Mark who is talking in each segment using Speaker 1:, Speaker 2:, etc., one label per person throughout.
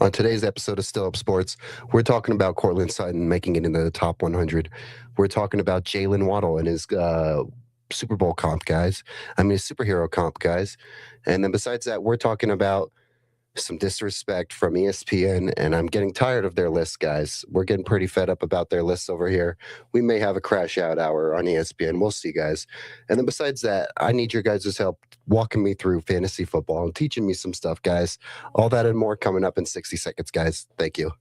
Speaker 1: On today's episode of Still Up Sports, we're talking about Courtland Sutton making it into the top 100. We're talking about Jaylen Waddle and his Super Bowl comp, guys. I mean, his superhero comp, guys. And then besides that, we're talking about some disrespect from ESPN, and I'm getting tired of their lists, guys. We're getting pretty fed up about their lists over here. We may have a crash out hour on ESPN. We'll see, guys. And then besides that, I need your guys' help walking me through fantasy football and teaching me some stuff, guys. All that and more coming up in 60 seconds, guys. Thank you.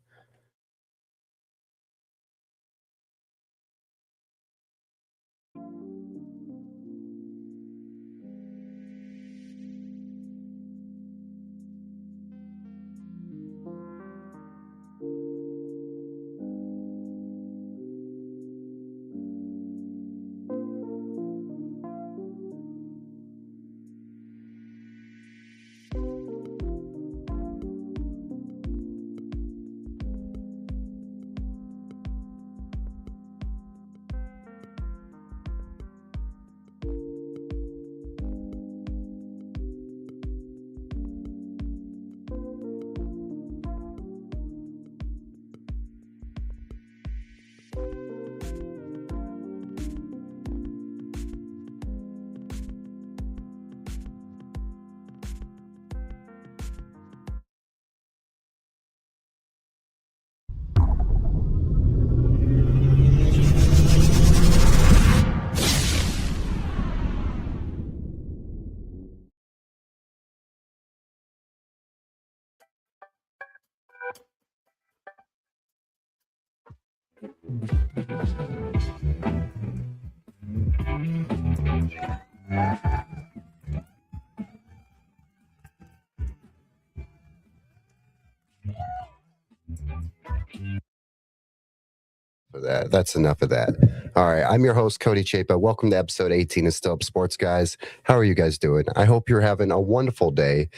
Speaker 1: For that. That's enough of that. All right. I'm your host, Cody Chapa. Welcome to episode 18 of Still Up Sports, guys. How are you guys doing? I hope you're having a wonderful day.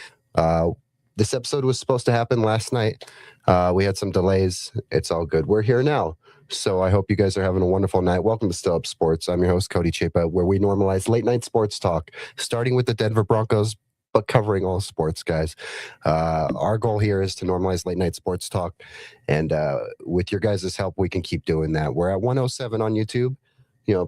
Speaker 1: This episode was supposed to happen last night. We had some delays. It's all good. We're here now. So I hope you guys are having a wonderful night. Welcome to Still Up Sports. I'm your host, Cody Chapa, where we normalize late night sports talk, starting with the Denver Broncos, but covering all sports, guys. Our goal here is to normalize late night sports talk. And with your guys' help, we can keep doing that. We're at 107 on YouTube.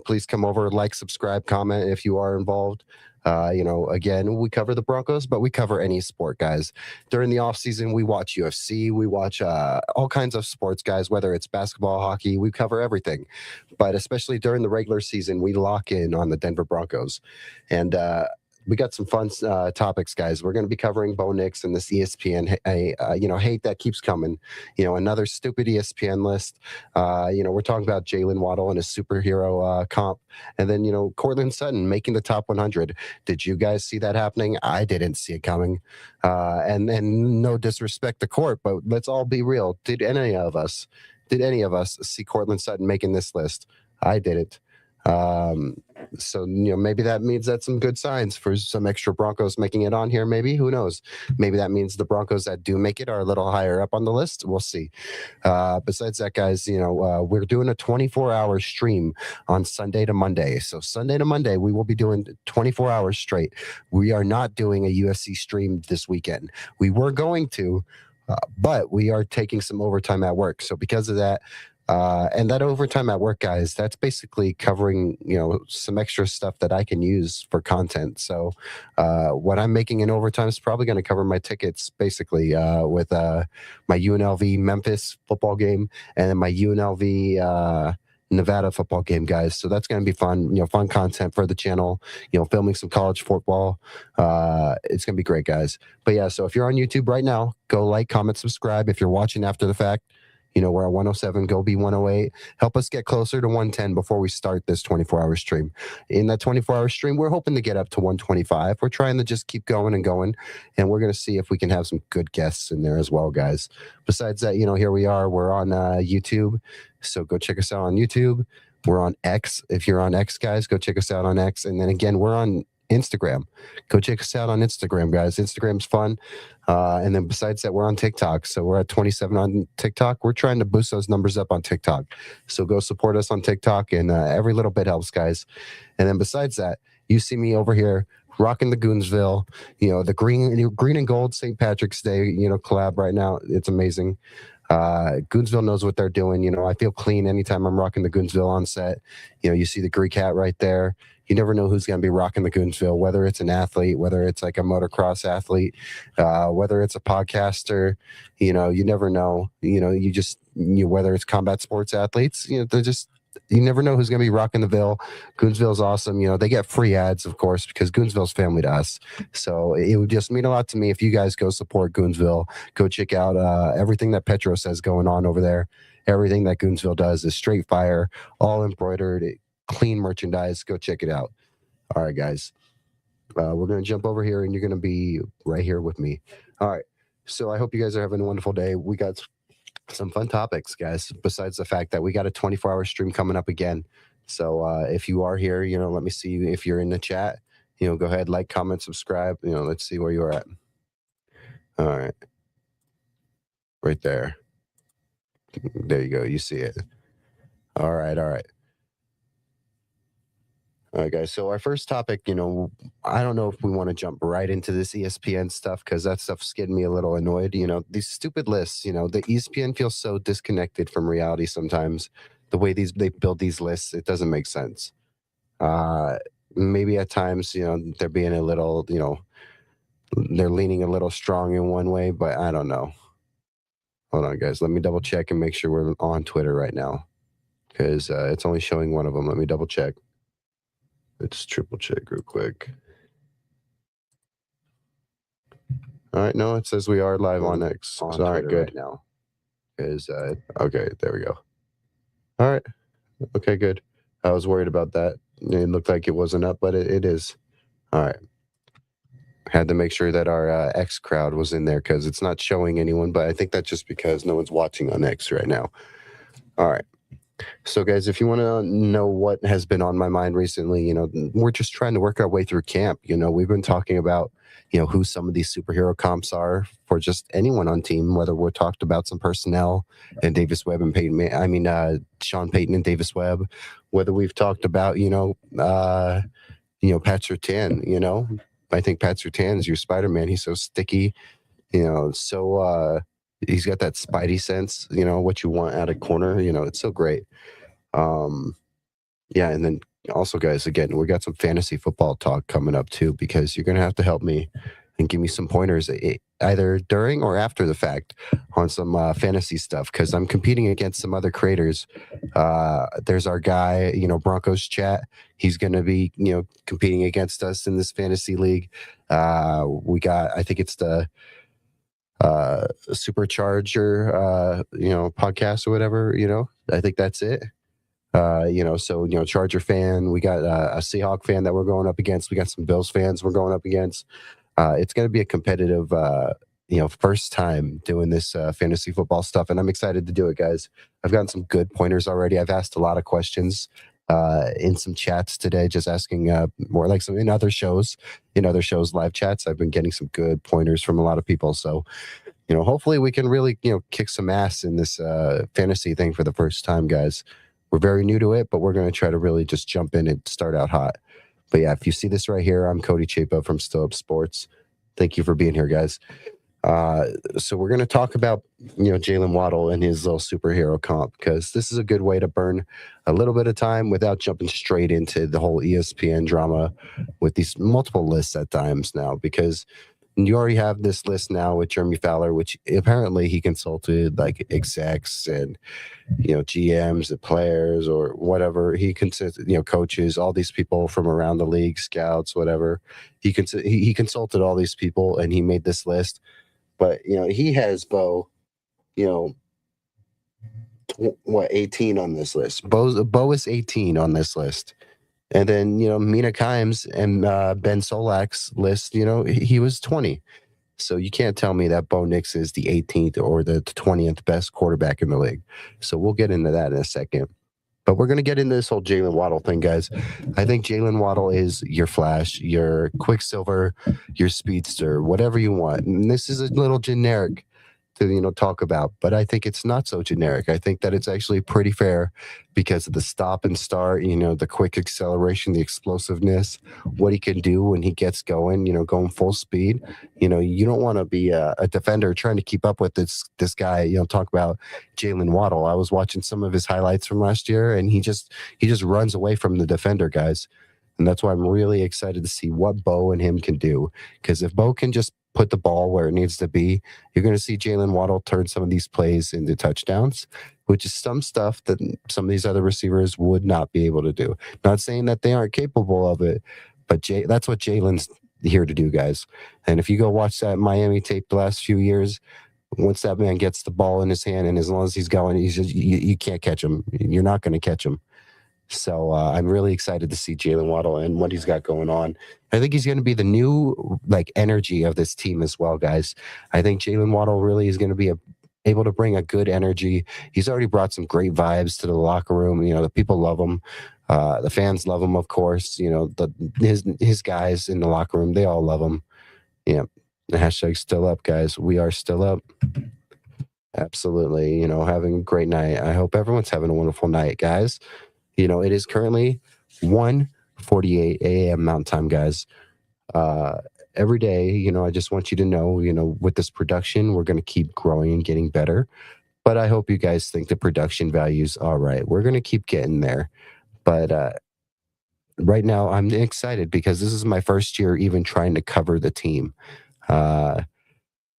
Speaker 1: Please come over, like, subscribe, comment if you are involved. Again, we cover the Broncos, but we cover any sport, guys. During the off season, we watch UFC, we watch all kinds of sports, guys, whether it's basketball, hockey, we cover everything. But especially during the regular season, we lock in on the Denver Broncos. And we got some fun topics, guys. We're going to be covering Bo Nix and this ESPN, hate that keeps coming. Another stupid ESPN list. We're talking about Jaylen Waddle and his superhero comp, and then Courtland Sutton making the top 100. Did you guys see that happening? I didn't see it coming. And no disrespect to Court, but let's all be real. Did any of us see Courtland Sutton making this list? I didn't. So maybe that means that's some good signs for some extra Broncos making it on here. Maybe, who knows? Maybe that means the Broncos that do make it are a little higher up on the list. We'll see. Besides that, guys, we're doing a 24-hour stream on Sunday to Monday. So Sunday to Monday, we will be doing 24 hours straight. We are not doing a UFC stream this weekend. We were going to, but we are taking some overtime at work. So because of that, and that overtime at work, guys, that's basically covering, some extra stuff that I can use for content. So what I'm making in overtime is probably going to cover my tickets, basically, with my UNLV Memphis football game and then my UNLV Nevada football game, guys. So that's going to be fun, fun content for the channel, filming some college football. It's going to be great, guys. But yeah, so if you're on YouTube right now, go like, comment, subscribe. If you're watching after the fact, we're at 107, go be 108. Help us get closer to 110 before we start this 24-hour stream. In that 24-hour stream, we're hoping to get up to 125. We're trying to just keep going and going, and we're going to see if we can have some good guests in there as well, guys. Besides that, here we are. We're on YouTube, so go check us out on YouTube. We're on X. If you're on X, guys, go check us out on X. And then again, we're on Instagram. Go check us out on Instagram, guys. Instagram's fun. And then besides that, we're on TikTok. So we're at 27 on TikTok. We're trying to boost those numbers up on TikTok. So go support us on TikTok, and every little bit helps, guys. And then besides that, you see me over here rocking the Goonsville, the green and gold St. Patrick's Day, collab right now. It's amazing. Goonsville knows what they're doing. I feel clean anytime I'm rocking the Goonsville on set. You see the Greek hat right there. You never know who's going to be rocking the Goonsville, whether it's an athlete, whether it's like a motocross athlete, whether it's a podcaster. You never know. Whether it's combat sports athletes, they're just, you never know who's going to be rocking the Ville. Goonsville's awesome. They get free ads, of course, because Goonsville's family to us. So it would just mean a lot to me if you guys go support Goonsville. Go check out everything that Petros has going on over there. Everything that Goonsville does is straight fire, all embroidered, clean merchandise. Go check it out. All right, guys. We're going to jump over here, and you're going to be right here with me. All right. So I hope you guys are having a wonderful day. We got some fun topics, guys, besides the fact that we got a 24-hour stream coming up again. So if you are here, let me see if you're in the chat. Go ahead, like, comment, subscribe. Let's see where you're at. All right. Right there. There you go. You see it. All right. All right, guys. So our first topic, I don't know if we want to jump right into this ESPN stuff because that stuff's getting me a little annoyed. These stupid lists, the ESPN feels so disconnected from reality sometimes. The way they build these lists, it doesn't make sense. Maybe at times, they're being a little, they're leaning a little strong in one way, but I don't know. Hold on, guys. Let me double check and make sure we're on Twitter right now because it's only showing one of them. Let me double check. Let's triple check real quick. All right, no, it says we are live on X. All right, good. Right now, okay, there we go. All right, okay, good. I was worried about that. It looked like it wasn't up, but it is. All right. Had to make sure that our X crowd was in there because it's not showing anyone, but I think that's just because no one's watching on X right now. All right. So, guys, if you want to know what has been on my mind recently, we're just trying to work our way through camp. We've been talking about, who some of these superhero comps are for just anyone on team, whether we're talked about some personnel and Davis Webb and Sean Payton and Davis Webb, whether we've talked about, Pat Surtain, I think Pat Surtain is your Spider-Man. He's so sticky, so he's got that spidey sense, what you want out of corner, it's so great. Yeah, and then also, guys, again, we got some fantasy football talk coming up too, because you're gonna have to help me and give me some pointers either during or after the fact on some fantasy stuff, because I'm competing against some other creators. There's our guy, Broncos Chat. He's gonna be, competing against us in this fantasy league. We got, I think it's the Supercharger podcast or whatever, I think that's it. Charger fan, we got a Seahawk fan that we're going up against, we got some Bills fans we're going up against. It's going to be a competitive first time doing this fantasy football stuff, and I'm excited to do it, guys. I've gotten some good pointers already. I've asked a lot of questions in some chats today, just asking more like some in other shows live chats. I've been getting some good pointers from a lot of people, so hopefully we can really kick some ass in this fantasy thing for the first time, guys. We're very new to it, but we're going to try to really just jump in and start out hot. But yeah, if you see this right here, I'm Cody Chapa from Still Up Sports. Thank you for being here, guys. So we're going to talk about, Jaylen Waddle and his little superhero comp, because this is a good way to burn a little bit of time without jumping straight into the whole ESPN drama with these multiple lists at times now, because you already have this list now with Jeremy Fowler, which apparently he consulted like execs and, GMs and players or whatever. He consulted, coaches, all these people from around the league, scouts, whatever. He consulted all these people and he made this list. But, he has Bo, 18 on this list. Bo is 18 on this list. And then, Mina Kimes and Ben Solak's list, he was 20. So you can't tell me that Bo Nix is the 18th or the 20th best quarterback in the league. So we'll get into that in a second. But we're going to get into this whole Jaylen Waddle thing, guys. I think Jaylen Waddle is your Flash, your Quicksilver, your Speedster, whatever you want. And this is a little generic to talk about, but I think it's not so generic. I think that it's actually pretty fair because of the stop and start, the quick acceleration, the explosiveness, what he can do when he gets going, going full speed. You don't want to be a defender trying to keep up with this guy. Talk about Jaylen Waddle. I was watching some of his highlights from last year, and he just runs away from the defender guys. And that's why I'm really excited to see what Bo and him can do. Because if Bo can just put the ball where it needs to be, you're going to see Jaylen Waddle turn some of these plays into touchdowns, which is some stuff that some of these other receivers would not be able to do. Not saying that they aren't capable of it, but that's what Jaylen's here to do, guys. And if you go watch that Miami tape the last few years, once that man gets the ball in his hand, and as long as he's going, you can't catch him. You're not going to catch him. So I'm really excited to see Jaylen Waddle and what he's got going on. I think he's going to be the new energy of this team as well, guys. I think Jaylen Waddle really is going to be able to bring a good energy. He's already brought some great vibes to the locker room. The people love him. The fans love him, of course. His guys in the locker room, they all love him. Yeah. The hashtag still up, guys. We are still up. Absolutely. Having a great night. I hope everyone's having a wonderful night, guys. It is currently 1:48 a.m. Mountain Time, guys. Every day, I just want you to know, with this production, we're going to keep growing and getting better. But I hope you guys think the production value's all right. We're going to keep getting there. But right now, I'm excited because this is my first year even trying to cover the team. And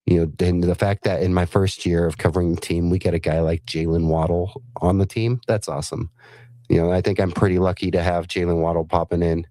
Speaker 1: the fact that in my first year of covering the team, we get a guy like Jaylen Waddle on the team, that's awesome. I think I'm pretty lucky to have Jaylen Waddle popping in.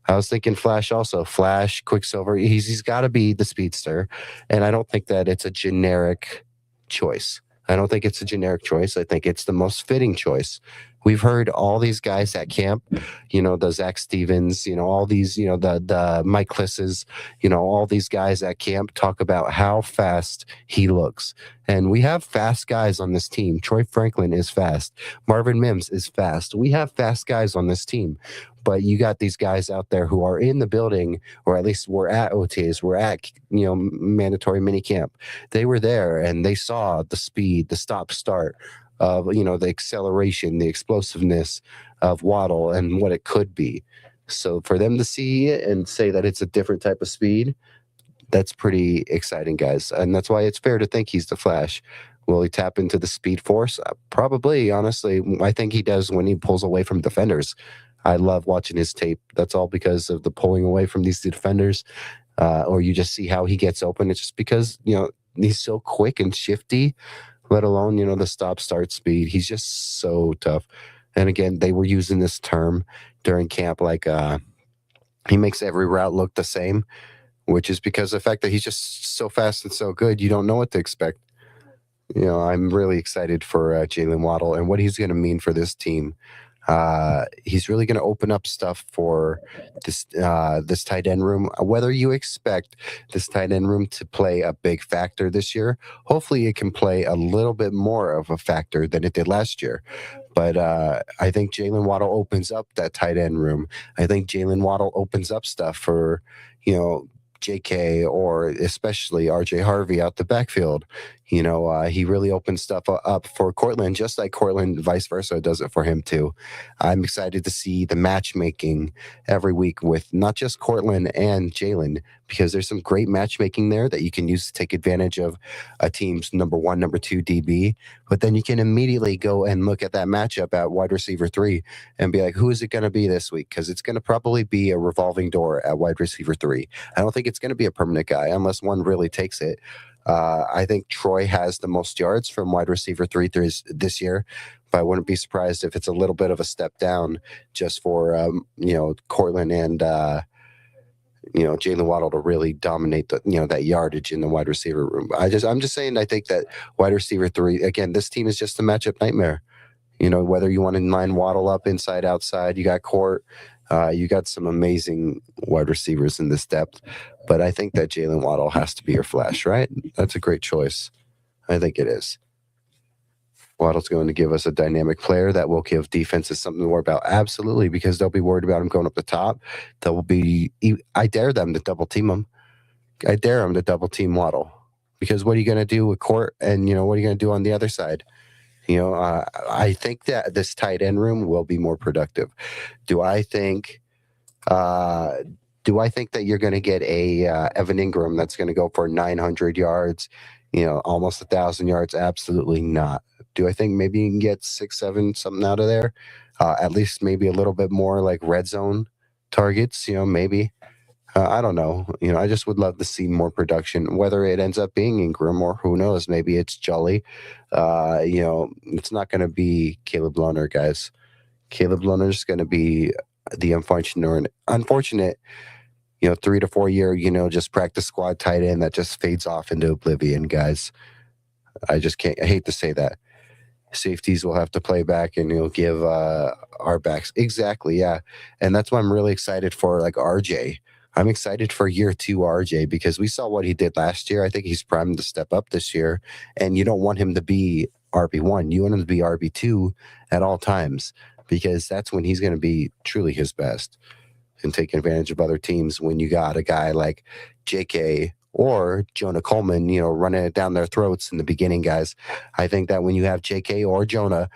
Speaker 1: I was thinking Flash also. Flash, Quicksilver. He's got to be the speedster. And I don't think that it's a generic choice. I think it's the most fitting choice. We've heard all these guys at camp, the Zach Stevens, all these, the Mike Klisses, all these guys at camp talk about how fast he looks. And we have fast guys on this team. Troy Franklin is fast. Marvin Mims is fast. We have fast guys on this team. But you got these guys out there who are in the building, or at least we're at OTAs, we're at, mandatory mini camp. They were there and they saw the speed, the stop start of, the acceleration, the explosiveness of Waddle and what it could be. So for them to see it and say that it's a different type of speed, that's pretty exciting, guys. And that's why it's fair to think he's the Flash. Will he tap into the speed force? Probably, honestly. I think he does when he pulls away from defenders. I love watching his tape. That's all because of the pulling away from these defenders. Or you just see how he gets open. It's just because, he's so quick and shifty, let alone, the stop-start speed. He's just so tough. And again, they were using this term during camp, he makes every route look the same, which is because of the fact that he's just so fast and so good, you don't know what to expect. I'm really excited for Jaylen Waddle and what he's going to mean for this team. He's really going to open up stuff for this tight end room. Whether you expect this tight end room to play a big factor this year, hopefully it can play a little bit more of a factor than it did last year. But I think Jaylen Waddle opens up that tight end room. I think Jaylen Waddle opens up stuff for, JK or especially RJ Harvey out the backfield. He really opens stuff up for Courtland, just like Courtland, vice versa, does it for him too. I'm excited to see the matchmaking every week with not just Courtland and Jaylen, because there's some great matchmaking there that you can use to take advantage of a team's number 1, number 2 DB. But then you can immediately go and look at that matchup at wide receiver 3 and be like, who is it going to be this week? Because it's going to probably be a revolving door at wide receiver 3. I don't think it's going to be a permanent guy unless one really takes it. I think Troy has the most yards from wide receiver 3 this year, but I wouldn't be surprised if it's a little bit of a step down just for, Courtland and, Jaylen Waddle to really dominate that yardage in the wide receiver room. I'm just saying, I think that wide receiver 3, again, this team is just a matchup nightmare. Whether you want to line Waddle up inside, outside, you got Court. You got some amazing wide receivers in this depth, but I think that Jaylen Waddle has to be your Flash, right? That's a great choice. I think it is. Waddle's going to give us a dynamic player that will give defenses something to worry about. Absolutely, because they'll be worried about him going up the top. I dare them to double team him. I dare him to double team Waddle because what are you going to do with Court, and what are you going to do on the other side? I think that this tight end room will be more productive. Do I think? Uh, do I think that you're going to get a Evan Ingram that's going to go for 900 yards, almost 1,000 yards? Absolutely not. Do I think maybe you can get 6, 7 something out of there? At least maybe a little bit more like red zone targets. Maybe. I don't know. I just would love to see more production, whether it ends up being Ingram or who knows, maybe it's Jolly. It's not going to be Caleb Lohner, guys. Caleb Lohner is going to be the unfortunate, 3 to 4 year, just practice squad tight end that just fades off into oblivion, guys. I just can't. I hate to say that. Safeties will have to play back, and you'll give our backs exactly, yeah. And that's why I'm really excited for like RJ. I'm excited for year 2 RJ because we saw what he did last year. I think he's primed to step up this year, and you don't want him to be RB1. You want him to be RB2 at all times because that's when he's going to be truly his best and take advantage of other teams when you got a guy like JK or Jonah Coleman, running it down their throats in the beginning, guys. I think that when you have JK or Jonah,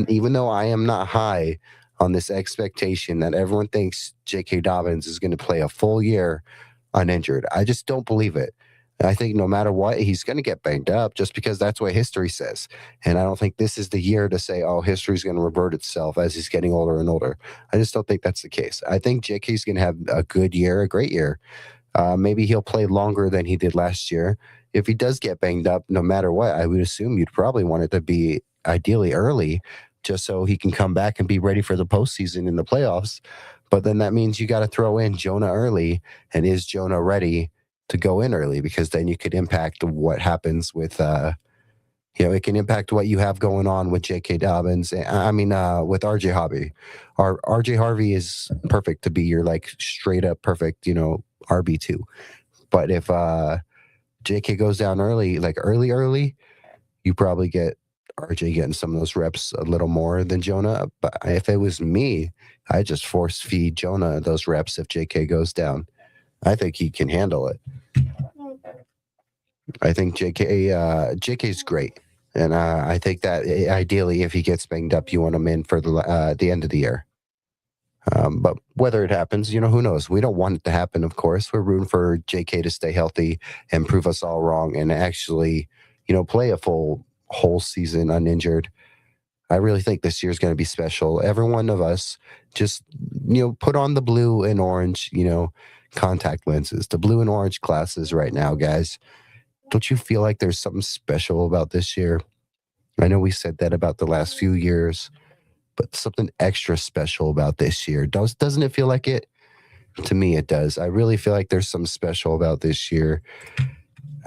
Speaker 1: even though I am not high on this expectation that everyone thinks J.K. Dobbins is going to play a full year uninjured, I just don't believe it. I think no matter what, he's going to get banged up just because that's what history says. And I don't think this is the year to say, oh, history's going to revert itself as he's getting older and older. I just don't think that's the case. I think J.K.'s going to have a good year, a great year. Maybe he'll play longer than he did last year. If he does get banged up, no matter what, I would assume you'd probably want it to be ideally early just so he can come back and be ready for the postseason in the playoffs. But then that means you got to throw in Jonah early. And is Jonah ready to go in early? Because then you could impact what happens with, it can impact what you have going on with J.K. Dobbins. With RJ Harvey. RJ Harvey is perfect to be your like straight up perfect, RB2. But if J.K. goes down early, like early, you probably get RJ getting some of those reps a little more than Jonah. But if it was me, I just force feed Jonah those reps if JK goes down. I think he can handle it. I think JK's great. And I think that ideally, if he gets banged up, you want him in for the end of the year. But whether it happens, who knows? We don't want it to happen, of course. We're rooting for JK to stay healthy and prove us all wrong and actually, play a whole season uninjured. I really think this year is going to be special. Every one of us just, put on the blue and orange, contact lenses, the blue and orange glasses right now, guys. Don't you feel like there's something special about this year? I know we said that about the last few years, but something extra special about this year. Doesn't it feel like it? To me, it does. I really feel like there's something special about this year.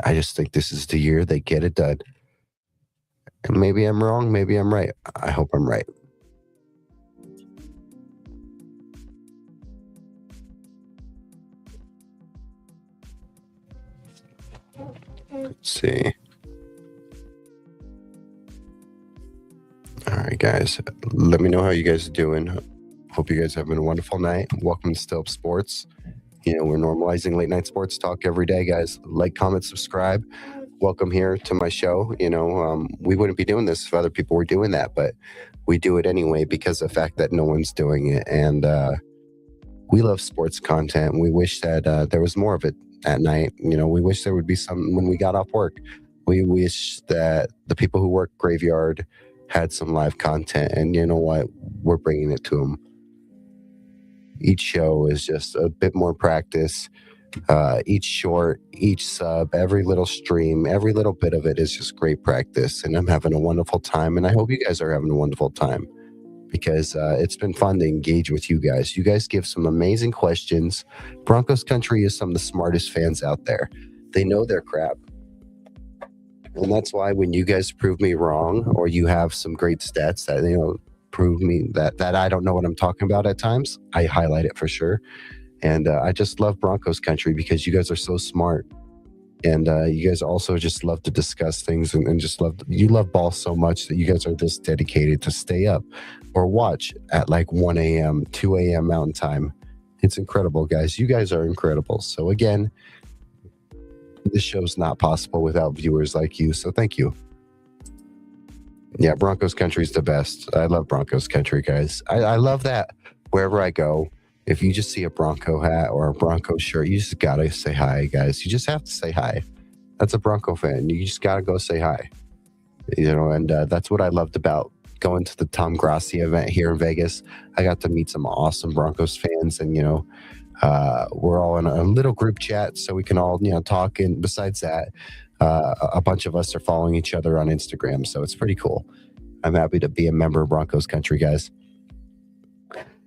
Speaker 1: I just think this is the year they get it done. And maybe I'm wrong. Maybe I'm right. I hope I'm right. Let's see. All right, guys. Let me know how you guys are doing. Hope you guys are having a wonderful night. Welcome to Still Up Sports. We're normalizing late night sports talk every day, guys. Like, comment, subscribe. Welcome here to my show. We wouldn't be doing this if other people were doing that, but we do it anyway because of the fact that no one's doing it. And we love sports content. We wish that there was more of it at night. We wish there would be some when we got off work. We wish that the people who work graveyard had some live content, and you know what? We're bringing it to them. Each show is just a bit more practice. Each short, each sub, every little stream, every little bit of it is just great practice, and I'm having a wonderful time, and I hope you guys are having a wonderful time because it's been fun to engage with you guys. You guys give some amazing questions. Broncos Country is some of the smartest fans out there. They know their crap. And that's why when you guys prove me wrong or you have some great stats that, prove me that I don't know what I'm talking about at times, I highlight it for sure. And I just love Broncos Country because you guys are so smart. And you guys also just love to discuss things and just you love ball so much that you guys are just dedicated to stay up or watch at like 1 a.m., 2 a.m. Mountain Time. It's incredible, guys. You guys are incredible. So again, This show's not possible without viewers like you. So thank you. Yeah, Broncos country's the best. I love Broncos country, guys. I love that wherever I go, if you just see a Bronco hat or a Bronco shirt, you just gotta say hi, guys. You just have to say hi. That's a Bronco fan. You just gotta go say hi. And that's what I loved about going to the Tom Grassi event here in Vegas. I got to meet some awesome Broncos fans, and we're all in a little group chat, so we can all talk. And besides that, a bunch of us are following each other on Instagram, so it's pretty cool. I'm happy to be a member of Broncos country, guys.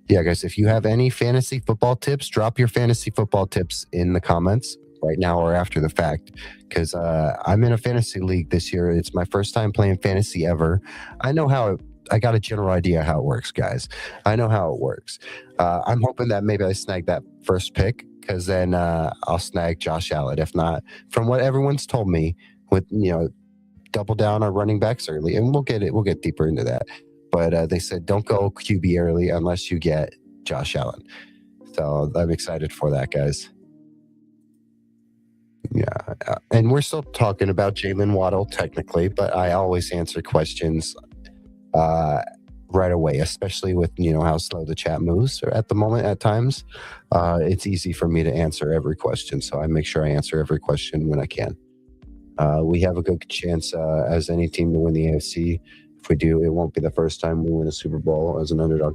Speaker 1: Yeah, guys, if you have any fantasy football tips, drop your fantasy football tips in the comments right now or after the fact, because I'm in a fantasy league this year. It's my first time playing fantasy ever. I got a general idea how it works, guys. I know how it works. I'm hoping that maybe I snag that first pick, because then I'll snag Josh Allen. If not, from what everyone's told me, with double down on running backs early, and we'll get deeper into that. But they said don't go QB early unless you get Josh Allen. So I'm excited for that, guys. Yeah, and we're still talking about Jaylen Waddle technically, but I always answer questions right away, especially with how slow the chat moves at the moment. At times, it's easy for me to answer every question, so I make sure I answer every question when I can. We have a good chance as any team to win the AFC. If we do, it won't be the first time we win a Super Bowl as an underdog.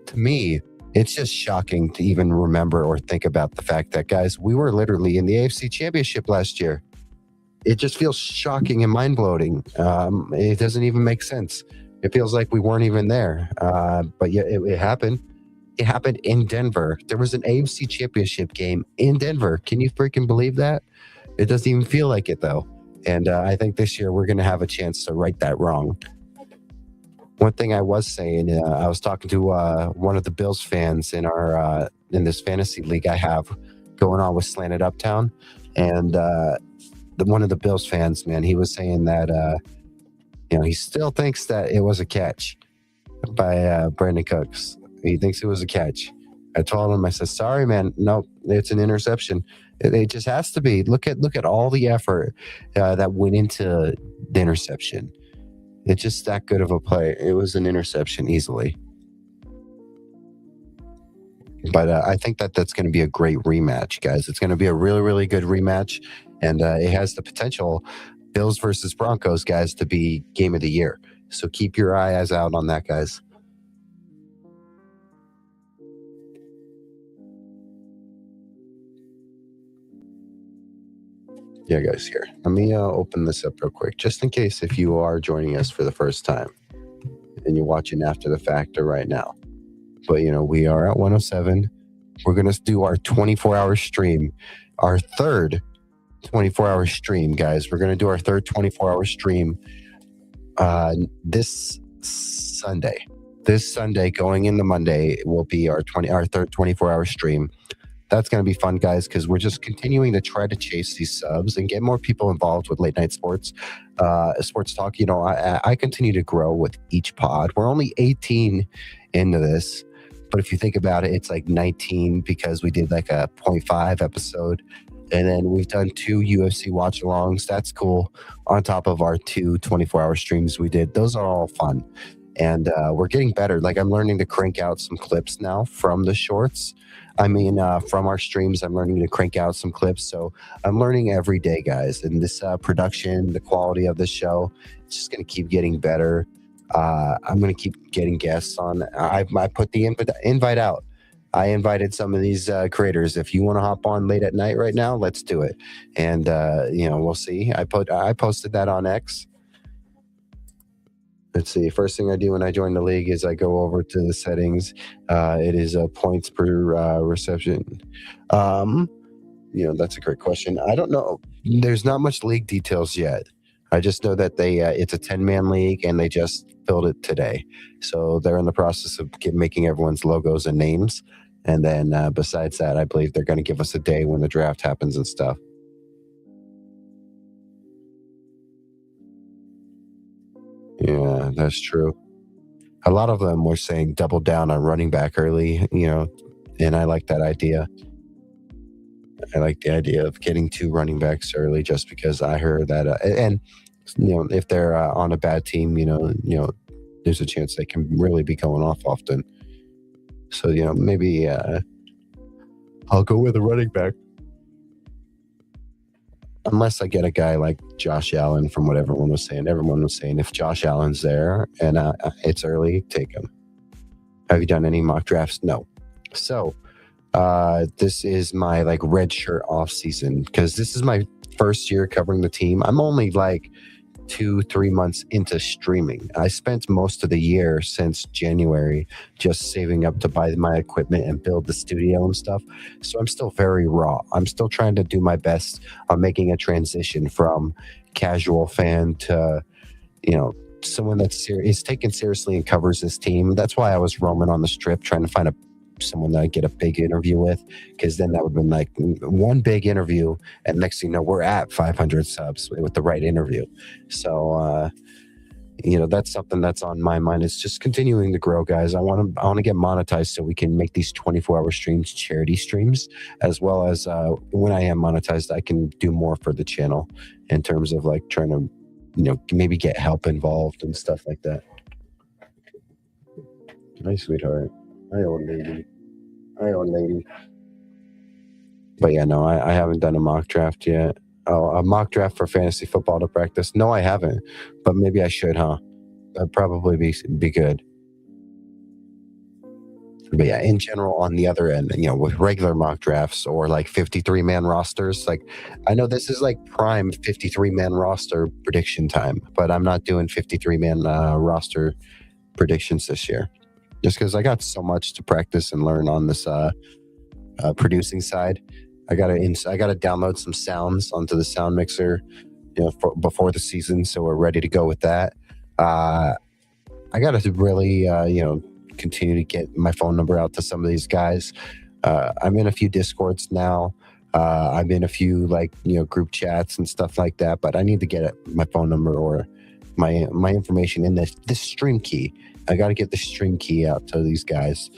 Speaker 1: To me, it's just shocking to even remember or think about the fact that, guys, we were literally in the AFC Championship last year. It just feels shocking and mind-blowing. It doesn't even make sense. It feels like we weren't even there. But yeah, it happened. It happened in Denver. There was an AFC Championship game in Denver. Can you freaking believe that? It doesn't even feel like it, though. And I think this year we're going to have a chance to right that wrong. One thing I was saying, I was talking to one of the Bills fans in our in this fantasy league I have going on with Slanted Uptown, and one of the Bills fans, man, he was saying that he still thinks that it was a catch by Brandon Cooks. He thinks it was a catch. I told him, I said, sorry, man, no, it's an interception. It just has to be. Look at all the effort that went into the interception. It's just that good of a play. It was an interception easily. But I think that's going to be a great rematch, guys. It's going to be a really, really good rematch. And it has the potential, Bills versus Broncos, guys, to be game of the year. So keep your eyes out on that, guys. Yeah, guys, here. Let me open this up real quick, just in case if you are joining us for the first time and you're watching after the fact or right now. But, we are at 107. We're going to do our 24-hour stream, our third 24-hour stream, guys. We're going to do our third 24-hour stream this Sunday. This Sunday, going into Monday, will be our third 24-hour stream. That's going to be fun, guys, because we're just continuing to try to chase these subs and get more people involved with late night sports talk. I continue to grow with each pod. We're only 18 into this, but if you think about it, it's like 19 because we did like a 0.5 episode, and then we've done 2 UFC watch alongs. That's cool. On top of our 2 24-hour streams we did, those are all fun, and we're getting better. Like, I'm learning to crank out some clips now from the shorts. From our streams, I'm learning to crank out some clips. So I'm learning every day, guys. And this production, the quality of the show, it's just going to keep getting better. I'm going to keep getting guests on. I put the invite out. I invited some of these creators. If you want to hop on late at night right now, let's do it. And, we'll see. I posted that on X. Let's see. First thing I do when I join the league is I go over to the settings. It is points per reception. That's a great question. I don't know. There's not much league details yet. I just know that it's a 10-man league and they just filled it today. So they're in the process of making everyone's logos and names. And then besides that, I believe they're going to give us a day when the draft happens and stuff. Yeah, that's true. A lot of them were saying double down on running back early, and I like that idea. I like the idea of getting 2 running backs early, just because I heard that, and if they're on a bad team, there's a chance they can really be going off often. So maybe I'll go with a running back. Unless I get a guy like Josh Allen, from what everyone was saying. Everyone was saying if Josh Allen's there and it's early, take him. Have you done any mock drafts? No. So this is my like red shirt off season, because this is my first year covering the team. I'm only like 2-3 months into streaming. I spent most of the year since January just saving up to buy my equipment and build the studio and stuff. So I'm still very raw. I'm still trying to do my best on making a transition from casual fan to, someone that's is taken seriously and covers this team. That's why I was roaming on the strip trying to find someone that I get a big interview with, because then that would have been like one big interview, and next thing you know, we're at 500 subs with the right interview. So that's something that's on my mind. It's just continuing to grow, guys. I want to get monetized so we can make these 24-hour streams charity streams, as well as when I am monetized, I can do more for the channel in terms of like trying to maybe get help involved and stuff like that. Hi, sweetheart. Hi, old lady. But yeah, no, I haven't done a mock draft yet. Oh, a mock draft for fantasy football to practice? No, I haven't. But maybe I should, huh? That'd probably be good. But yeah, in general, on the other end, with regular mock drafts or like 53-man rosters, like I know this is like prime 53-man roster prediction time, but I'm not doing 53-man roster predictions this year, just because I got so much to practice and learn on this producing side. I gotta download some sounds onto the sound mixer, before the season, so we're ready to go with that. I gotta really, continue to get my phone number out to some of these guys. I'm in a few Discords now. I'm in a few group chats and stuff like that, but I need to get my phone number or my information in this stream key. I got to get the stream key out to these guys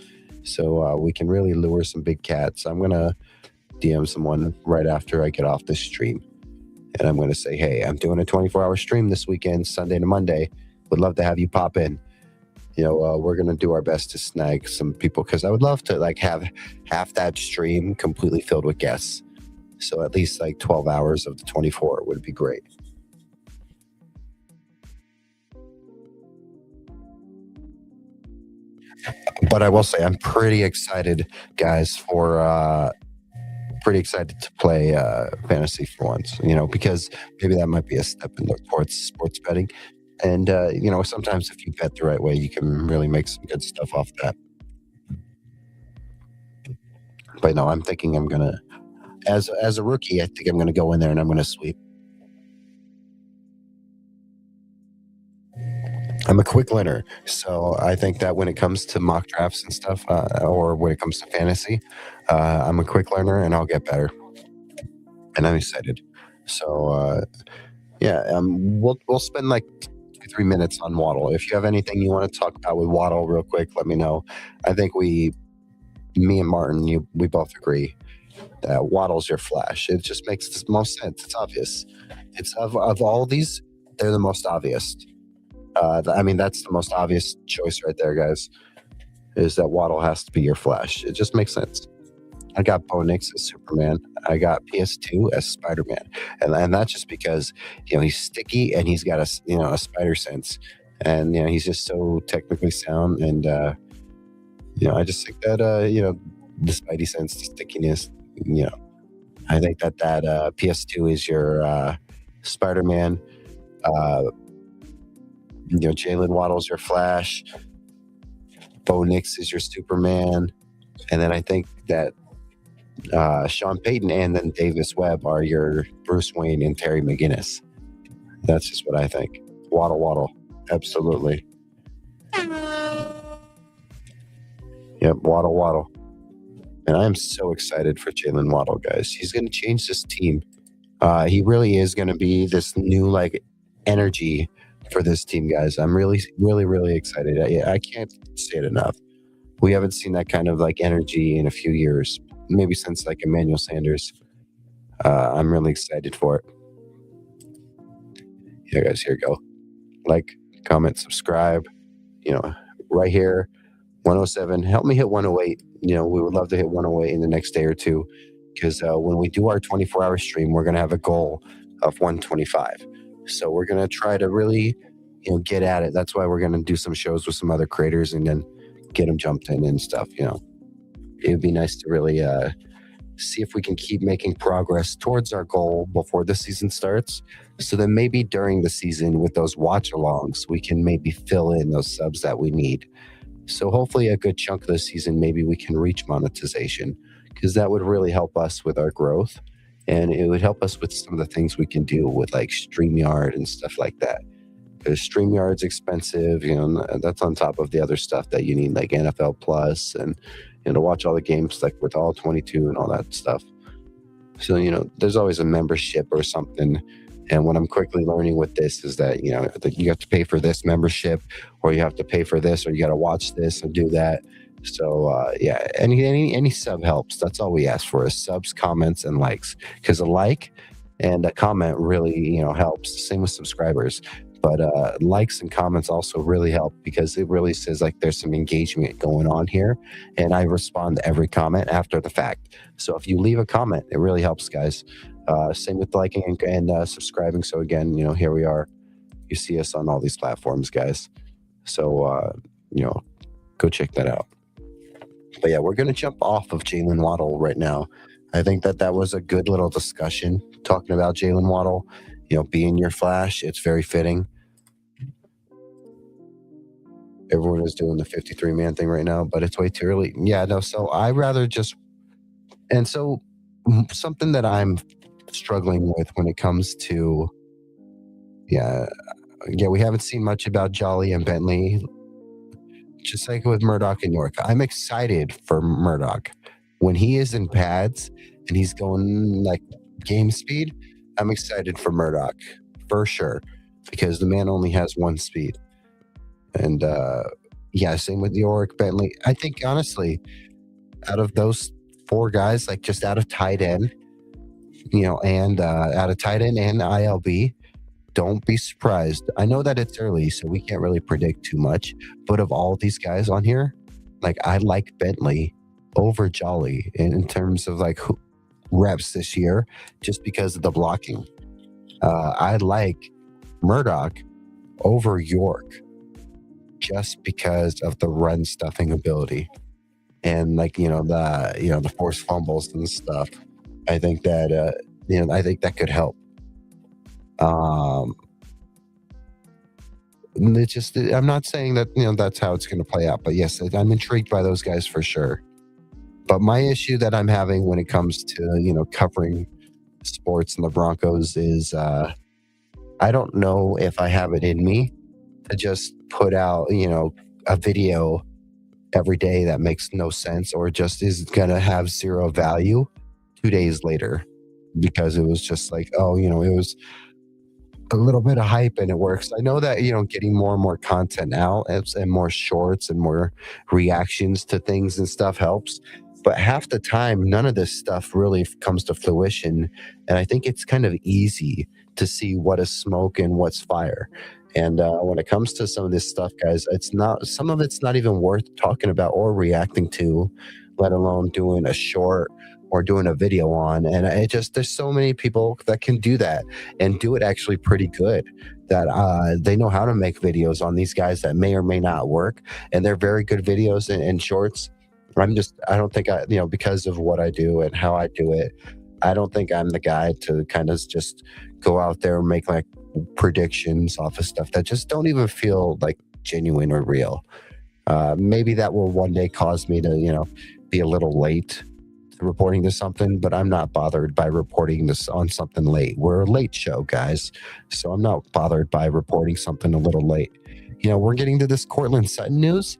Speaker 1: so we can really lure some big cats. I'm gonna DM someone right after I get off this stream, and I'm gonna say, hey, I'm doing a 24-hour stream this weekend, Sunday to Monday. Would love to have you pop in. We're gonna do our best to snag some people, because I would love to have half that stream completely filled with guests. So at least 12 hours of the 24 would be great. But I will say I'm pretty excited, guys, pretty excited to play fantasy for once, because maybe that might be a step towards sports betting. And, sometimes if you bet the right way, you can really make some good stuff off that. But no, I'm thinking I'm going to, as a rookie, I think I'm going to go in there and I'm going to sweep. I'm a quick learner, so I think that when it comes to mock drafts and stuff, or when it comes to fantasy, I'm a quick learner and I'll get better. And I'm excited. So, we'll spend 3 minutes on Waddle. If you have anything you want to talk about with Waddle real quick, let me know. I think me and Martin, we both agree that Waddle's your flash. It just makes the most sense. It's obvious. It's of all these, they're the most obvious. That's the most obvious choice right there, guys, is that Waddle has to be your flash. It just makes sense. I got Bo Nix as Superman. I got PS2 as Spider-Man. And that's just because, he's sticky and he's got a spider sense. And, he's just so technically sound. And, I just think that, the spidey sense, the stickiness, I think that PS2 is your Spider-Man. Jaylen Waddle's your Flash. Bo Nix is your Superman. And then I think that Sean Payton and then Davis Webb are your Bruce Wayne and Terry McGinnis. That's just what I think. Waddle. Absolutely. Yep, Waddle. And I'm so excited for Jaylen Waddle, guys. He's going to change this team. He really is going to be this new energy for this team, guys. I'm really, really, really excited. I can't say it enough. We haven't seen that kind of energy in a few years, maybe since Emmanuel Sanders. I'm really excited for it. Yeah, guys, here you go. Like, comment, subscribe. You know, right here, 107. Help me hit 108. We would love to hit 108 in the next day or two, because when we do our 24-hour stream, we're going to have a goal of 125. So we're going to try to really, get at it. That's why we're going to do some shows with some other creators and then get them jumped in and stuff. It would be nice to really see if we can keep making progress towards our goal before the season starts. So then maybe during the season with those watch alongs, we can maybe fill in those subs that we need. So hopefully a good chunk of the season, maybe we can reach monetization, because that would really help us with our growth. And it would help us with some of the things we can do with like StreamYard and stuff like that. Because StreamYard's expensive, that's on top of the other stuff that you need, like NFL Plus and to watch all the games like with all 22 and all that stuff. So, there's always a membership or something. And what I'm quickly learning with this is that, that you have to pay for this membership, or you have to pay for this, or you got to watch this and do that. So, yeah, any sub helps. That's all we ask for is subs, comments, and likes. Because a like and a comment really, helps. Same with subscribers. But likes and comments also really help, because it really says like there's some engagement going on here, and I respond to every comment after the fact. So if you leave a comment, it really helps, guys. Same with liking and subscribing. So again, here we are. You see us on all these platforms, guys. So go check that out. But yeah, we're gonna jump off of Jaylen Waddle right now. I think that was a good little discussion talking about Jaylen Waddle. Being your flash, it's very fitting. Everyone is doing the 53-man thing right now, but it's way too early. Yeah, no. So I rather just, and so something that I'm struggling with when it comes to, yeah, we haven't seen much about Jolly and Bentley. Just like with Murdoch and York, I'm excited for Murdoch when he is in pads and he's going like game speed. I'm excited for Murdoch for sure, because the man only has one speed. And same with York, Bentley. I think honestly, out of those four guys, like just out of tight end, and out of tight end and ILB, don't be surprised. I know that it's early, so we can't really predict too much. But of all these guys on here, like I like Bentley over Jolly in terms of like reps this year, just because of the blocking. I like Murdoch over York just because of the run stuffing ability, and like the forced fumbles and stuff. I think that I think that could help. It's just, I'm not saying that that's how it's going to play out, but yes, I'm intrigued by those guys for sure. But my issue that I'm having when it comes to covering sports and the Broncos is I don't know if I have it in me to just put out a video every day that makes no sense, or just is going to have zero value 2 days later, because it was just like, oh, it was a little bit of hype and it works. I know that getting more and more content out and more shorts and more reactions to things and stuff helps, but half the time none of this stuff really comes to fruition. And I think it's kind of easy to see what is smoke and what's fire. And when it comes to some of this stuff, guys, some of it's not even worth talking about or reacting to, let alone doing a short or doing a video on. And there's so many people that can do that and do it actually pretty good, that they know how to make videos on these guys that may or may not work. And they're very good videos and shorts. I don't think because of what I do and how I do it, I don't think I'm the guy to kind of just go out there and make like predictions off of stuff that just don't even feel like genuine or real. Maybe that will one day cause me to, be a little late to reporting to something, but I'm not bothered by reporting this on something late. We're a late show, guys. So I'm not bothered by reporting something a little late. We're getting to this Courtland Sutton news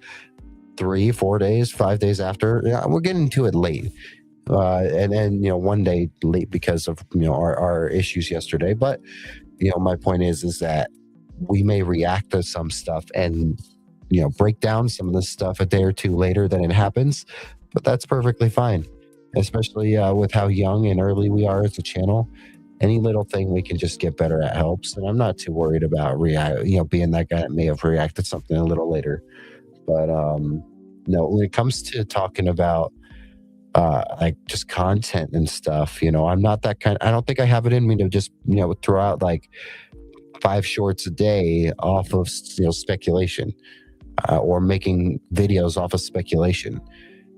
Speaker 1: 3, 4 days, 5 days after. We're getting to it late. And then, one day late because of, our issues yesterday. But, my point is that we may react to some stuff and, break down some of the stuff a day or two later than it happens, but that's perfectly fine. especially with how young and early we are as a channel. Any little thing we can just get better at helps, and I'm not too worried about being that guy that may have reacted something a little later. But no, when it comes to talking about like just content and stuff, I'm not that kind. I don't think I have it in me to just throw out like 5 shorts a day off of speculation, or making videos off of speculation.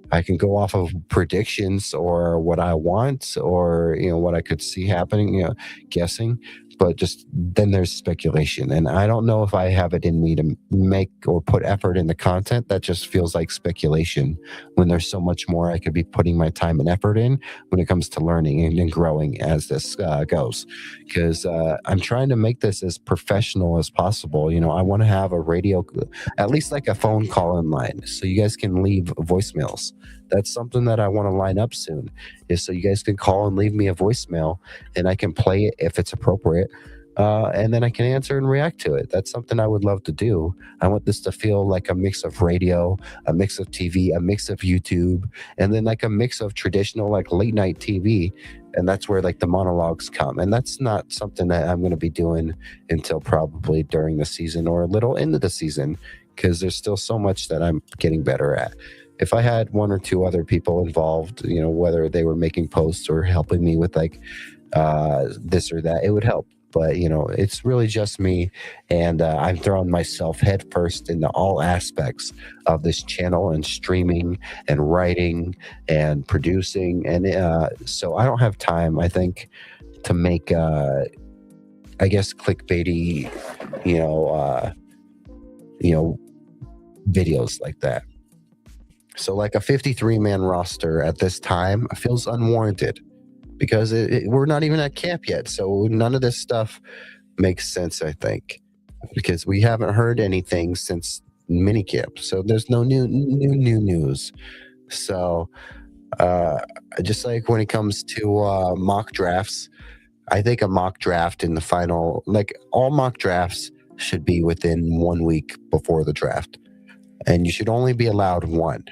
Speaker 1: I can go off of predictions or what I want, or what I could see happening, guessing. But just then there's speculation, and I don't know if I have it in me to make or put effort in the content that just feels like speculation, when there's so much more I could be putting my time and effort in when it comes to learning and growing as this goes. Because I'm trying to make this as professional as possible. I want to have a radio, at least like a phone call in line, so you guys can leave voicemails. That's something that I want to line up soon, is so you guys can call and leave me a voicemail, and I can play it if it's appropriate. And then I can answer and react to it. That's something I would love to do. I want this to feel like a mix of radio, a mix of TV, a mix of YouTube, and then like a mix of traditional like late night TV. And that's where like the monologues come. And that's not something that I'm going to be doing until probably during the season or a little into the season, because there's still so much that I'm getting better at. If I had one or two other people involved, whether they were making posts or helping me with like this or that, it would help. But it's really just me, and I'm throwing myself headfirst into all aspects of this channel, and streaming and writing and producing, and so I don't have time, I think, to make I guess clickbaity, you know, uh, videos like that. So like a 53-man roster at this time feels unwarranted, because we're not even at camp yet. So none of this stuff makes sense, I think, because we haven't heard anything since minicamp. So there's no new news. So uh, just like when it comes to mock drafts, I think a mock draft in the final, like all mock drafts should be within 1 week before the draft, and you should only be allowed one.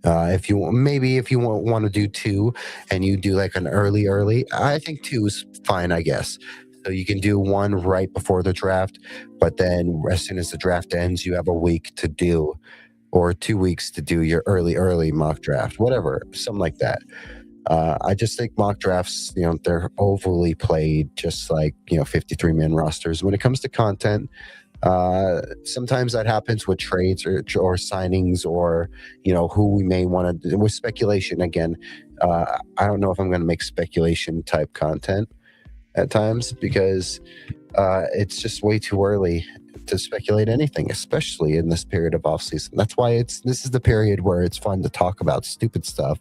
Speaker 1: If you want to do two, and you do like an early, I think two is fine, I guess. So you can do one right before the draft, but then as soon as the draft ends, you have a week to do, or 2 weeks to do your early mock draft, whatever, something like that. I just think mock drafts, they're overly played, just like 53-man rosters. When it comes to content, sometimes that happens with trades or signings, or who we may want to, with speculation again. I don't know if I'm going to make speculation type content at times, because it's just way too early to speculate anything, especially in this period of off season. That's why this is the period where it's fun to talk about stupid stuff,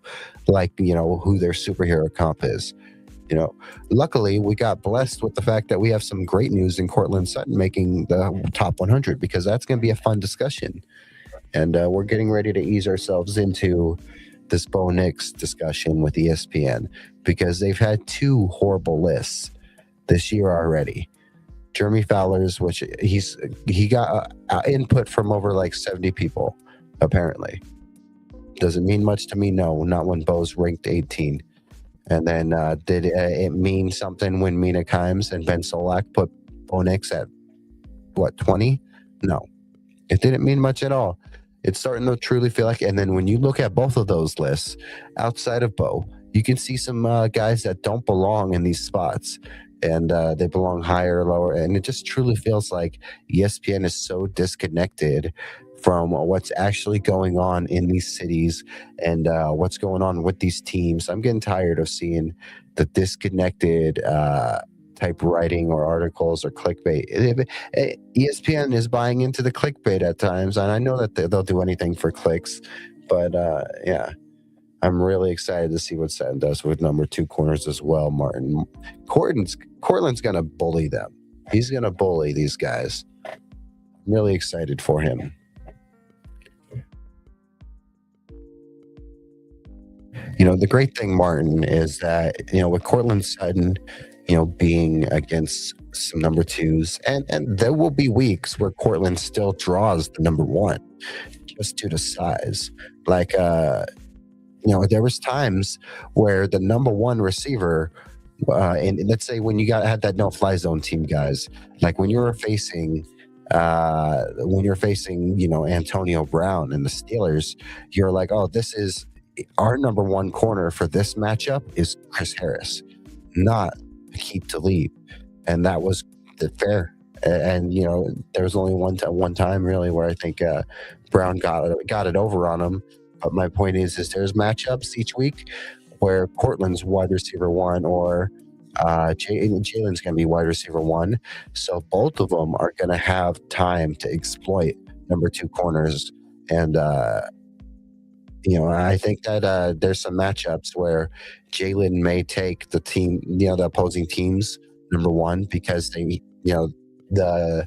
Speaker 1: like who their superhero comp is. Luckily we got blessed with the fact that we have some great news in Courtland Sutton making the top 100, because that's going to be a fun discussion. And we're getting ready to ease ourselves into this Bo Nix discussion with ESPN, because they've had two horrible lists this year already. Jeremy Fowler's, which he got input from over like 70 people, apparently. Does it mean much to me? No, not when Bo's ranked 18. And then did it mean something when Mina Kimes and Ben Solak put Bo Nix at, 20? No, it didn't mean much at all. It's starting to truly feel like, and then when you look at both of those lists, outside of Bo, you can see some guys that don't belong in these spots, and they belong higher or lower. And it just truly feels like ESPN is so disconnected from what's actually going on in these cities, and what's going on with these teams. I'm getting tired of seeing the disconnected type writing or articles or clickbait. ESPN is buying into the clickbait at times, and I know that they'll do anything for clicks, but yeah, I'm really excited to see what Sutton does with number 2 corners as well. Martin Courtland's gonna bully them. He's gonna bully these guys. I'm really excited for him. The great thing, Martin, is that, with Courtland Sutton, being against some number 2s, and there will be weeks where Courtland still draws the number 1 just due to size. Like, There was times where the number one receiver, and let's say when you had that no fly zone team, guys, like when you're facing, Antonio Brown and the Steelers, you're like, oh, this is our number one corner for this matchup is Chris Harris, not Keith Talib, and that was the fair. And there was only one time really where I think Brown got it over on him. But my point is there's matchups each week where Courtland's wide receiver one or Jalen's going to be wide receiver one. So both of them are going to have time to exploit number two corners. And, I think that there's some matchups where Jaylen may take the opposing team's number one because the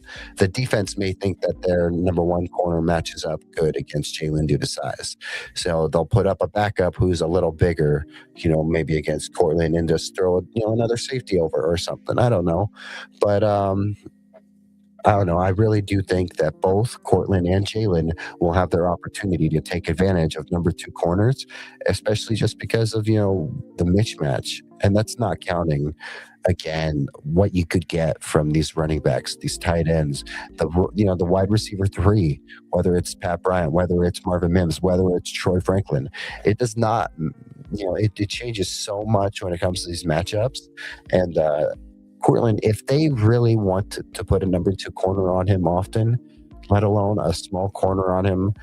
Speaker 1: defense may think that their number one corner matches up good against Jaylen due to size. So they'll put up a backup who's a little bigger, maybe against Courtland and just throw, another safety over or something. I don't know. But I don't know. I really do think that both Courtland and Jaylen will have their opportunity to take advantage of number two corners, especially just because of, the mismatch. And that's not counting, again, what you could get from these running backs, these tight ends, the wide receiver three, whether it's Pat Bryant, whether it's Marvin Mims, whether it's Troy Franklin. It does not, it changes so much when it comes to these matchups. And, Courtland, if they really want to put a number two corner on him often, let alone a small corner on him,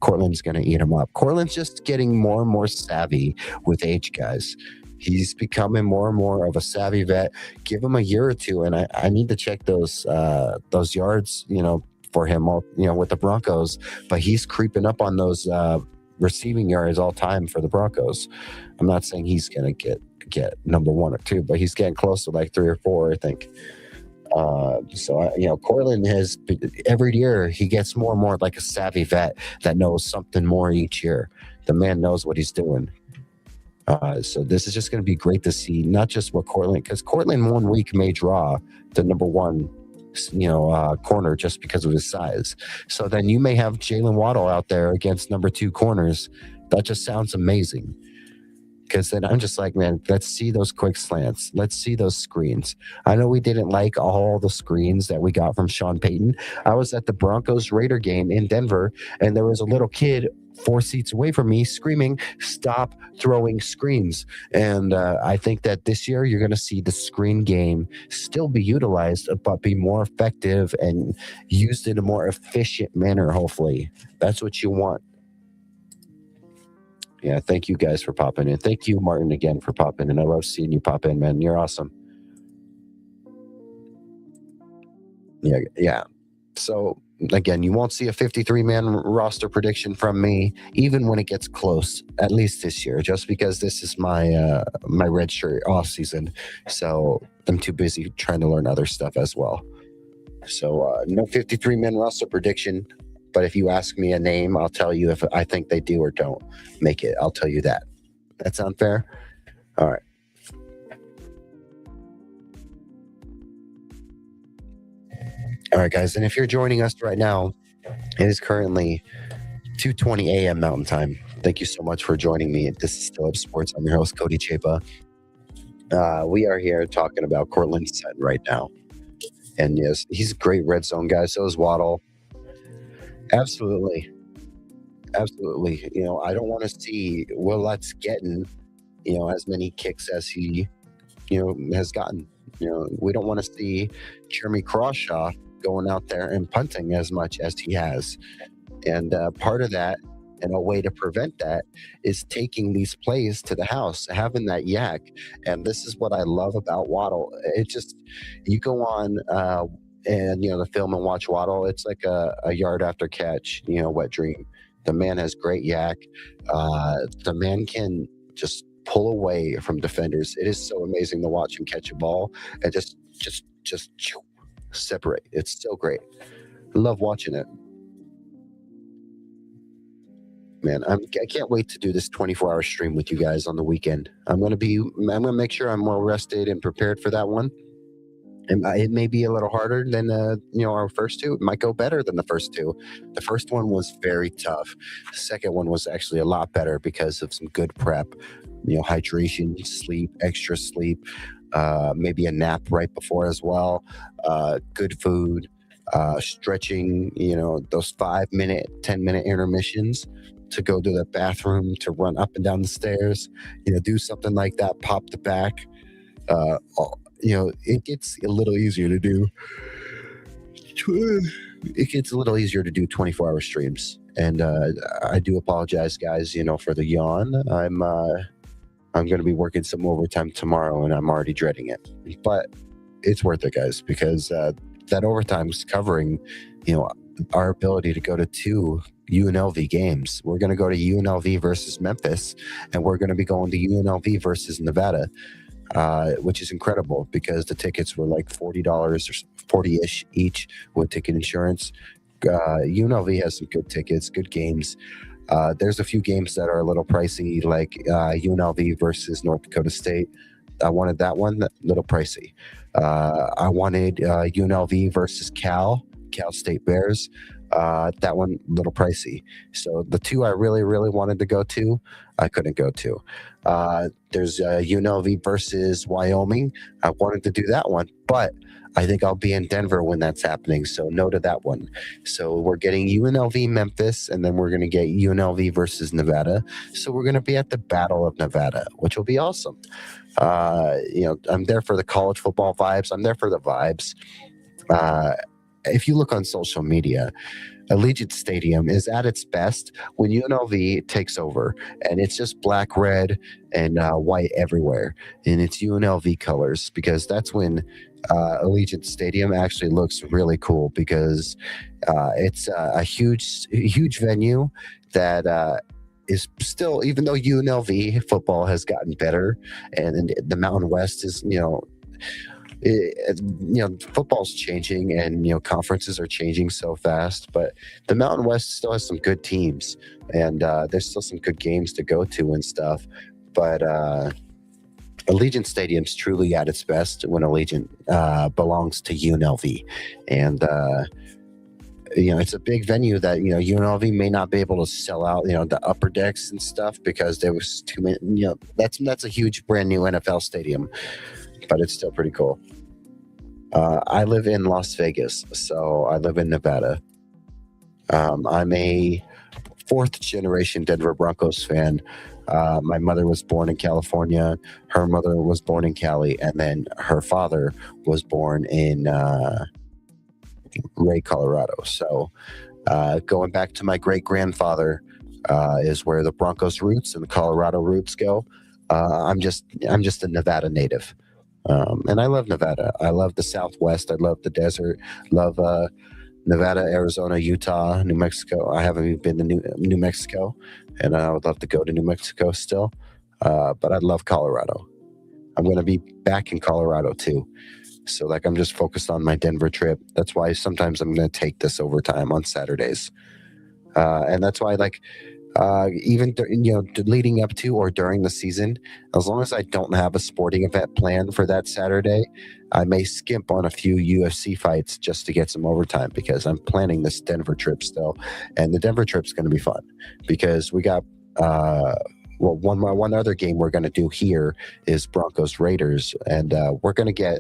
Speaker 1: Courtland's going to eat him up. Courtland's just getting more and more savvy with age, guys. He's becoming more and more of a savvy vet. Give him a year or two, and I need to check those yards, for him, with the Broncos. But he's creeping up on those receiving yards all time for the Broncos. I'm not saying he's going to get number one or two, but he's getting close to like 3 or 4, I think. Courtland has every year he gets more and more like a savvy vet that knows something more each year. The man knows what he's doing. So this is just going to be great to see, not just what Courtland, because Courtland 1 week may draw the number one, corner just because of his size. So then you may have Jaylen Waddle out there against number two corners. That just sounds amazing. Because then I'm just like, man, let's see those quick slants. Let's see those screens. I know we didn't like all the screens that we got from Sean Payton. I was at the Broncos-Raider game in Denver, and there was a little kid 4 seats away from me screaming, "Stop throwing screens." And I think that this year you're going to see the screen game still be utilized, but be more effective and used in a more efficient manner, hopefully. That's what you want. Yeah, thank you guys for popping in. Thank you, Martin, again for popping in. I love seeing you pop in, man. You're awesome. Yeah. So, again, you won't see a 53-man roster prediction from me, even when it gets close, at least this year, just because this is my red shirt off season. So I'm too busy trying to learn other stuff as well. So no 53-man roster prediction. But if you ask me a name, I'll tell you if I think they do or don't make it. I'll tell you that. That sound fair? All right. All right, guys. And if you're joining us right now, it is currently 2:20 a.m. Mountain Time. Thank you so much for joining me. This is Still Up Sports. I'm your host, Cody Chapa. We are here talking about Courtland Sutton right now. And yes, he's a great red zone guy. So is Waddle. Absolutely. I don't want to see Will Lutz getting, as many kicks as he, has gotten. We don't want to see Jeremy Crawshaw going out there and punting as much as he has. And part of that, and a way to prevent that, is taking these plays to the house, having that yak. And this is what I love about Waddle. It just, you go on and the film and watch Waddle, it's like a yard after catch, wet dream. The man has great yak. The man can just pull away from defenders. It is so amazing to watch him catch a ball and just separate. It's so great. I love watching it. Man, I can't wait to do this 24-hour stream with you guys on the weekend. I'm gonna make sure I'm well rested and prepared for that one. It may be a little harder than our first two. It might go better than the first two. The first one was very tough. The second one was actually a lot better because of some good prep, hydration, sleep, extra sleep, maybe a nap right before as well, good food, stretching. Those 5 minute, 10 minute intermissions to go to the bathroom, to run up and down the stairs. Do something like that. Pop the back. It gets a little easier to do. It gets a little easier to do 24-hour streams, and I do apologize, guys. For the yawn. I'm going to be working some overtime tomorrow, and I'm already dreading it. But it's worth it, guys, because that overtime is covering, our ability to go to 2 UNLV games. We're going to go to UNLV versus Memphis, and we're going to be going to UNLV versus Nevada. Which is incredible because the tickets were like $40 or 40-ish each with ticket insurance. UNLV has some good tickets, good games. There's a few games that are a little pricey, like UNLV versus North Dakota State. I wanted that one, a little pricey. I wanted UNLV versus Cal State Bears. That one, a little pricey. So the two I really, really wanted to go to, I couldn't go to. There's UNLV versus Wyoming. I wanted to do that one, but I think I'll be in Denver when that's happening. So no to that one. So we're getting UNLV Memphis, and then we're going to get UNLV versus Nevada. So we're going to be at the Battle of Nevada, which will be awesome. I'm there for the college football vibes. I'm there for the vibes. If you look on social media, Allegiant Stadium is at its best when UNLV takes over, and it's just black, red, and white everywhere, and it's UNLV colors, because that's when Allegiant Stadium actually looks really cool, because it's a huge venue that is still, even though UNLV football has gotten better, and the Mountain West is, football's changing, and conferences are changing so fast, but the Mountain West still has some good teams, and there's still some good games to go to and stuff. But Allegiant Stadium's truly at its best when Allegiant belongs to UNLV, and it's a big venue that UNLV may not be able to sell out the upper decks and stuff, because there was too many. That's a huge brand new NFL stadium, but it's still pretty cool. I live in Las Vegas, so I live in Nevada. I'm a 4th generation Denver Broncos fan. My mother was born in California. Her mother was born in Cali, and then her father was born in Ray, Colorado. So going back to my great grandfather is where the Broncos roots and the Colorado roots go. I'm just a Nevada native. And I love Nevada. I love the Southwest. I love the desert. Love Nevada, Arizona, Utah, New Mexico. I haven't even been to New Mexico, and I would love to go to New Mexico still. But I love Colorado. I'm going to be back in Colorado too. So I'm just focused on my Denver trip. That's why sometimes I'm going to take this overtime on Saturdays. And that's why even leading up to or during the season, as long as I don't have a sporting event planned for that Saturday, I may skimp on a few UFC fights just to get some overtime, because I'm planning this Denver trip still, and the Denver trip's going to be fun because we got one other game we're going to do here is Broncos Raiders, and we're going to get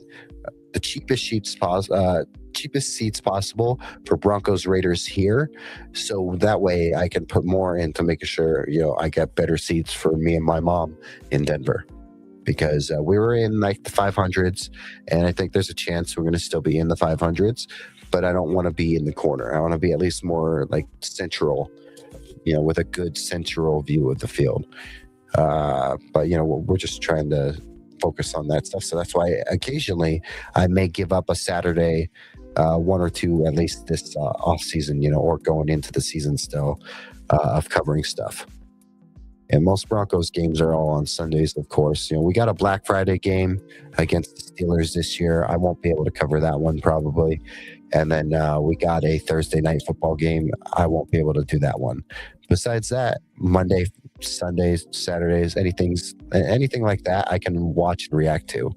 Speaker 1: the cheapest seats possible for Broncos Raiders here, so that way I can put more into making sure I get better seats for me and my mom in Denver, because we were in the 500s, and I think there's a chance we're going to still be in the 500s, but I don't want to be in the corner. I want to be at least more central, with a good central view of the field. But we're just trying to focus on that stuff. So that's why occasionally I may give up a Saturday, one or two at least this off season, or going into the season still, of covering stuff. And most Broncos games are all on Sundays, of course. We got a Black Friday game against the Steelers this year. I won't be able to cover that one probably. And then we got a Thursday night football game. I won't be able to do that one. Besides that, Monday, Sundays, Saturdays, anything like that, I can watch and react to.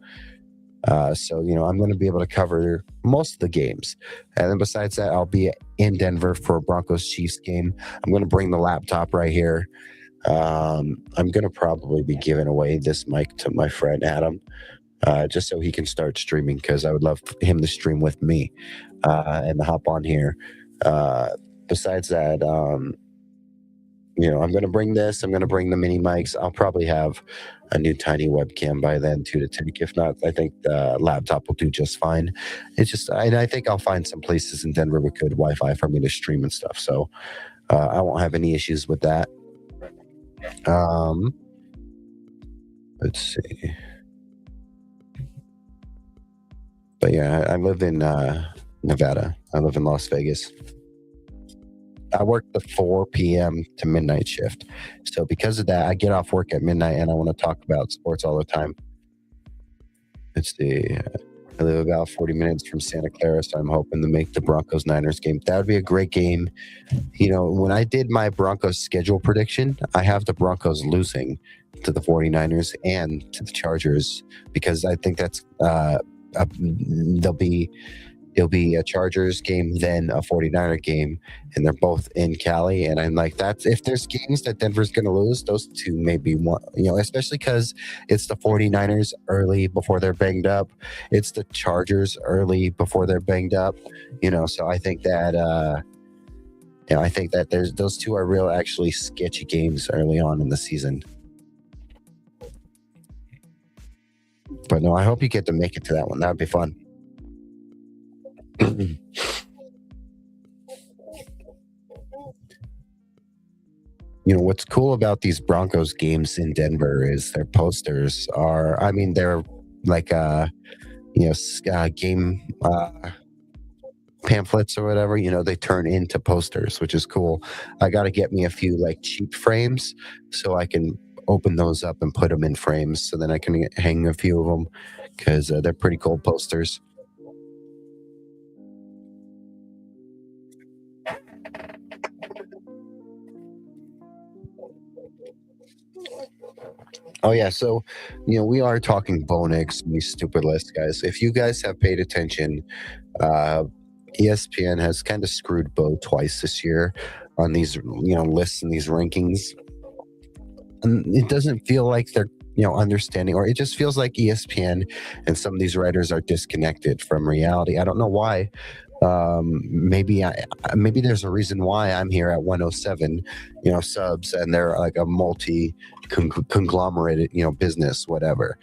Speaker 1: So, I'm going to be able to cover most of the games. And then besides that, I'll be in Denver for a Broncos Chiefs game. I'm going to bring the laptop right here. I'm going to probably be giving away this mic to my friend Adam, just so he can start streaming, because I would love him to stream with me and to hop on here. Uh, Besides that, I'm going to bring this. I'm going to bring the mini mics. I'll probably have a new tiny webcam by then too to take. If not, I think the laptop will do just fine. It's just, and I think I'll find some places in Denver with good Wi-Fi for me to stream and stuff. So I won't have any issues with that. Um, let's see. But yeah, I live in Nevada. I live in Las Vegas. I work the 4 p.m. to midnight shift. So because of that, I get off work at midnight and I want to talk about sports all the time. Let's see. I live about 40 minutes from Santa Clara, so I'm hoping to make the Broncos-Niners game. That would be a great game. When I did my Broncos schedule prediction, I have the Broncos losing to the 49ers and to the Chargers, because I think that's it'll be a Chargers game, then a 49er game, and they're both in Cali. And I'm like, that's, if there's games that Denver's going to lose, those two may be one, especially because it's the 49ers early before they're banged up. It's the Chargers early before they're banged up, so I think that, I think that those two are real, actually sketchy games early on in the season. But no, I hope you get to make it to that one. That would be fun. What's cool about these Broncos games in Denver is their posters are, they're like game pamphlets or whatever. They turn into posters, which is cool. I got to get me a few like cheap frames so I can open those up and put them in frames, so then I can hang a few of them, because they're pretty cool posters. Oh yeah, so we are talking Bo Nix, these stupid lists, guys. If you guys have paid attention, uh, ESPN has kind of screwed Bo twice this year on these lists and these rankings. And it doesn't feel like they're understanding, or it just feels like ESPN and some of these writers are disconnected from reality. I don't know why. Maybe there's a reason why I'm here at 107, subs, and they're like a multi conglomerated, business, whatever.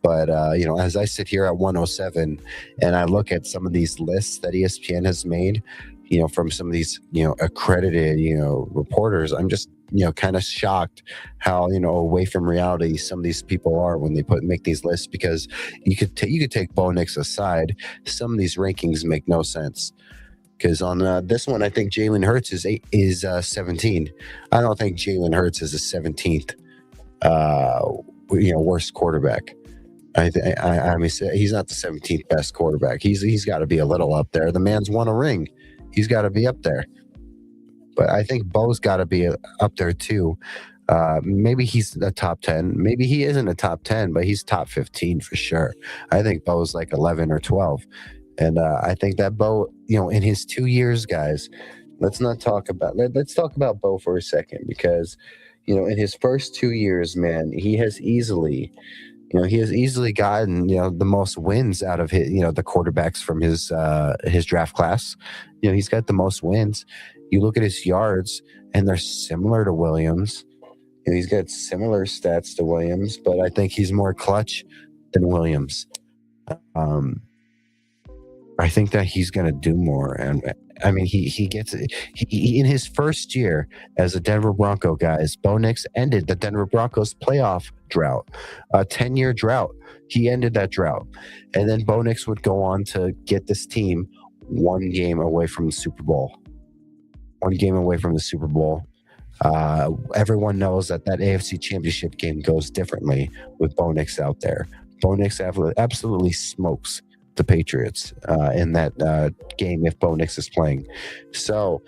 Speaker 1: But as I sit here at 107 and I look at some of these lists that ESPN has made, from some of these accredited reporters, I'm just kind of shocked how away from reality some of these people are when they make these lists, because you could take Bo Nix aside, some of these rankings make no sense. Because on this one, I think Jalen Hurts is 17. I don't think Jalen Hurts is the 17th worst quarterback. I mean, he's not the 17th best quarterback. He's got to be a little up there. The man's won a ring. He's got to be up there. But I think Bo's got to be up there too. Maybe he's a top 10. Maybe he isn't a top 10, but he's top 15 for sure. I think Bo's like 11 or 12. And I think that Bo, in his 2 years, guys, let's talk about Bo for a second, because, in his first 2 years, man, he has easily gotten, the most wins out of his, the quarterbacks from his draft class. He's got the most wins. You look at his yards, and they're similar to Williams. He's got similar stats to Williams, but I think he's more clutch than Williams. I think that he's going to do more. And I mean, he gets it. In his first year as a Denver Bronco, guys, Bo Nix ended the Denver Broncos playoff drought, a 10-year drought. He ended that drought. And then Bo Nix would go on to get this team one game away from the Super Bowl. Everyone knows that AFC Championship game goes differently with Bo Nix out there. Bo Nix absolutely smokes the Patriots in that game if Bo Nix is playing. So,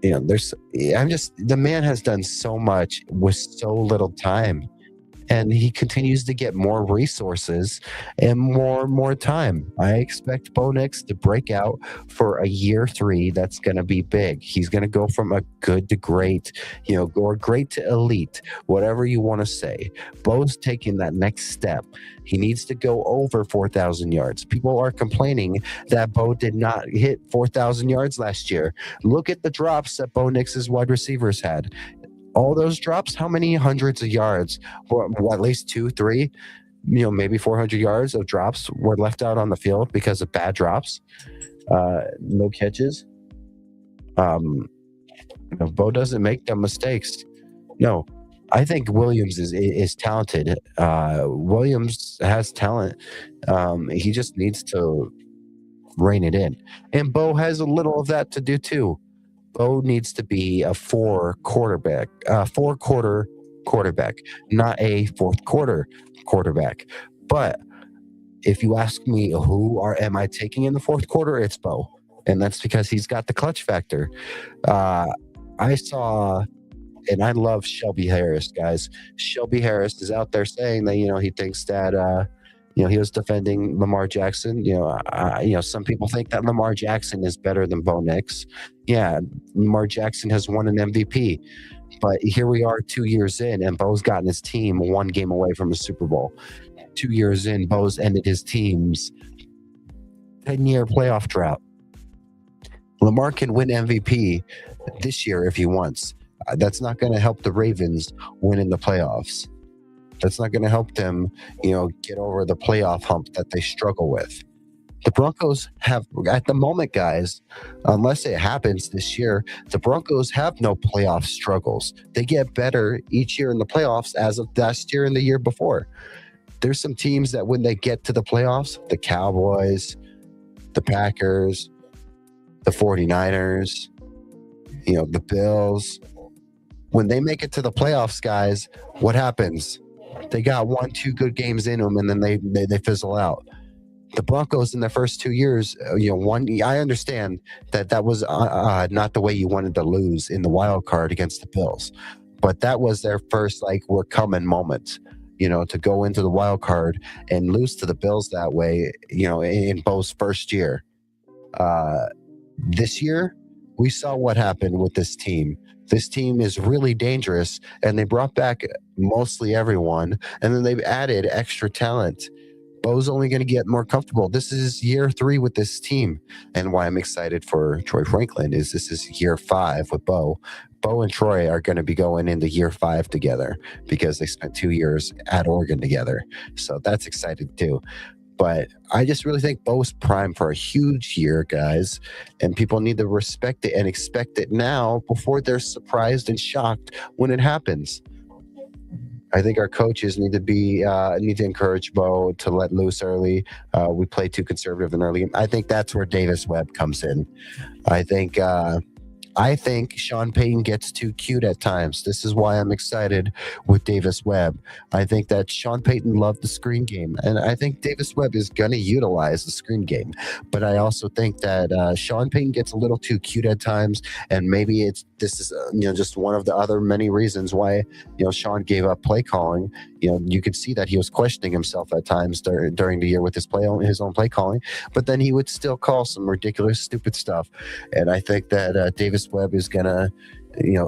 Speaker 1: the man has done so much with so little time. and he continues to get more resources and more time. I expect Bo Nix to break out for a year three. That's going to be big. He's going to go from a good to great, or great to elite, whatever you want to say. Bo's taking that next step. He needs to go over 4,000 yards. People are complaining that Bo did not hit 4,000 yards last year. Look at the drops that Bo Nix's wide receivers had. All those drops, how many hundreds of yards, or at least 2, 3, maybe 400 yards of drops were left out on the field because of bad drops, no catches. Bo doesn't make them mistakes. No, I think Williams is talented. Williams has talent. He just needs to rein it in. And Bo has a little of that to do too. Bo needs to be a four-quarter quarterback, not a fourth quarter quarterback. But if you ask me am I taking in the fourth quarter, it's Bo. And that's because he's got the clutch factor. I saw, and I love Shelby Harris, guys. Shelby Harris is out there saying that, he thinks that, he was defending Lamar Jackson. Some people think that Lamar Jackson is better than Bo Nix. Yeah, Lamar Jackson has won an MVP. But here we are 2 years in, and Bo's gotten his team one game away from a Super Bowl. 2 years in, Bo's ended his team's 10-year playoff drought. Lamar can win MVP this year if he wants. That's not going to help the Ravens win in the playoffs. That's not going to help them, get over the playoff hump that they struggle with. The Broncos have, at the moment, guys, unless it happens this year, the Broncos have no playoff struggles. They get better each year in the playoffs as of last year and the year before. There's some teams that when they get to the playoffs, the Cowboys, the Packers, the 49ers, the Bills, when they make it to the playoffs, guys, what happens? They got 1-2 good games in them, and then they fizzle out. The Broncos in their first 2 years, I understand that was not the way you wanted to lose in the wild card against the Bills, but that was their first we're coming moment. To go into the wild card and lose to the Bills that way, in Bo's first year. This year, we saw what happened with this team. This team is really dangerous, and they brought back mostly everyone, and then they've added extra talent. Bo's only going to get more comfortable. This is year 3 with this team, and why I'm excited for Troy Franklin is this is year 5 with Bo. Bo and Troy are going to be going into year 5 together because they spent 2 years at Oregon together, so that's exciting too. But I just really think Bo's primed for a huge year, guys, and people need to respect it and expect it now before they're surprised and shocked when it happens. I think our coaches need to encourage Bo to let loose early. We play too conservative and early. I think that's where Davis Webb comes in. I think Sean Payton gets too cute at times. This is why I'm excited with Davis Webb. I think that Sean Payton loved the screen game, and I think Davis Webb is going to utilize the screen game. But I also think that Sean Payton gets a little too cute at times, and maybe this is just one of the other many reasons why Sean gave up play calling. You could see that he was questioning himself at times during the year with his own play calling, but then he would still call some ridiculous, stupid stuff. And I think that Davis Webb is gonna,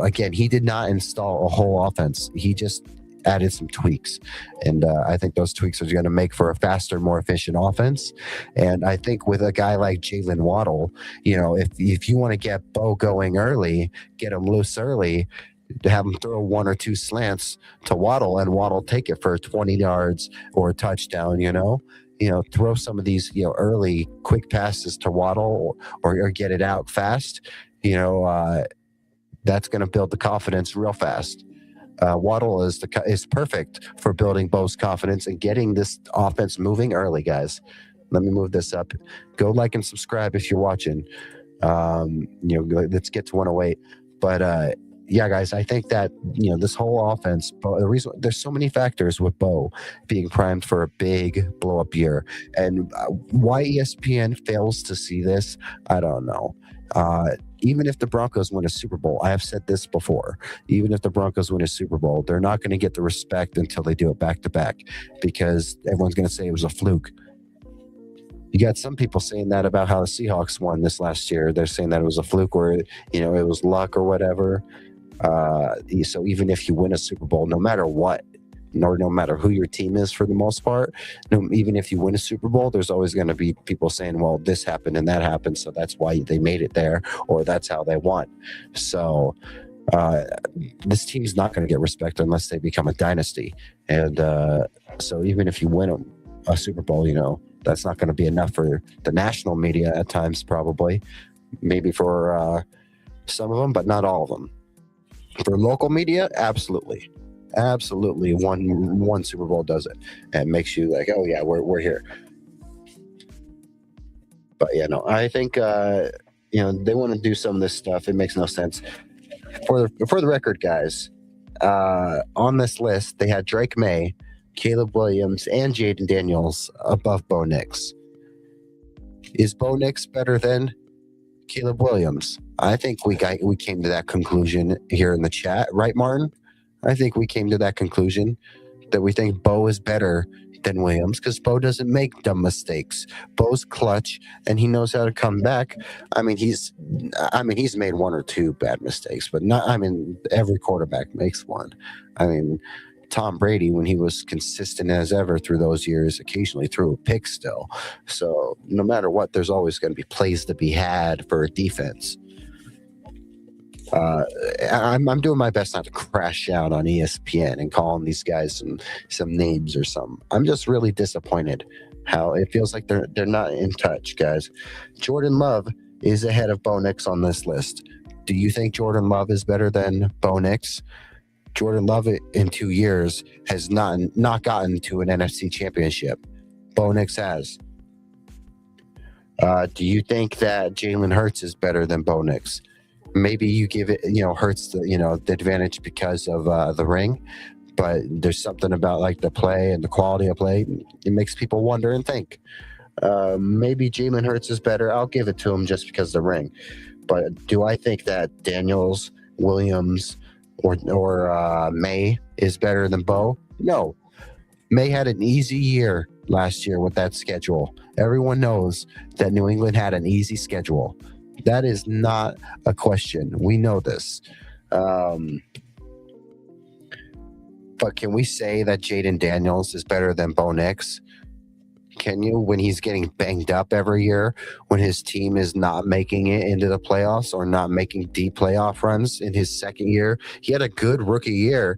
Speaker 1: again, he did not install a whole offense. He just added some tweaks, and I think those tweaks are going to make for a faster, more efficient offense. And I think with a guy like Jaylen Waddle, if you want to get Bo going early, get him loose early, to have him throw 1 or 2 slants to Waddle, and Waddle take it for 20 yards or a touchdown, throw some of these, early quick passes to Waddle or get it out fast, that's going to build the confidence real fast. Waddle is perfect for building Bo's confidence and getting this offense moving early, guys. Let me move this up. Go like and subscribe if you're watching. Let's get to 108. But yeah, guys, I think that this whole offense. The reason there's so many factors with Bo being primed for a big blow up year, and why ESPN fails to see this, I don't know. even if the Broncos win a Super Bowl, I have said this before, even if the Broncos win a Super Bowl, they're not going to get the respect until they do it back to back, because everyone's going to say it was a fluke. You got some people saying that about how the Seahawks won this last year. They're saying that it was a fluke, or it was luck or whatever. So even if you win a Super Bowl, no matter what, no matter who your team is for the most part, even if you win a Super Bowl, there's always going to be people saying, well, this happened and that happened, so that's why they made it there, or that's how they won. So this team's not going to get respect unless they become a dynasty. And so even if you win a Super Bowl, that's not going to be enough for the national media at times, probably. Maybe for some of them, but not all of them. For local media, absolutely. Absolutely, one Super Bowl does it, and makes you like, oh yeah, we're here. But yeah, no, I think they want to do some of this stuff. It makes no sense. For the record, guys, on this list they had Drake May, Caleb Williams, and Jayden Daniels above Bo Nix. Is Bo Nix better than Caleb Williams? I think we came to that conclusion here in the chat, right, Martin? I think we came to that conclusion that we think Bo is better than Williams, because Bo doesn't make dumb mistakes. Bo's clutch, and he knows how to come back. He's made one or two bad mistakes, but every quarterback makes one. Tom Brady, when he was consistent as ever through those years, occasionally threw a pick still. So no matter what, there's always going to be plays to be had for a defense. I'm doing my best not to crash out on ESPN and calling these guys some names or something. I'm just really disappointed how it feels like they're not in touch, guys. Jordan Love is ahead of Bo Nix on this list. Do you think Jordan Love is better than Bo Nix? Jordan Love in 2 years has not gotten to an NFC championship. Bo Nix has. Do you think that Jalen Hurts is better than Bo Nix? Maybe you give it, Hurts the advantage because of the ring, but there's something about like the play and the quality of play. It makes people wonder and think. Maybe Jalen Hurts is better. I'll give it to him just because of the ring. But do I think that Daniels, Williams, or May is better than Bo? No. May had an easy year last year with that schedule. Everyone knows that New England had an easy schedule. That is not a question. We know this. But can we say that Jayden Daniels is better than Bo Nix? Can you, when he's getting banged up every year, when his team is not making it into the playoffs or not making deep playoff runs in his second year? He had a good rookie year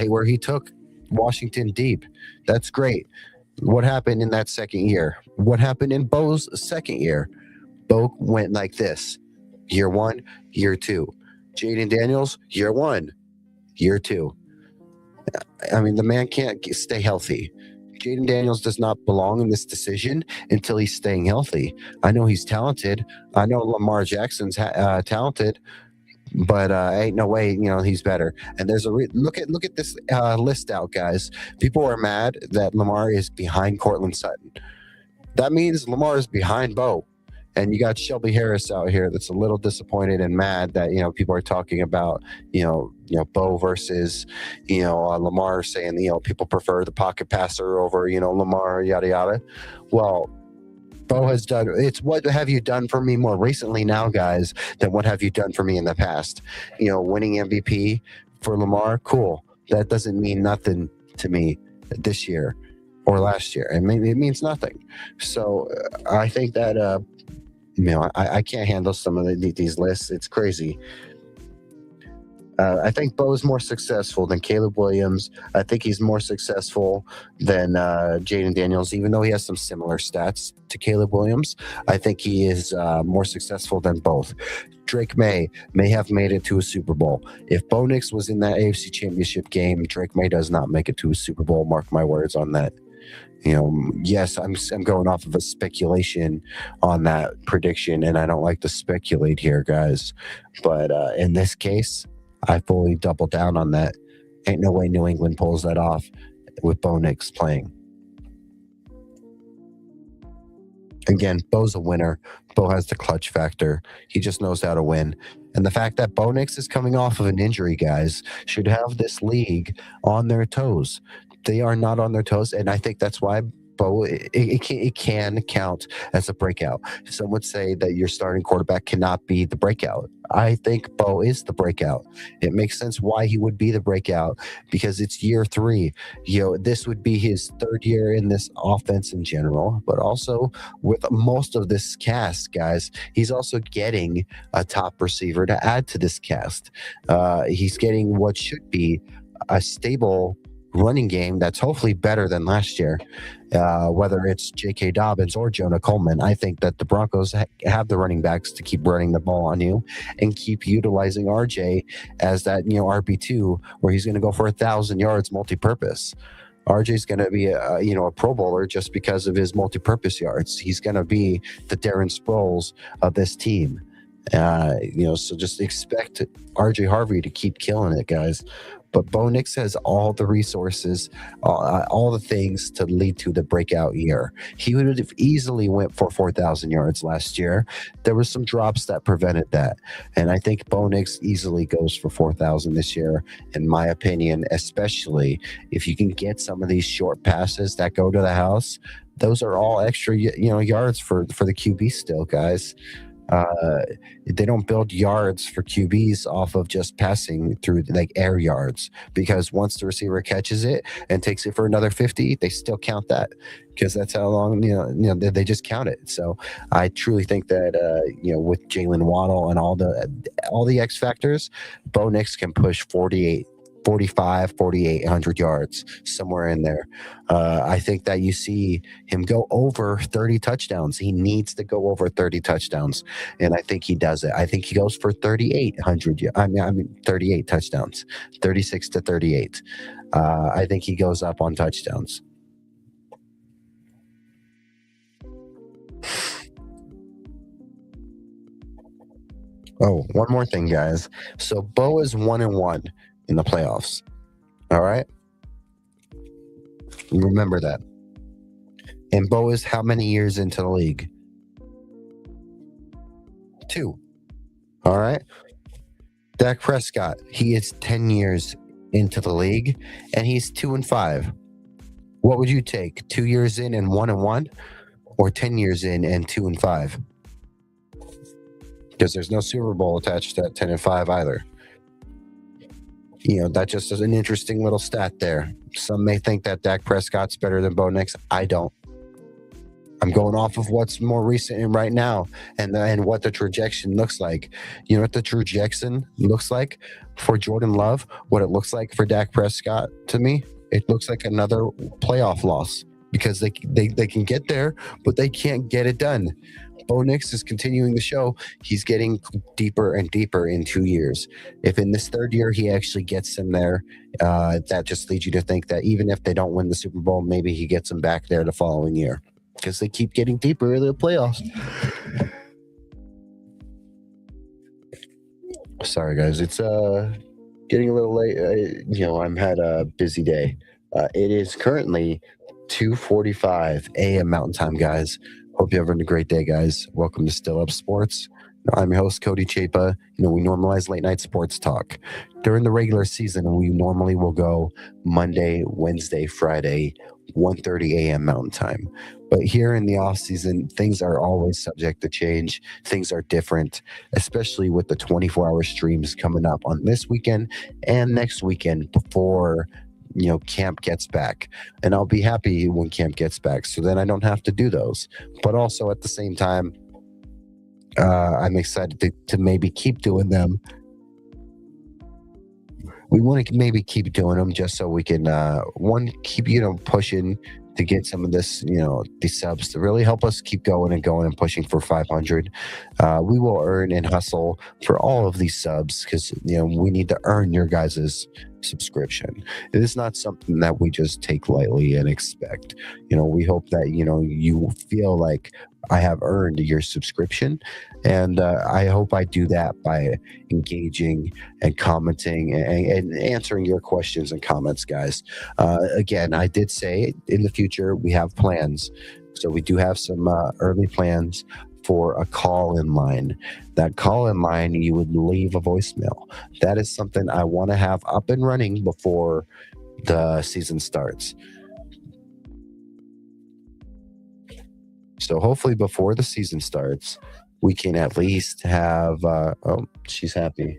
Speaker 1: where he took Washington deep. That's great. What happened in that second year? What happened in Bo's second year? Bo went like this: year one, year two. Jayden Daniels, year one, year two. The man can't stay healthy. Jayden Daniels does not belong in this decision until he's staying healthy. I know he's talented. I know Lamar Jackson's talented, but ain't no way he's better. And there's look at this list out, guys. People are mad that Lamar is behind Courtland Sutton. That means Lamar is behind Bo. And you got Shelby Harris out here that's a little disappointed and mad that people are talking about Bo versus Lamar, saying people prefer the pocket passer over Lamar, yada yada. Well, Bo has done, it's what have you done for me more recently now, guys, than what have you done for me in the past. Winning MVP for Lamar, cool. That doesn't mean nothing to me this year or last year, and maybe it means nothing. So I think that I can't handle some of these lists. It's crazy. I think Bo's more successful than Caleb Williams. I think he's more successful than Jayden Daniels, even though he has some similar stats to Caleb Williams. I think he is more successful than both. Drake May have made it to a Super Bowl. If Bo Nix was in that AFC Championship game, Drake May does not make it to a Super Bowl. Mark my words on that. Yes, I'm going off of a speculation on that prediction, and I don't like to speculate here, guys. But in this case, I fully double down on that. Ain't no way New England pulls that off with Bo Nix playing. Again, Bo's a winner. Bo has the clutch factor. He just knows how to win. And the fact that Bo Nix is coming off of an injury, guys, should have this league on their toes. They are not on their toes, and I think that's why Bo it can count as a breakout. Some would say that your starting quarterback cannot be the breakout. I think Bo is the breakout. It makes sense why he would be the breakout because it's year 3. This would be his 3rd year in this offense in general, but also with most of this cast, guys, he's also getting a top receiver to add to this cast. He's getting what should be a stable running game that's hopefully better than last year, whether it's J.K. Dobbins or Jonah Coleman. I think that the Broncos have the running backs to keep running the ball on you and keep utilizing RJ as that RB2 where he's going to go for 1,000 yards multi-purpose. RJ's going to be a Pro Bowler just because of his multi-purpose yards. He's going to be the Darren Sproles of this team. So just expect RJ Harvey to keep killing it, guys. But Bo Nix has all the resources, all the things to lead to the breakout year. He would have easily went for 4,000 yards last year. There were some drops that prevented that. And I think Bo Nix easily goes for 4,000 this year, in my opinion, especially if you can get some of these short passes that go to the house. Those are all extra, yards for the QB still, guys. They don't build yards for QBs off of just passing through like air yards, because once the receiver catches it and takes it for another 50, they still count that because that's how long they just count it. So I truly think that with Jaylen Waddle and all the X factors, Bo Nix can push 4,800 yards, somewhere in there. I think that you see him go over 30 touchdowns. He needs to go over 30 touchdowns, and I think he does it. I think he goes for 3,800. 38 touchdowns, 36 to 38. I think he goes up on touchdowns. Oh, one more thing, guys. So Bo is 1-1 in the playoffs. All right. Remember that. And Bo is how many years into the league? 2. All right. Dak Prescott, he is 10 years into the league and he's 2-5. What would you take? 2 years in and 1-1, or 10 years in and 2-5? Because there's no Super Bowl attached to that 10-5 either. That just is an interesting little stat there. Some may think that Dak Prescott's better than Bo Nix. I don't. I'm going off of what's more recent and right now, and what the trajectory looks like. You know what the trajectory looks like for Jordan Love? What it looks like for Dak Prescott, to me? It looks like another playoff loss, because they can get there, but they can't get it done. Bo Nix is continuing the show. He's getting deeper and deeper in 2 years. If in this 3rd year he actually gets them there, that just leads you to think that even if they don't win the Super Bowl, maybe he gets them back there the following year, because they keep getting deeper in the playoffs. Sorry, guys. It's getting a little late. I've had a busy day. It is currently 2:45 a.m. Mountain Time, guys. Hope you're having a great day, guys. Welcome to Still Up Sports. I'm your host, Cody Chapa. We normalize late night sports talk. During the regular season, we normally will go Monday, Wednesday, Friday, 1:30 a.m. Mountain Time. But here in the off season, things are always subject to change. Things are different, especially with the 24-hour streams coming up on this weekend and next weekend before camp gets back. And I'll be happy when camp gets back, so then I don't have to do those. But also at the same time, I'm excited to maybe keep doing them. We want to maybe keep doing them just so we can keep pushing to get some of this these subs to really help us keep going and pushing for 500. We will earn and hustle for all of these subs, because we need to earn your guys's subscription. It is not something that we just take lightly and expect. We hope that you feel like I have earned your subscription, and I hope I do that by engaging and commenting and answering your questions and comments, guys. Again, I did say in the future we have plans, so we do have some early plans for a call-in line. That call-in line, you would leave a voicemail. That is something I want to have up and running before the season starts. So hopefully before the season starts, we can at least have, oh, she's happy.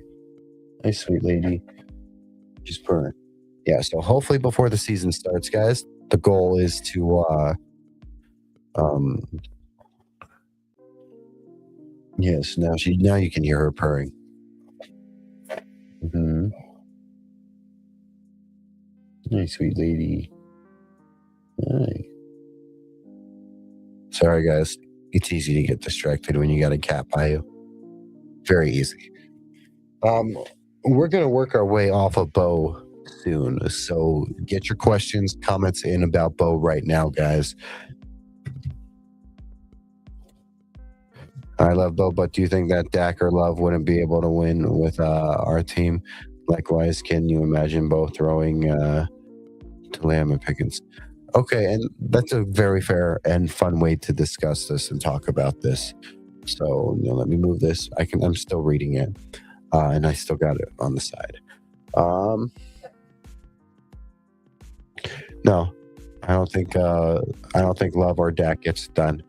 Speaker 1: Nice, sweet lady. She's purring. Yeah, so hopefully before the season starts, guys, the goal is to, yes, now you can hear her purring. Mm-hmm. Nice, sweet lady. Hi. Sorry, guys. It's easy to get distracted when you got a cat by you. Very easy. We're gonna work our way off of Bo soon, so get your questions, comments in about Bo right now, guys. I love Bo, but do you think that Dak or Love wouldn't be able to win with our team? Likewise, can you imagine Bo throwing to Lamb and Pickens? Okay, and that's a very fair and fun way to discuss this and talk about this. So let me move this. I'm still reading it, and I still got it on the side. No, I don't think Love or Dak gets done.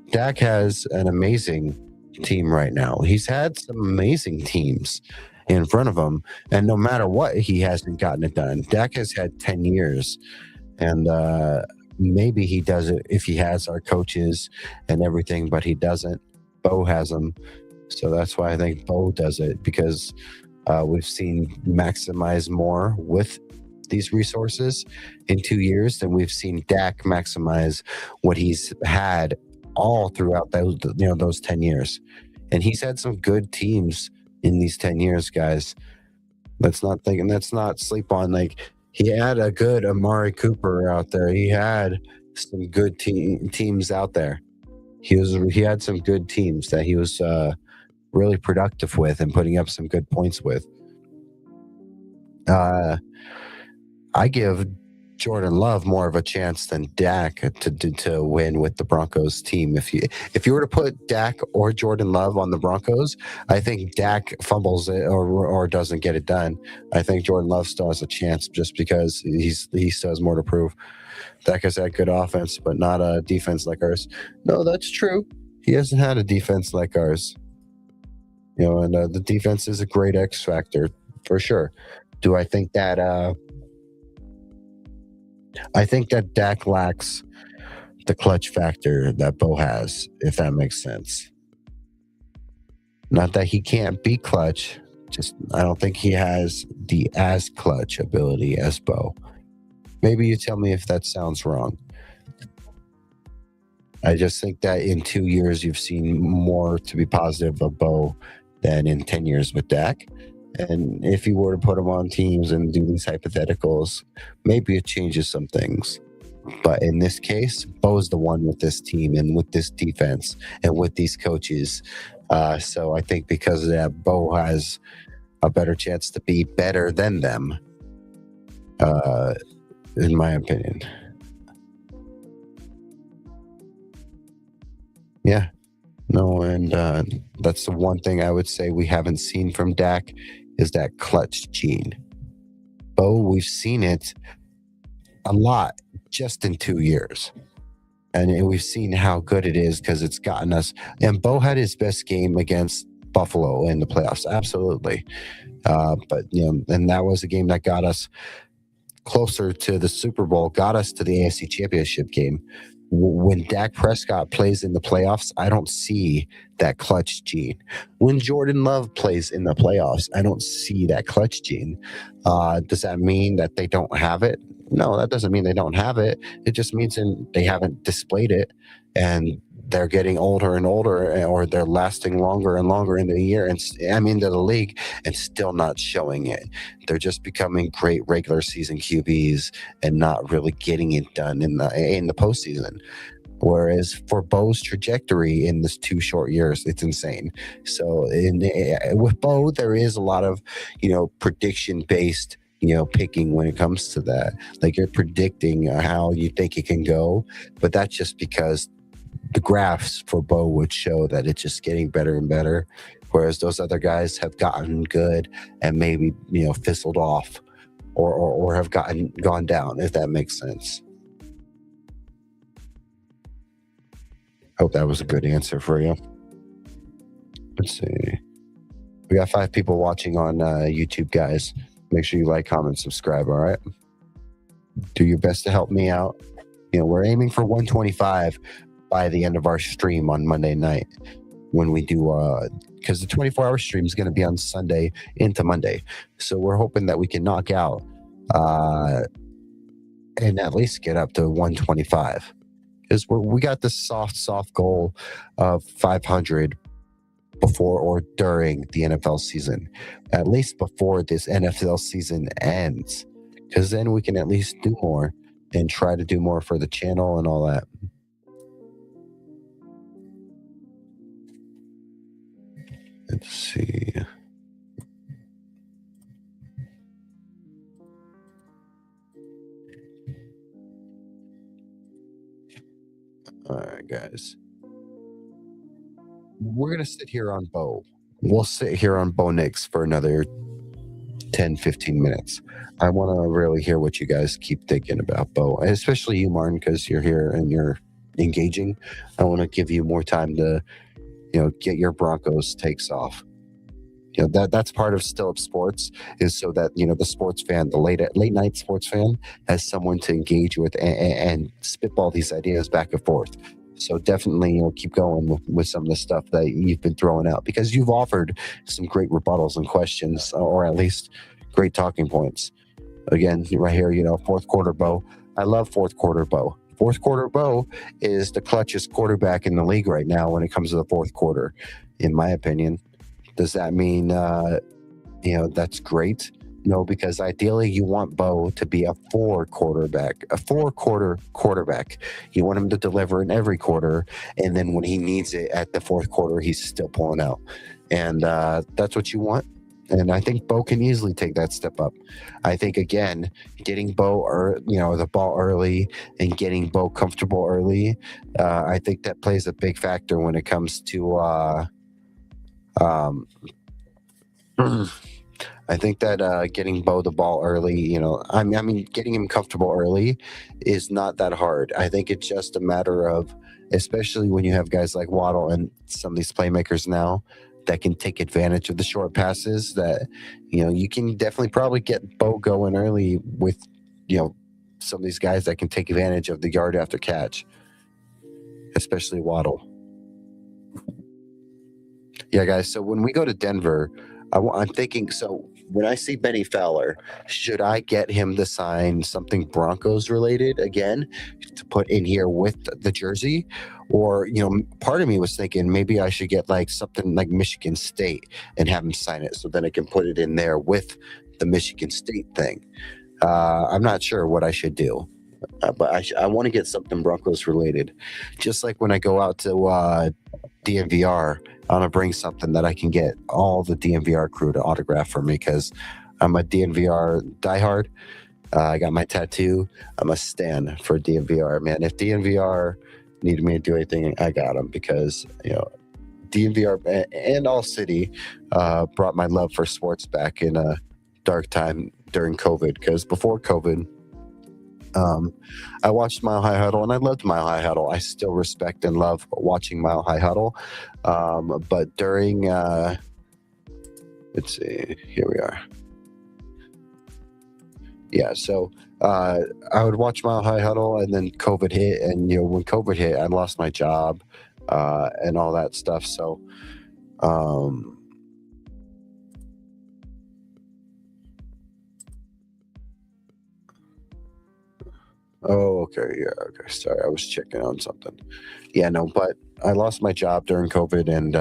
Speaker 1: Dak has an amazing team right now. He's had some amazing teams in front of him, and no matter what, he hasn't gotten it done. Dak has had 10 years, and maybe he does it if he has our coaches and everything, but he doesn't. Bo has them, so that's why I think Bo does it, because we've seen maximize more with these resources in 2 years than we've seen Dak maximize what he's had all throughout those 10 years. And he's had some good teams in these 10 years, guys. Let's not sleep on, like, he had a good Amari Cooper out there. He had some good teams out there. He had some good teams that he was really productive with and putting up some good points with. I give Jordan Love more of a chance than Dak to win with the Broncos team. If you were to put Dak or Jordan Love on the Broncos, I think Dak fumbles it or doesn't get it done. I think Jordan Love still has a chance just because he still has more to prove. Dak has had good offense, but not a defense like ours. No, that's true. He hasn't had a defense like ours. And the defense is a great X factor for sure. Do I think that? I think that Dak lacks the clutch factor that Bo has, if that makes sense. Not that he can't be clutch, just I don't think he has the as clutch ability as Bo. Maybe you tell me if that sounds wrong. I just think that in 2 years you've seen more to be positive of Bo than in 10 years with Dak. And if you were to put them on teams and do these hypotheticals, maybe it changes some things. But in this case, Bo's the one with this team and with this defense and with these coaches. So I think because of that, Bo has a better chance to be better than them, in my opinion. Yeah. No, and that's the one thing I would say we haven't seen from Dak is that clutch gene. Bo, we've seen it a lot just in 2 years. And we've seen how good it is because it's gotten us. And Bo had his best game against Buffalo in the playoffs, absolutely. But, and that was a game that got us closer to the Super Bowl, got us to the AFC Championship game. When Dak Prescott plays in the playoffs, I don't see that clutch gene. When Jordan Love plays in the playoffs, I don't see that clutch gene. Does that mean that they don't have it? No, that doesn't mean they don't have it. It just means they haven't displayed it. And they're getting older and older, or they're lasting longer and longer into the year, and into the league, and still not showing it. They're just becoming great regular season QBs and not really getting it done in the postseason. Whereas for Bo's trajectory in this 2 short years, it's insane. So with Bo, there is a lot of, prediction based, picking when it comes to that. Like, you're predicting how you think it can go, but that's just because the graphs for Bo would show that it's just getting better and better. Whereas those other guys have gotten good and maybe, fizzled off, or have gone down, if that makes sense. Hope that was a good answer for you. Let's see. We got 5 people watching on YouTube, guys. Make sure you like, comment, subscribe, all right? Do your best to help me out. We're aiming for 125 by the end of our stream on Monday night, when we do, because the 24-hour stream is going to be on Sunday into Monday. So we're hoping that we can knock out and at least get up to 125. Because we got this soft goal of 500 before or during the NFL season, at least before this NFL season ends, because then we can at least do more and try to do more for the channel and all that. Let's see. All right, guys. We're going to sit here on Bo. We'll sit here on Bo Nix for another 10, 15 minutes. I want to really hear what you guys keep thinking about Bo, especially you, Martin, because you're here and you're engaging. I want to give you more time to, get your Broncos takes off. That's part of Still Up Sports, is so that, the sports fan, the late night sports fan, has someone to engage with and spitball these ideas back and forth. So definitely, keep going with some of the stuff that you've been throwing out, because you've offered some great rebuttals and questions, or at least great talking points. Again, right here, fourth quarter Bo. I love fourth quarter Bo. Fourth quarter Bo is the clutchest quarterback in the league right now when it comes to the fourth quarter, in my opinion. Does that mean, that's great? No, because ideally you want Bo to be a four-quarter quarterback. You want him to deliver in every quarter, and then when he needs it at the fourth quarter, he's still pulling out. And that's what you want. And I think Bo can easily take that step up. I think, again, getting Bo, the ball early and getting Bo comfortable early, I think that plays a big factor when it comes to I think that getting Bo the ball early, getting him comfortable early is not that hard. I think it's just a matter of, especially when you have guys like Waddle and some of these playmakers now that can take advantage of the short passes, that, you can definitely probably get Bo going early with, some of these guys that can take advantage of the yard after catch, especially Waddle. Yeah, guys. So when we go to Denver, I'm thinking, so when I see Benny Fowler, should I get him to sign something Broncos related again to put in here with the jersey? Or, part of me was thinking maybe I should get like something like Michigan State and have him sign it, so then I can put it in there with the Michigan State thing. I'm not sure what I should do. But I want to get something Broncos related. Just like when I go out to DNVR, I want to bring something that I can get all the DNVR crew to autograph for me, because I'm a DNVR diehard. I got my tattoo. I'm a stan for DNVR, man. If DNVR needed me to do anything, I got them, because, DNVR and All City brought my love for sports back in a dark time during COVID, because before COVID, I watched Mile High Huddle, and I loved Mile High Huddle. I still respect and love watching Mile High Huddle. But during, let's see, here we are. Yeah, so I would watch Mile High Huddle, and then COVID hit. And, when COVID hit, I lost my job and all that stuff. So,
Speaker 2: Oh, okay. Yeah. Okay. Sorry. I was checking on something. Yeah. No, but I lost my job during COVID. And,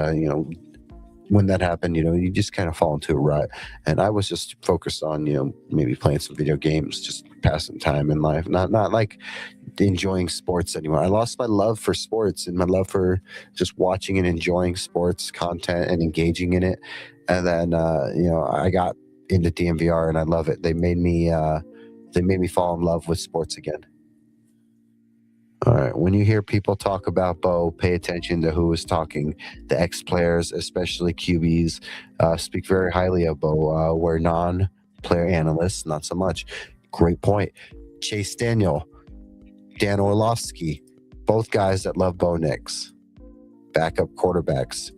Speaker 2: when that happened, you just kind of fall into a rut. And I was just focused on, maybe playing some video games, just passing time in life, not like enjoying sports anymore. I lost my love for sports and my love for just watching and enjoying sports content and engaging in it. And then, I got into DMVR and I love it. They made me fall in love with sports again. All right. When you hear people talk about Bo, pay attention to who is talking. The ex players, especially QBs, speak very highly of Bo, where non player analysts, not so much. Great point. Chase Daniel, Dan Orlovsky, both guys that love Bo Nix, backup quarterbacks.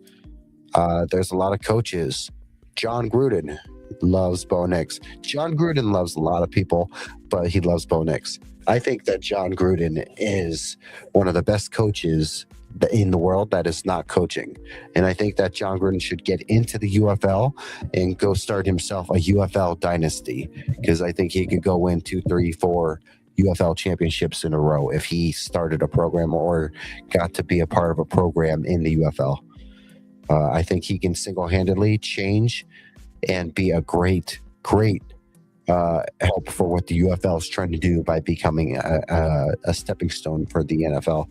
Speaker 2: There's a lot of coaches. John Gruden loves Bo Nix. John Gruden loves a lot of people, but he loves Bo Nix. I think that John Gruden is one of the best coaches in the world that is not coaching. And I think that John Gruden should get into the UFL and go start himself a UFL dynasty, because I think he could go win 2, 3, 4 UFL championships in a row if he started a program or got to be a part of a program in the UFL. I think he can single-handedly change and be a great help for what the UFL is trying to do by becoming a stepping stone for the NFL.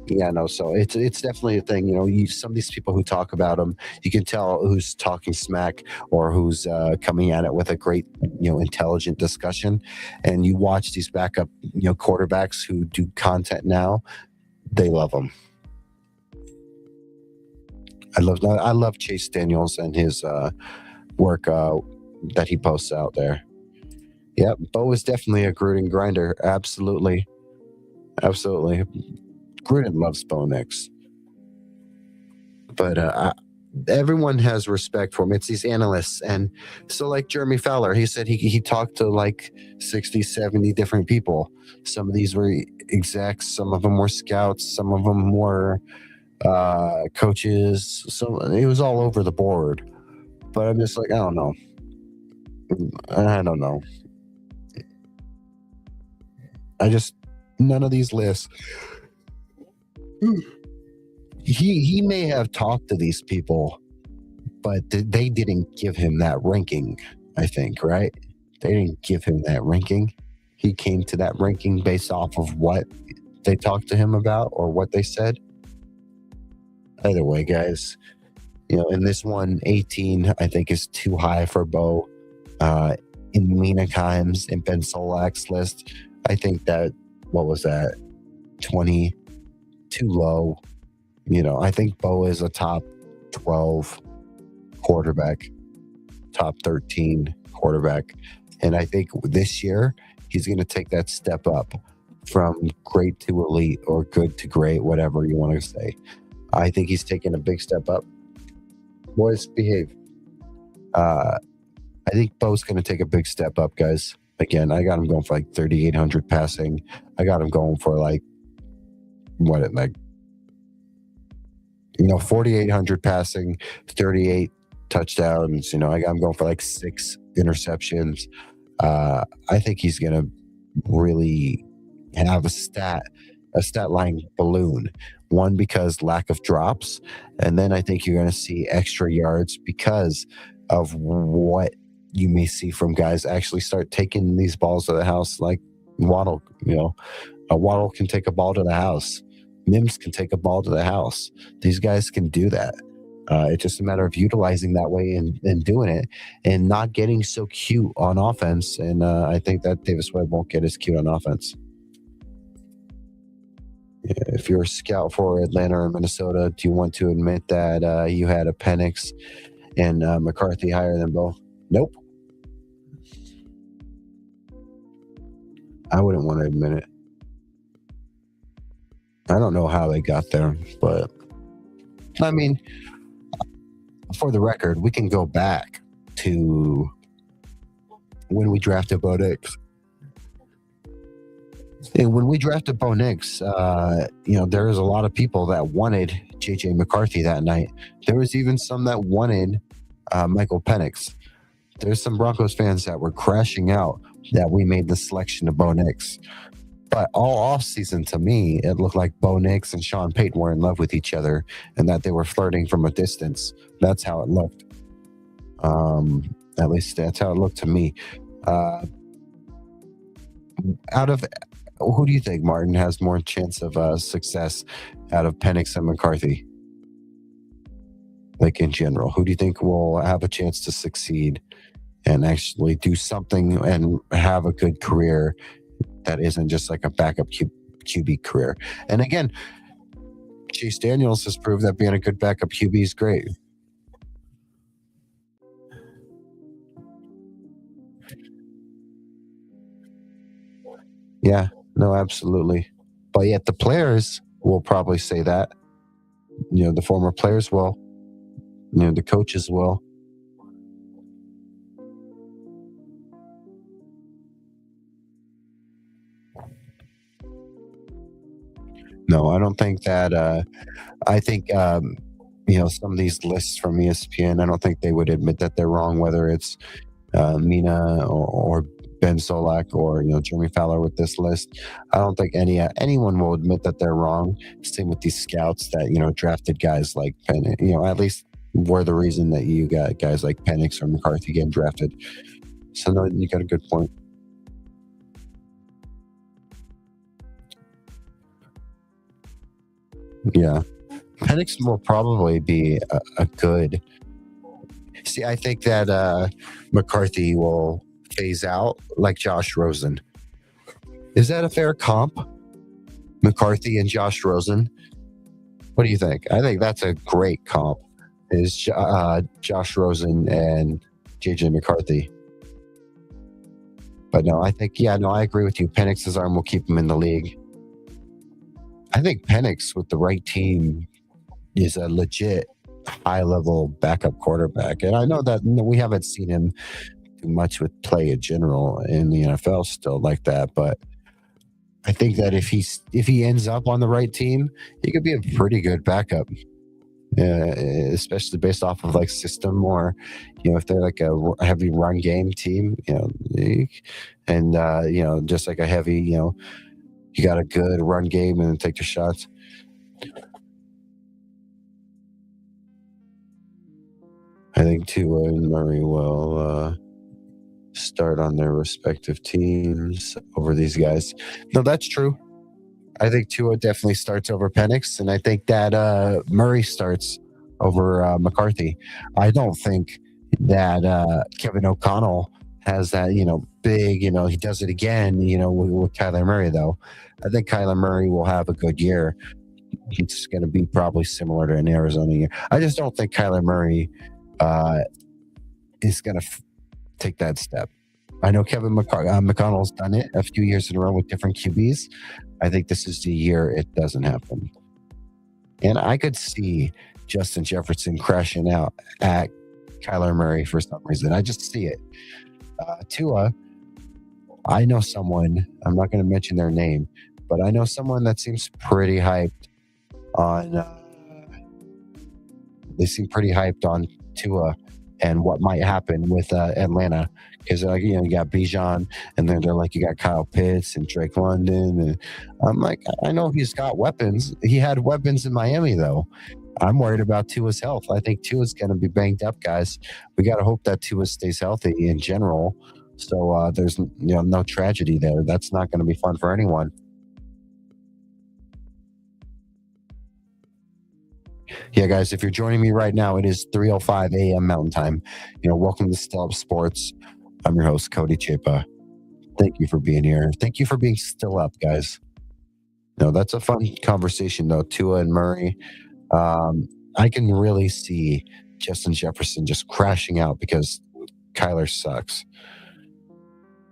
Speaker 2: Yeah, no. So it's definitely a thing. Some of these people who talk about him, you can tell who's talking smack or who's coming at it with a great, intelligent discussion. And you watch these backup, quarterbacks who do content now. They love them. I love Chase Daniels and his work that he posts out there. Yep, Bo is definitely a Gruden grinder. Absolutely, absolutely. Gruden loves Bo Nix, but everyone has respect for him. It's these analysts, and so like Jeremy Fowler, he said he talked to like 60, 70 different people. Some of these were execs, some of them were scouts, some of them were coaches. So it was all over the board. But I'm just like, I don't know. I don't know. I just none of these lists. He may have talked to these people, but they didn't give him that ranking. I think, right? They didn't give him that ranking. He came to that ranking based off of what they talked to him about or what they said. Either way, guys, in this one, 18, I think is too high for Bo. In Mina Kimes and Ben Solak's list, I think that, what was that, 20, too low. I think Bo is a top 12 quarterback, top 13 quarterback. And I think this year, he's going to take that step up from great to elite or good to great, whatever you want to say. I think he's taking a big step up. Boys, behave. I think Bo's going to take a big step up, guys. Again, I got him going for like 3,800 passing. I got him going for 4,800 passing, 38 touchdowns. I got him going for like 6 interceptions. I think he's going to really have a stat line balloon. One, because lack of drops. And then I think you're going to see extra yards because of what you may see from guys actually start taking these balls to the house, like Waddle. A Waddle can take a ball to the house. Mims can take a ball to the house. These guys can do that. It's just a matter of utilizing that way and doing it and not getting so cute on offense. And I think that Davis Webb won't get as cute on offense. If you're a scout for Atlanta or Minnesota, do you want to admit that you had a Penix and McCarthy higher than Bo? Nope. I wouldn't want to admit it. I don't know how they got there, but I mean, for the record, we can go back to when we drafted Bo Nix. And when we drafted Bo Nix, there was a lot of people that wanted J.J. McCarthy that night. There was even some that wanted Michael Penix. There's some Broncos fans that were crashing out that we made the selection of Bo Nix. But all off season, to me, it looked like Bo Nix and Sean Payton were in love with each other, and that they were flirting from a distance. That's how it looked. At least that's how it looked to me. Uh, out of Who do you think, Martin, has more chance of success out of Penix and McCarthy? Like in general, who do you think will have a chance to succeed and actually do something and have a good career that isn't just like a backup QB career? And again, Chase Daniels has proved that being a good backup QB is great. Yeah, no, absolutely. But yet the players will probably say that. The former players will. The coaches will. No, I don't think that. I think some of these lists from ESPN. I don't think they would admit that they're wrong. Whether it's Mina or Ben Solak or Jeremy Fowler with this list, I don't think anyone will admit that they're wrong. Same with these scouts that drafted guys like Penix. At least were the reason that you got guys like Penix or McCarthy getting drafted. So no, you got a good point. Yeah, Penix will probably be a good. See, I think that McCarthy will phase out like Josh Rosen. Is that a fair comp? McCarthy and Josh Rosen. What do you think? I think that's a great comp. Is Josh Rosen and JJ McCarthy? But no, I think I agree with you. Penix's arm will keep him in the league. I think Penix with the right team is a legit high level backup quarterback. And I know that we haven't seen him do much with play in general in the NFL still like that, but I think that if he ends up on the right team, he could be a pretty good backup. Especially based off of like system, or if they're like a heavy run game team, and just like a heavy, you got a good run game and take the shots. I think Tua and Murray will start on their respective teams over these guys. No, that's true. I think Tua definitely starts over Penix, and I think that Murray starts over McCarthy. I don't think that Kevin O'Connell has that, big, he does it again, with Kyler Murray, though. I think Kyler Murray will have a good year. He's going to be probably similar to an Arizona year. I just don't think Kyler Murray is going to take that step. I know Kevin McConnell's done it a few years in a row with different QBs. I think this is the year it doesn't happen. And I could see Justin Jefferson crashing out at Kyler Murray for some reason. I just see it. Tua, I know someone, I'm not going to mention their name, but I know someone that seems pretty hyped on, they seem pretty hyped on Tua and what might happen with Atlanta. Because you got Bijan, and then they're like, you got Kyle Pitts and Drake London, and I'm like, I know he's got weapons. He had weapons in Miami, though. I'm worried about Tua's health. I think Tua's going to be banged up, guys. We got to hope that Tua stays healthy in general, so there's no tragedy there. That's not going to be fun for anyone. Yeah, guys, if you're joining me right now, it is 3:05 a.m. Mountain Time. Welcome to Still Up Sports. I'm your host, Cody Chapa. Thank you for being here. Thank you for being still up, guys. No, that's a fun conversation, though. Tua and Murray. I can really see Justin Jefferson just crashing out because Kyler sucks.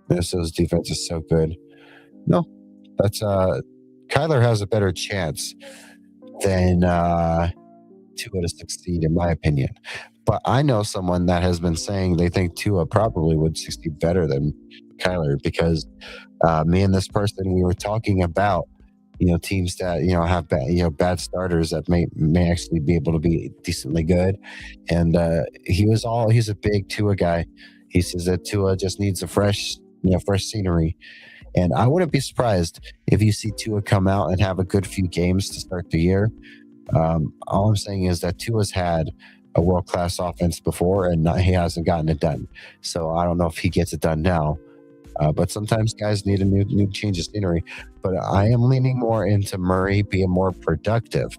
Speaker 2: Minnesota's defense is so good. No, that's Kyler has a better chance than Tua to succeed, in my opinion. But I know someone that has been saying they think Tua probably would succeed better than Kyler because me and this person, we were talking about teams that have bad starters that may actually be able to be decently good, and he's a big Tua guy. He says that Tua just needs a fresh scenery, And I wouldn't be surprised if you see Tua come out and have a good few games to start the year. All I'm saying is that Tua's had a world-class offense before, and he hasn't gotten it done. So I don't know if he gets it done now. But sometimes guys need a new change of scenery. But I am leaning more into Murray being more productive.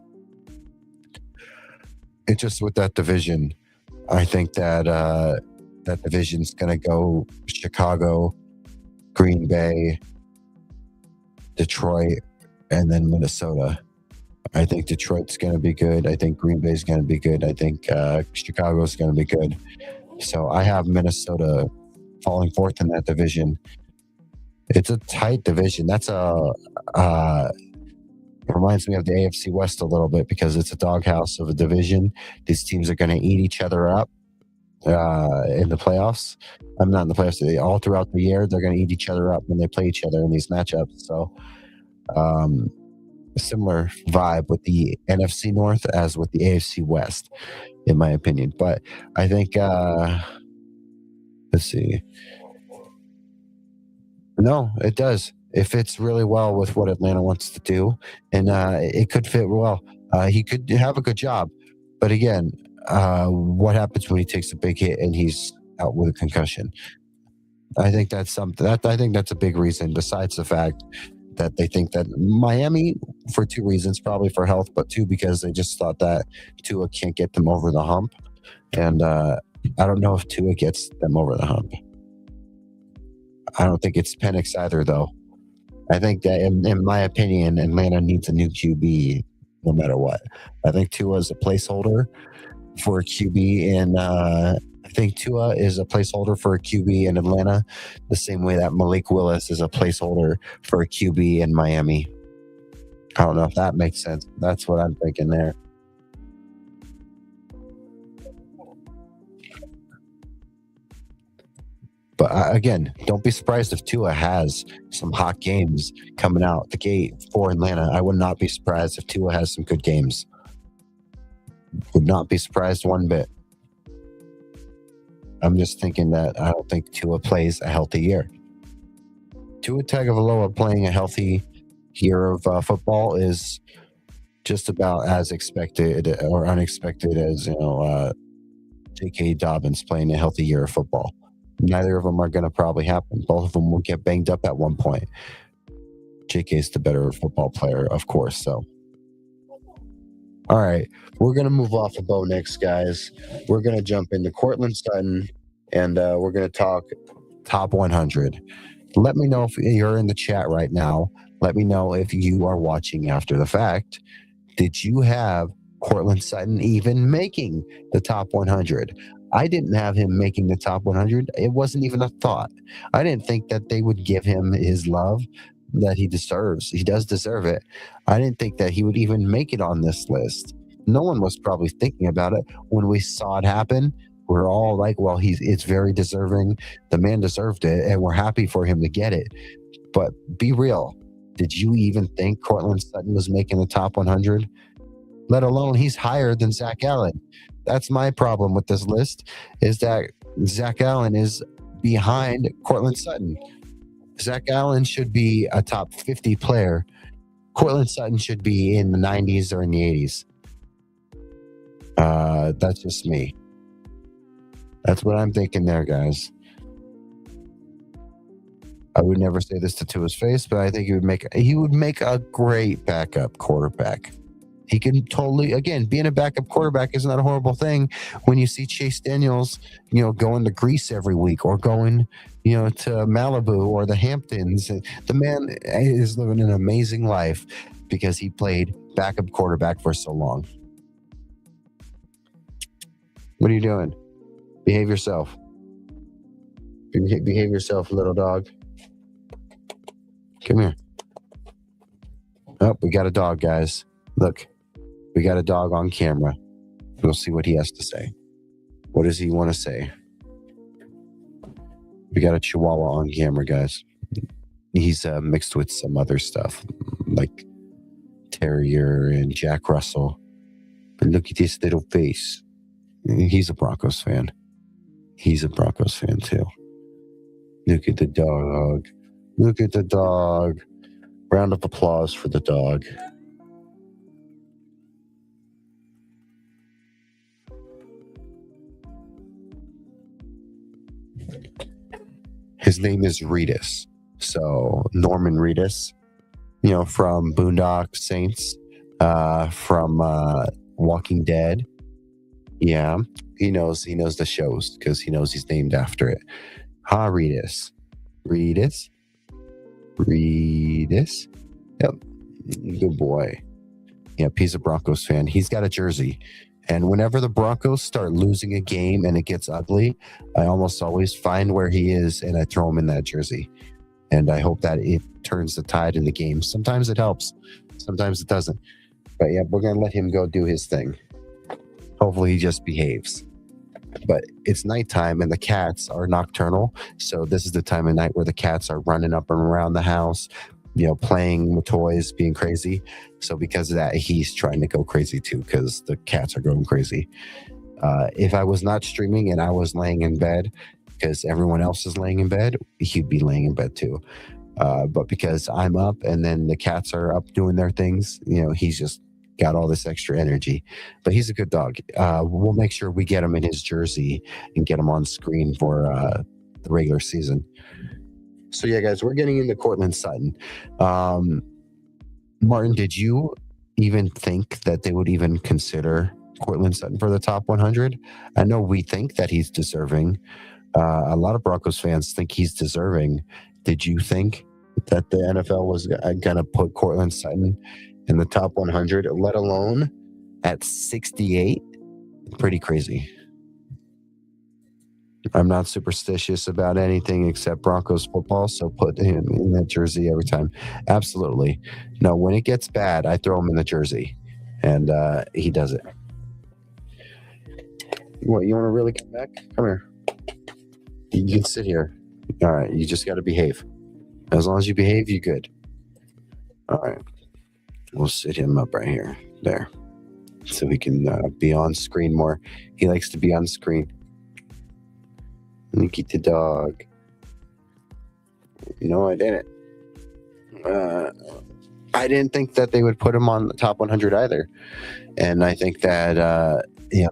Speaker 2: It's just with that division, I think that that division's going to go Chicago, Green Bay, Detroit, and then Minnesota. I think Detroit's going to be good. I think Green Bay's going to be good. I think Chicago's going to be good. So I have Minnesota falling fourth in that division. It's a tight division. That's reminds me of the AFC West a little bit because it's a doghouse of a division. These teams are going to eat each other up in the playoffs. I'm not in the playoffs. All throughout the year, they're going to eat each other up when they play each other in these matchups. So a similar vibe with the NFC North as with the AFC West, in my opinion. But I think, let's see. No, it does. It fits really well with what Atlanta wants to do, and it could fit well. He could have a good job, but again, what happens when he takes a big hit and he's out with a concussion? I think that's something. I think that's a big reason. Besides the fact that they think that Miami, for two reasons, probably for health, but two because they just thought that Tua can't get them over the hump, and I don't know if Tua gets them over the hump. I don't think it's Penix either, though. I think that, in my opinion, Atlanta needs a new QB no matter what. I think Tua is a placeholder for a QB, and I think Tua is a placeholder for a QB in Atlanta, the same way that Malik Willis is a placeholder for a QB in Miami. I don't know if that makes sense. That's what I'm thinking there. But again, don't be surprised if Tua has some hot games coming out the gate for Atlanta. I would not be surprised if Tua has some good games. Would not be surprised one bit. I'm just thinking that I don't think Tua plays a healthy year. Tua Tagovailoa playing a healthy year of football is just about as expected or unexpected as J.K. Dobbins playing a healthy year of football. Neither of them are going to probably happen. Both of them will get banged up at one point. J.K. is the better football player, of course. So, all right, we're going to move off of Bo Nix, guys. We're going to jump into Courtland Sutton, and we're going to talk top 100. Let me know if you're in the chat right now. Let me know if you are watching after the fact. Did you have Courtland Sutton even making the top 100? I didn't have him making the top 100. It wasn't even a thought. I didn't think that they would give him his love that he deserves. He does deserve it. I didn't think that he would even make it on this list. No one was probably thinking about it when we saw it happen. We're all like, well, it's very deserving. The man deserved it, and we're happy for him to get it. But be real. Did you even think Courtland Sutton was making the top 100? Let alone he's higher than Zach Allen. That's my problem with this list, is that Zach Allen is behind Courtland Sutton. Zach Allen should be a top 50 player. Courtland Sutton should be in the 90s or in the 80s. That's just me. That's what I'm thinking there, guys. I would never say this to his face, but I think he would make a great backup quarterback. He can totally, again, being a backup quarterback is not a horrible thing when you see Chase Daniels, going to Greece every week or going, to Malibu or the Hamptons. The man is living an amazing life because he played backup quarterback for so long. What are you doing? Behave yourself. Behave yourself, little dog. Come here. Oh, we got a dog, guys. Look. We got a dog on camera. We'll see what he has to say. What does he want to say? We got a Chihuahua on camera, guys. He's mixed with some other stuff, like Terrier and Jack Russell. But look at this little face. He's a Broncos fan. He's a Broncos fan, too. Look at the dog. Look at the dog. Round of applause for the dog. His name is Reedus. So Norman Reedus, from Boondock Saints, from Walking Dead. Yeah, he knows the shows because he knows he's named after it. Reedus. Reedus. Yep, good boy. Yep, he's a Broncos fan. He's got a jersey. And whenever the Broncos start losing a game and it gets ugly, I almost always find where he is and I throw him in that jersey. And I hope that it turns the tide in the game. Sometimes it helps, sometimes it doesn't. But yeah, we're going to let him go do his thing. Hopefully he just behaves. But it's nighttime and the cats are nocturnal. So this is the time of night where the cats are running up and around the house, playing with toys, being crazy. So because of that, he's trying to go crazy too because the cats are going crazy. If I was not streaming and I was laying in bed because everyone else is laying in bed, he'd be laying in bed too. But because I'm up and then the cats are up doing their things, he's just got all this extra energy. But he's a good dog. We'll make sure we get him in his jersey and get him on screen for the regular season. So yeah, guys, we're getting into Courtland Sutton. Martin, did you even think that they would even consider Courtland Sutton for the top 100? I know we think that he's deserving. A lot of Broncos fans think he's deserving. Did you think that the NFL was going to put Courtland Sutton in the top 100, let alone at 68? Pretty crazy. I'm not superstitious about anything except Broncos football, so put him in that jersey every time. Absolutely. No, when it gets bad, I throw him in the jersey, and he does it. What, you want to really come back? Come here. You can sit here. All right, you just got to behave. As long as you behave, you're good. All right. We'll sit him up right here. There. So he can be on screen more. He likes to be on screen. Look at the dog. I didn't. I didn't think that they would put him on the top 100 either. And I think that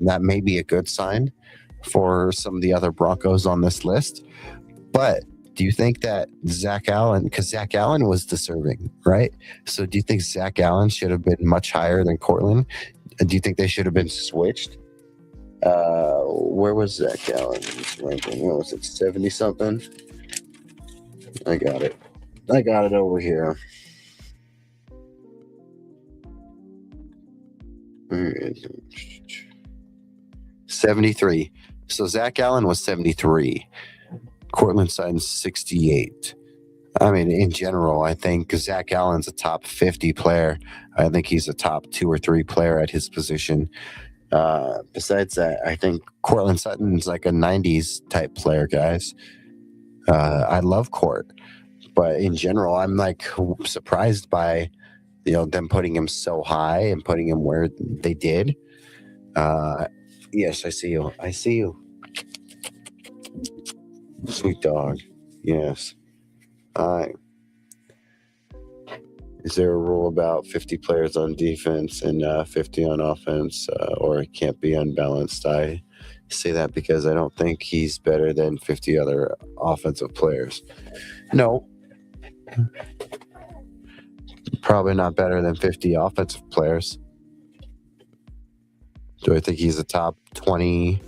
Speaker 2: that may be a good sign for some of the other Broncos on this list. But do you think that Zach Allen, because Zach Allen was deserving, right? So do you think Zach Allen should have been much higher than Courtland? Do you think they should have been switched? Where was Zach Allen? What was it, 70 something? I got it over here. 73. So Zach Allen was 73. Courtland Sutton's 68. I mean, in general, I think Zach Allen's a top 50 player. I think he's a top 2 or 3 player at his position. Besides that, I think Courtland Sutton's like a 90s type player, guys. I love Court, but in general, I'm like surprised by them putting him so high and putting him where they did. Yes, I see you. Sweet dog. Yes. Is there a rule about 50 players on defense and 50 on offense, or it can't be unbalanced? I say that because I don't think he's better than 50 other offensive players. No. Probably not better than 50 offensive players. Do I think he's a top 20,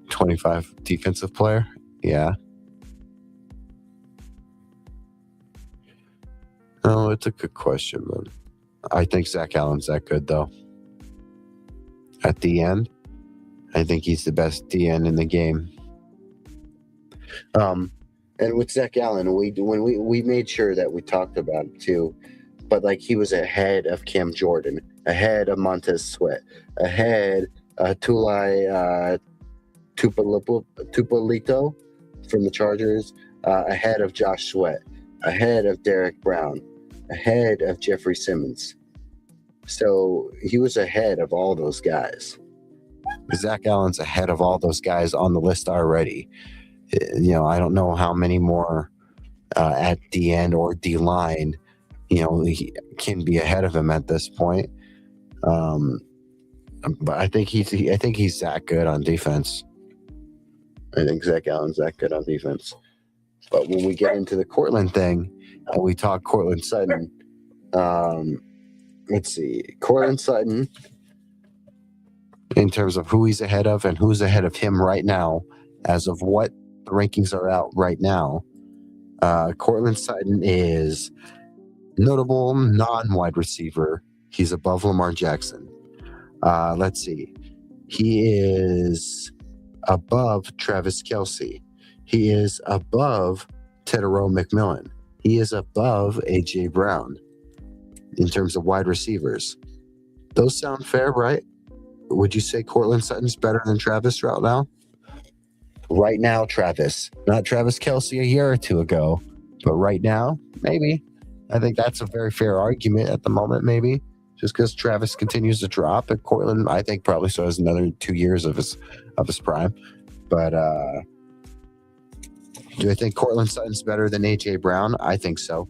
Speaker 2: 25 defensive player? Yeah. Oh, it's a good question, man. I think Zach Allen's that good, though. At the end, I think he's the best DN in the game. And with Zach Allen, we made sure that we talked about it too, but like he was ahead of Cam Jordan, ahead of Montez Sweat, ahead Tulai Tupolito from the Chargers, ahead of Josh Sweat, ahead of Derek Brown, ahead of Jeffrey Simmons. So he was ahead of all those guys. Zach Allen's ahead of all those guys on the list already. I don't know how many more at the end or D line, he can be ahead of him at this point. But I think he's that good on defense. I think Zach Allen's that good on defense. But when we get into the Courtland thing and we talk Courtland Sutton, let's see. Courtland Sutton, in terms of who he's ahead of and who's ahead of him right now, as of what the rankings are out right now, Courtland Sutton is notable non-wide receiver. He's above Lamar Jackson. Let's see. He is above Travis Kelce. He is above Tedero McMillan. He is above A.J. Brown in terms of wide receivers. Those sound fair, right? Would you say Courtland Sutton's better than Travis right now? Right now, Travis. Not Travis Kelce a year or two ago, but right now, maybe. I think that's a very fair argument at the moment, maybe. Just because Travis continues to drop, and Courtland, I think, probably still has another 2 years of his prime. But do I think Courtland Sutton's better than A.J. Brown? I think so.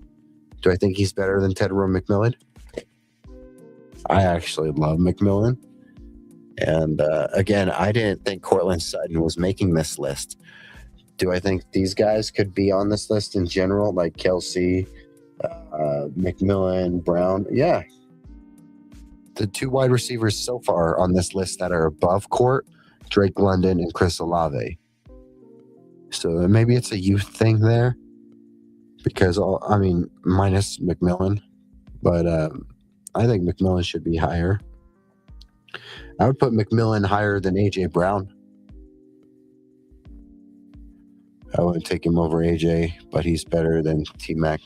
Speaker 2: Do I think he's better than Tedero McMillan? I actually love McMillan. And again, I didn't think Courtland Sutton was making this list. Do I think these guys could be on this list in general, like Kelce, McMillan, Brown? Yeah. The 2 wide receivers so far on this list that are above Court, Drake London and Chris Olave. So maybe it's a youth thing there, because minus McMillan, but I think McMillan should be higher. I would put McMillan higher than A.J. Brown. I wouldn't take him over A.J., but he's better than T-Mac.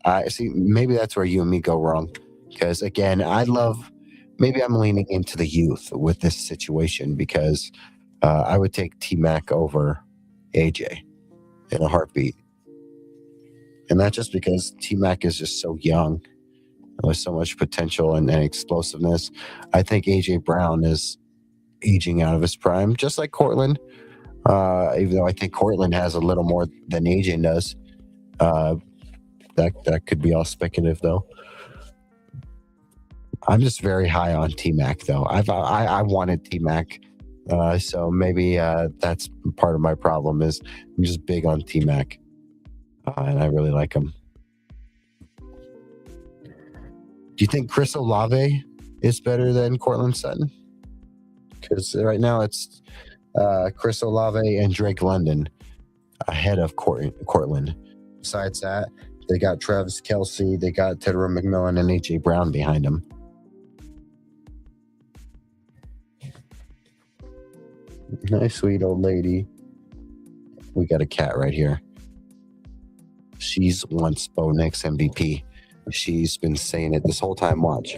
Speaker 2: I see. Maybe that's where you and me go wrong, because again, maybe I'm leaning into the youth with this situation, because I would take T-Mac over AJ in a heartbeat. And not just because T-Mac is just so young with so much potential and explosiveness. I think AJ Brown is aging out of his prime, just like Courtland. Even though I think Courtland has a little more than AJ does. That could be all speculative, though. I'm just very high on T-Mac, though. I wanted T-Mac. So maybe that's part of my problem, is I'm just big on T-Mac. And I really like him. Do you think Chris Olave is better than Courtland Sutton? Because right now it's Chris Olave and Drake London ahead of Courtland. Besides that, they got Travis Kelce, they got Tedero McMillan, and A.J. Brown behind him. Nice, sweet old lady. We got a cat right here. She's once Bo Nix MVP. She's been saying it this whole time. Watch.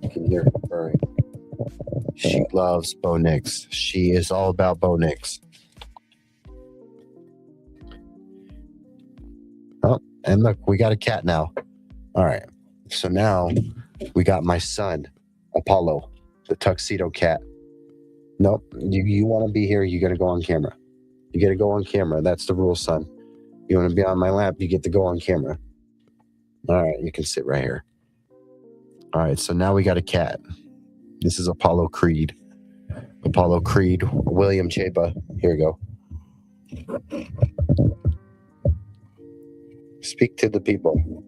Speaker 2: You can hear her purring. She loves Bo Nix. She is all about Bo Nix. Oh, and look, we got a cat now. All right. So now we got my son, Apollo, the tuxedo cat. Nope. You want to be here, you got to go on camera. You got to go on camera. That's the rule, son. You want to be on my lap, you get to go on camera. All right, you can sit right here. All right, so now we got a cat. This is Apollo Creed. Apollo Creed, William Chapa. Here we go. Speak to the people.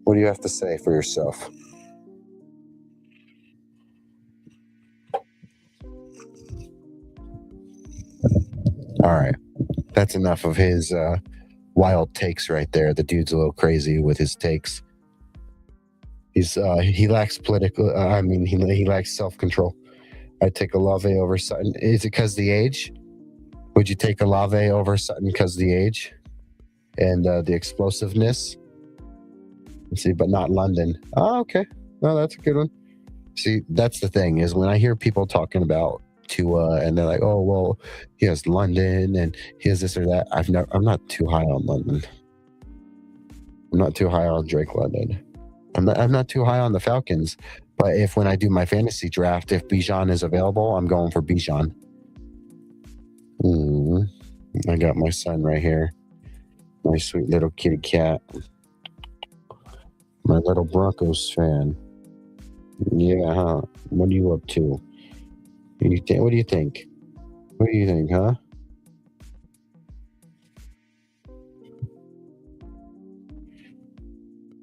Speaker 2: What do you have to say for yourself? All right. That's enough of his wild takes right there. The dude's a little crazy with his takes. He lacks political. He lacks self-control. I'd take Olave over Sutton. Is it because of the age? Would you take Olave over Sutton because of the age and the explosiveness? Let's see, but not London. Oh, okay. No, that's a good one. See, that's the thing, is when I hear people talking about Tua and they're like, oh, well, he has London and he has this or that. I'm not too high on London. I'm not too high on Drake London. I'm not too high on the Falcons. But if when I do my fantasy draft, if Bijan is available, I'm going for Bijan. I got my son right here. My sweet little kitty cat. My little Broncos fan. Yeah, huh? What are you up to? What do you think? What do you think, huh?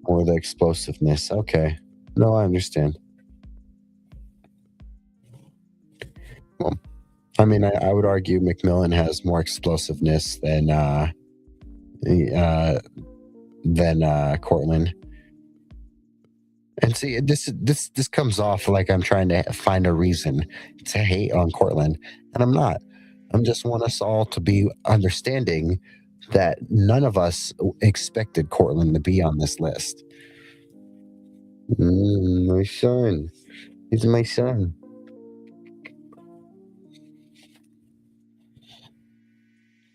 Speaker 2: Or the explosiveness. Okay. No, I understand. Well, I mean, I would argue McMillan has more explosiveness than Courtland. And see, this comes off like I'm trying to find a reason to hate on Courtland, and I'm not. I just want us all to be understanding that none of us expected Courtland to be on this list. My son. He's my son.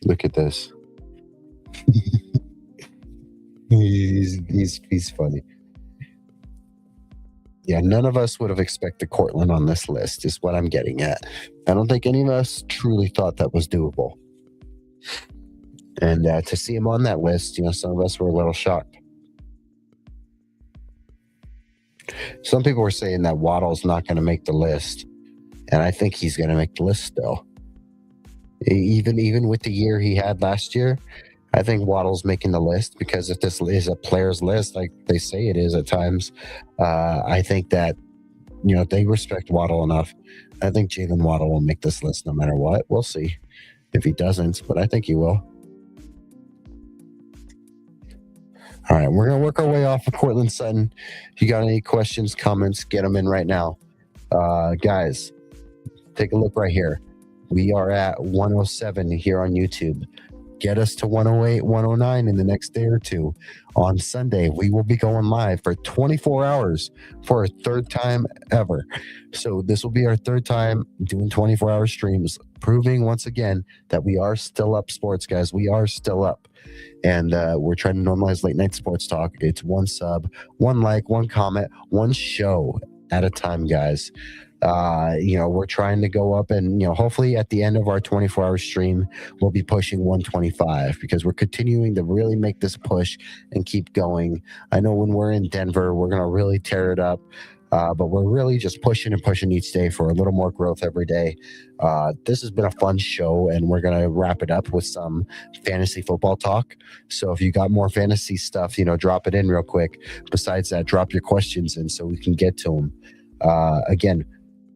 Speaker 2: Look at this. He's funny. Yeah, none of us would have expected Courtland on this list, is what I'm getting at. I don't think any of us truly thought that was doable. And to see him on that list, some of us were a little shocked. Some people were saying that Waddle's not going to make the list, and I think he's going to make the list still. Even with the year he had last year, I think Waddle's making the list, because if this is a player's list, like they say it is at times, I think that they respect Waddle enough. I think Jaylen Waddle will make this list no matter what. We'll see if he doesn't, but I think he will. All right, we're going to work our way off of Courtland Sutton. If you got any questions, comments, get them in right now. Guys, take a look right here. We are at 107 here on YouTube. Get us to 108, 109 in the next day or two. On Sunday, we will be going live for 24 hours for our third time ever. So this will be our third time doing 24-hour streams, proving once again that we are still up, sports guys. We are still up. And we're trying to normalize late night sports talk. It's one sub, one like, one comment, one show at a time, guys. We're trying to go up, and hopefully at the end of our 24-hour stream, we'll be pushing 125, because we're continuing to really make this push and keep going. I know when we're in Denver, we're going to really tear it up. But we're really just pushing and pushing each day for a little more growth every day. This has been a fun show, and we're going to wrap it up with some fantasy football talk. So if you got more fantasy stuff, drop it in real quick. Besides that, drop your questions in so we can get to them. Again,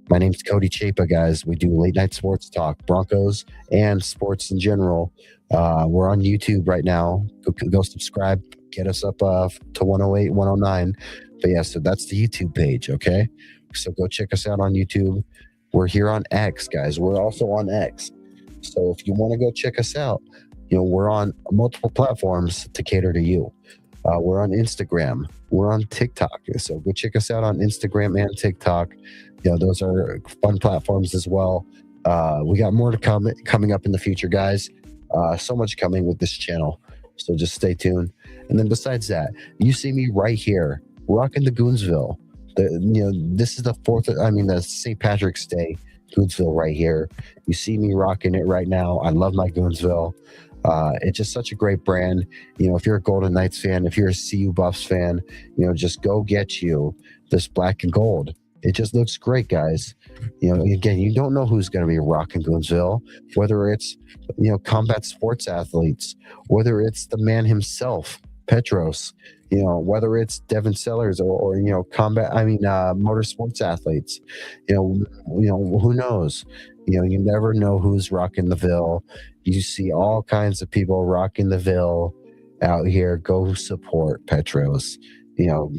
Speaker 2: my name's Cody Chapa, guys. We do late night sports talk, Broncos and sports in general. We're on YouTube right now. Go subscribe. Get us up to 108, 109. But yeah, so that's the YouTube page, okay? So go check us out on YouTube. We're here on X, guys. We're also on X. So if you want to go check us out, we're on multiple platforms to cater to you. We're on Instagram. We're on TikTok. So go check us out on Instagram and TikTok. Those are fun platforms as well. We got more to coming up in the future, guys. So much coming with this channel. So just stay tuned. And then besides that, you see me right here, rocking the Goonsville. This is the St. Patrick's Day Goonsville right here. You see me rocking it right now. I love my Goonsville. It's just such a great brand. If you're a Golden Knights fan, if you're a CU Buffs fan, just go get you this black and gold. It just looks great, guys. Again, you don't know who's going to be rocking Goonsville, whether it's, combat sports athletes, whether it's the man himself, Petros, whether it's Devin Sellers or motorsports athletes, who knows? You never know who's rocking the Ville. You see all kinds of people rocking the Ville out here. Go support Petros.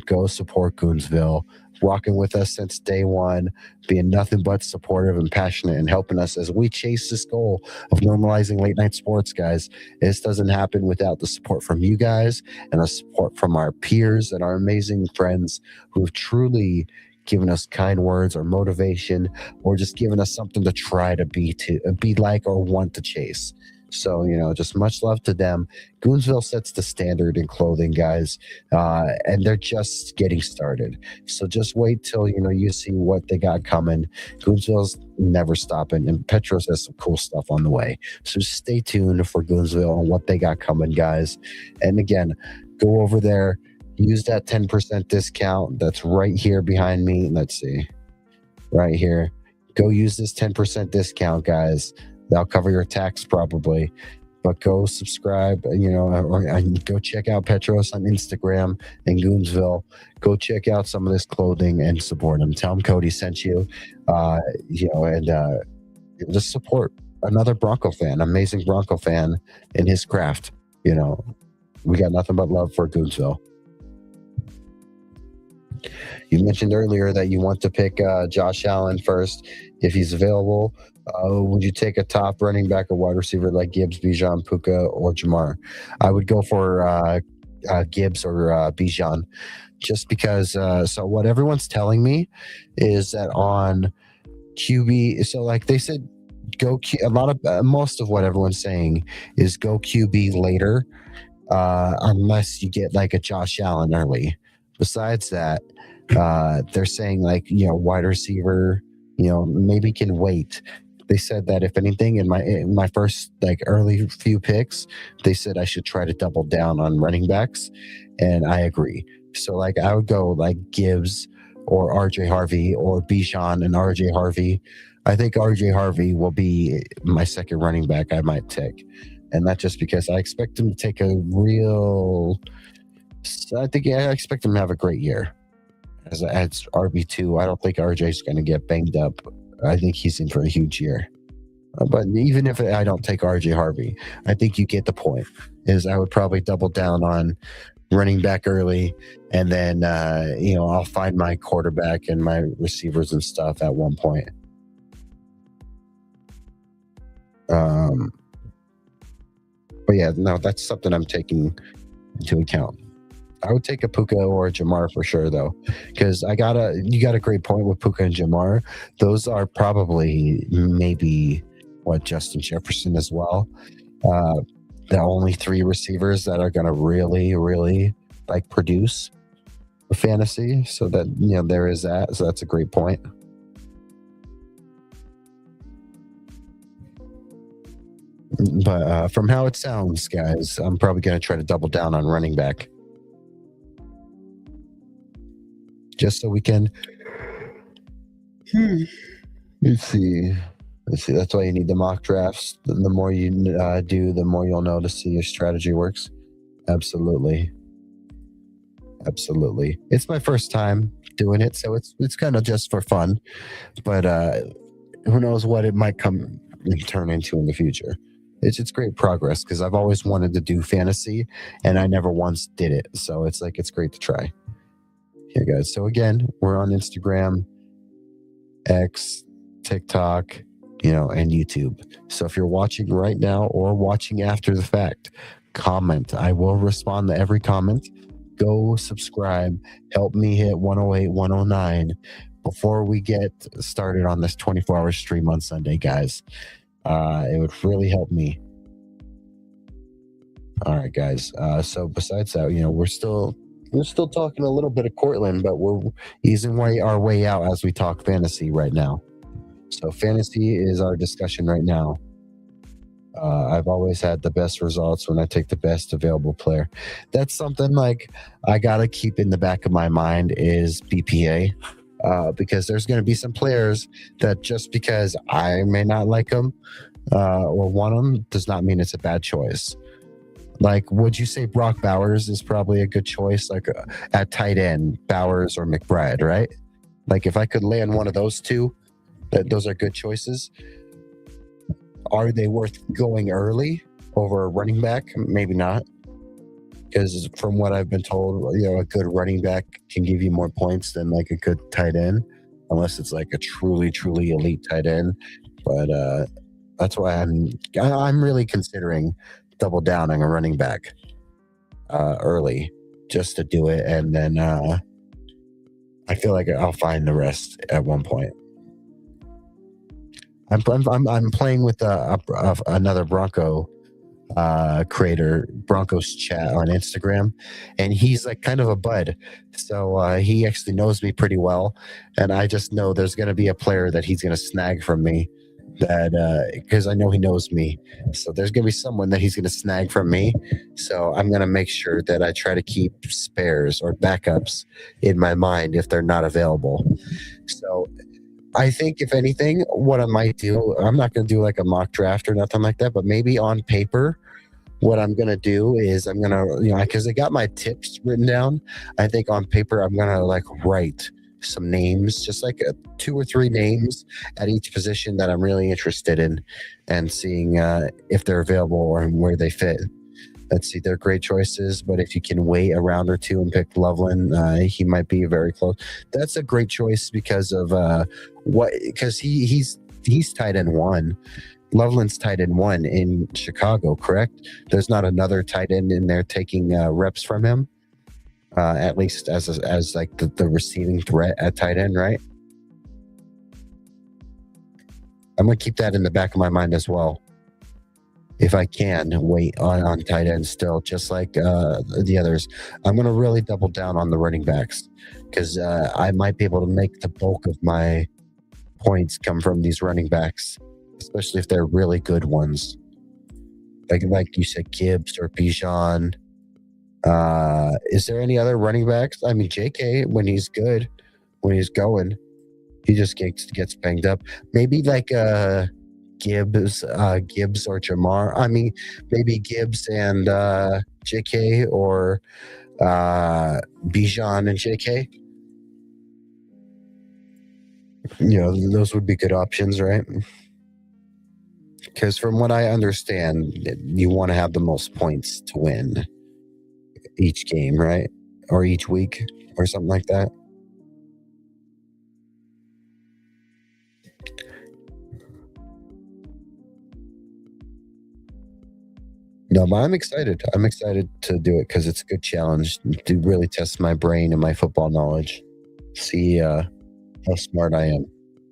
Speaker 2: Go support Goonsville. Rocking with us since day one, being nothing but supportive and passionate and helping us as we chase this goal of normalizing late night sports, guys. This doesn't happen without the support from you guys and the support from our peers and our amazing friends who've truly given us kind words or motivation, or just given us something to try to be like or want to chase. So, just much love to them. Goonsville sets the standard in clothing, guys, and they're just getting started. So just wait till, you see what they got coming. Goonsville's never stopping, and Petros has some cool stuff on the way. So stay tuned for Goonsville and what they got coming, guys. And again, go over there, use that 10% discount that's right here behind me. Let's see, right here. Go use this 10% discount, guys. That'll cover your tax probably, but go subscribe, or go check out Petros on Instagram and Goonsville. Go check out some of this clothing and support him. Tell him Cody sent you, and just support another Bronco fan, amazing Bronco fan in his craft. We got nothing but love for Goonsville. You mentioned earlier that you want to pick Josh Allen first if he's available. Would you take a top running back or wide receiver like Gibbs, Bijan, Puka, or Jamar? I would go for Gibbs or Bijan, just because. So what everyone's telling me is that on QB, so like they said, most of what everyone's saying is go QB later, unless you get like a Josh Allen early. Besides that, they're saying like wide receiver, maybe can wait. They said that if anything, in my first like early few picks, they said I should try to double down on running backs, and I agree. So like I would go like Gibbs or RJ Harvey or Bijan and RJ Harvey. I think RJ Harvey will be my second running back I might take, and that's just because I expect him to take I expect him to have a great year as RB2. I don't think RJ's going to get banged up. I think he's in for a huge year. But even if I don't take RJ Harvey, I think you get the point. Is I would probably double down on running back early, and then I'll find my quarterback and my receivers and stuff at one point. But yeah, no, that's something I'm taking into account. I would take a Puka or a Jamar for sure, though, because you got a great point with Puka and Jamar. Those are probably maybe Justin Jefferson as well. The only three receivers that are going to really, really like produce fantasy. So that there is that. So that's a great point. But from how it sounds, guys, I'm probably going to try to double down on running back. Just so we can let's see. That's why you need the mock drafts. The more you do, the more you'll know to see your strategy works. Absolutely. It's my first time doing it, so it's kind of just for fun. But who knows what it might come and turn into in the future. It's great progress because I've always wanted to do fantasy and I never once did it. So it's great to try. Here, guys. So again, we're on Instagram, X, TikTok, and YouTube. So if you're watching right now or watching after the fact, comment. I will respond to every comment. Go subscribe. Help me hit 108, 109 before we get started on this 24-hour stream on Sunday, guys. It would really help me. All right, guys. So besides that, we're still talking a little bit of Courtland, but we're easing our way out as we talk fantasy right now. So fantasy is our discussion right now. I've always had the best results when I take the best available player. That's something like I got to keep in the back of my mind is BPA, because there's going to be some players that just because I may not like them or want them does not mean it's a bad choice. Like, would you say Brock Bowers is probably a good choice, like at tight end, Bowers or McBride, right? Like, if I could land one of those two, those are good choices. Are they worth going early over a running back? Maybe not. Because from what I've been told, a good running back can give you more points than like a good tight end, unless it's like a truly, truly elite tight end. But that's why I'm really considering double down on a running back early just to do it, and then I feel like I'll find the rest at one point. I'm playing with another Bronco creator, Broncos Chat on Instagram, and he's like kind of a bud. So he actually knows me pretty well, and I just know there's going to be a player that he's going to snag from me. That because I know he knows me, so there's going to be someone that he's going to snag from me. So I'm going to make sure that I try to keep spares or backups in my mind if they're not available. So I think if anything, what I might do, I'm not going to do like a mock draft or nothing like that, but maybe on paper, what I'm going to do is I'm going to, because I got my tips written down. I think on paper, I'm going to like write some names, just like 2 or 3 names at each position that I'm really interested in and seeing if they're available or where they fit. Let's see, they're great choices, but if you can wait a round or 2 and pick Loveland, he might be very close. That's a great choice because of he's tight end 1. Loveland's tight end 1 in Chicago, correct? There's not another tight end in there taking reps from him, at least as like the receiving threat at tight end, right? I'm gonna keep that in the back of my mind as well. If I can wait on tight end still, just like the others, I'm going to really double down on the running backs because I might be able to make the bulk of my points come from these running backs, especially if they're really good ones. Like you said, Gibbs or Bijan. Is there any other running backs? I mean, JK, when he's good, when he's going, he just gets banged up. Maybe like Gibbs or Jamar. I mean, maybe Gibbs and JK or Bijan and JK. Those would be good options, right? Because from what I understand, you want to have the most points to win each game, right? Or each week or something like that. No, but I'm excited. I'm excited to do it because it's a good challenge to really test my brain and my football knowledge. See how smart I am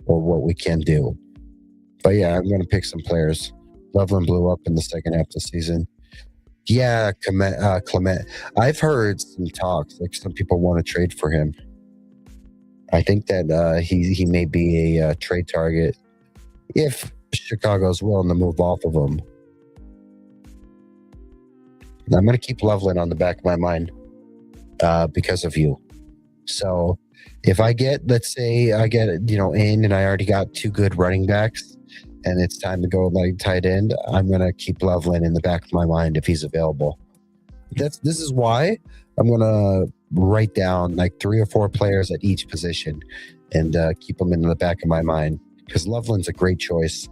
Speaker 2: or what we can do. But yeah, I'm going to pick some players. Loveland blew up in the second half of the season. Yeah, Clement. I've heard some talks, like some people want to trade for him. I think that he may be a trade target if Chicago's willing to move off of him. I'm going to keep Loveland on the back of my mind because of you. So if I get, let's say I get, in and I already got 2 good running backs and it's time to go like tight end, I'm going to keep Loveland in the back of my mind if he's available. This is why I'm going to write down like 3 or 4 players at each position and keep them in the back of my mind because Loveland's a great choice.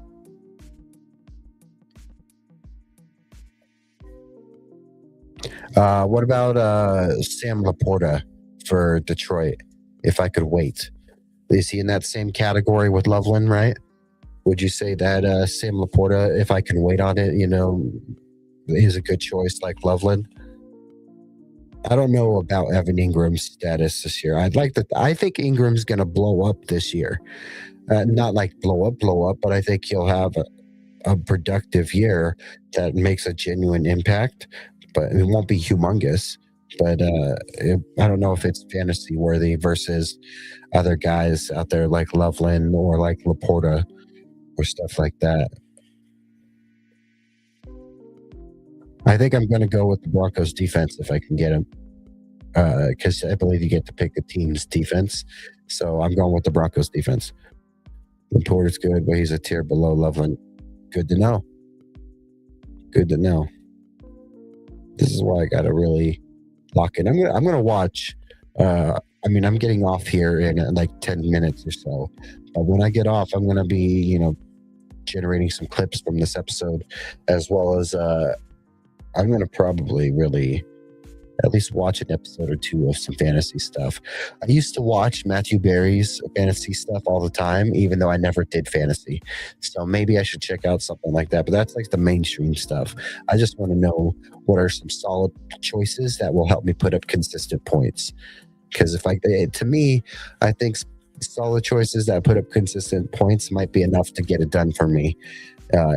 Speaker 2: What about Sam Laporta for Detroit? If I could wait, is he in that same category with Loveland? Right? Would you say that Sam Laporta, if I can wait on it, is a good choice like Loveland? I don't know about Evan Ingram's status this year. I think Ingram's going to blow up this year. Not like blow up, but I think he'll have a productive year that makes a genuine impact. But it won't be humongous. But I don't know if it's fantasy worthy versus other guys out there like Loveland or like Laporta or stuff like that. I think I'm going to go with the Broncos defense if I can get him, because I believe you get to pick a team's defense. So I'm going with the Broncos defense. Laporta's good, but he's a tier below Loveland. Good to know. Good to know. This is why I got to really lock in. I'm gonna watch. I'm getting off here in like 10 minutes or so. But when I get off, I'm gonna be, generating some clips from this episode, as well as I'm gonna probably really at least watch an episode or 2 of some fantasy stuff. I used to watch Matthew Berry's fantasy stuff all the time, even though I never did fantasy. So maybe I should check out something like that. But that's like the mainstream stuff. I just want to know what are some solid choices that will help me put up consistent points. Because to me, I think solid choices that put up consistent points might be enough to get it done for me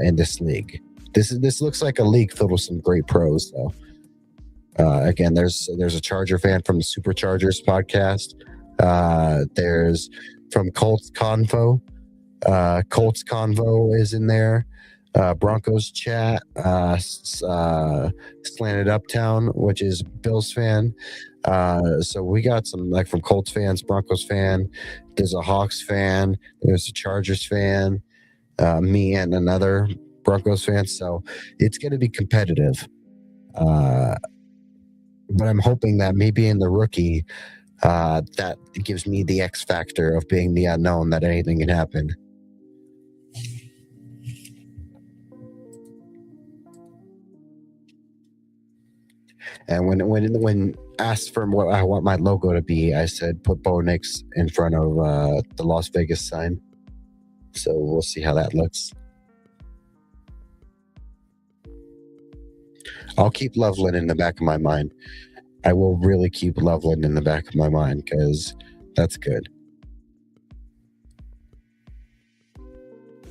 Speaker 2: in this league. This looks like a league filled with some great pros, though. Again, there's a Charger fan from the Superchargers podcast. There's from Colts Convo. Colts Convo is in there. Broncos chat. Slanted Uptown, which is Bills fan. So we got some like from Colts fans, Broncos fan. There's a Hawks fan. There's a Chargers fan. Me and another Broncos fan. So it's going to be competitive. But I'm hoping that me being the rookie, that gives me the X factor of being the unknown, that anything can happen. And when asked for what I want my logo to be, I said put Bo Nix in front of the Las Vegas sign. So we'll see how that looks. I'll keep Loveland in the back of my mind. I will really keep Loveland in the back of my mind because that's good.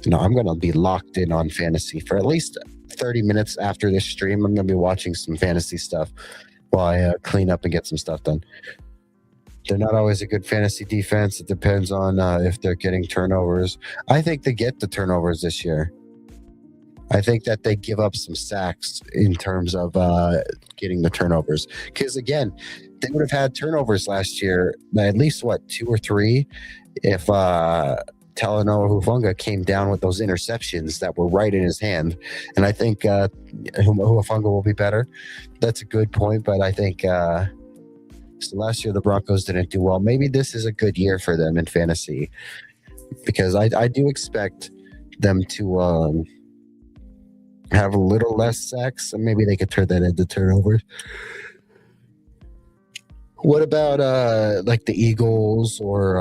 Speaker 2: No, I'm going to be locked in on fantasy for at least 30 minutes after this stream. I'm going to be watching some fantasy stuff while I clean up and get some stuff done. They're not always a good fantasy defense. It depends on if they're getting turnovers. I think they get the turnovers this year. I think that they give up some sacks in terms of getting the turnovers. Because, again, they would have had turnovers last year, at least, 2 or 3, if Talanoa Hufanga came down with those interceptions that were right in his hand. And I think Hufanga will be better. That's a good point, but I think so last year the Broncos didn't do well. Maybe this is a good year for them in fantasy because I do expect them to have a little less sacks, and maybe they could turn that into turnovers. What about like the Eagles or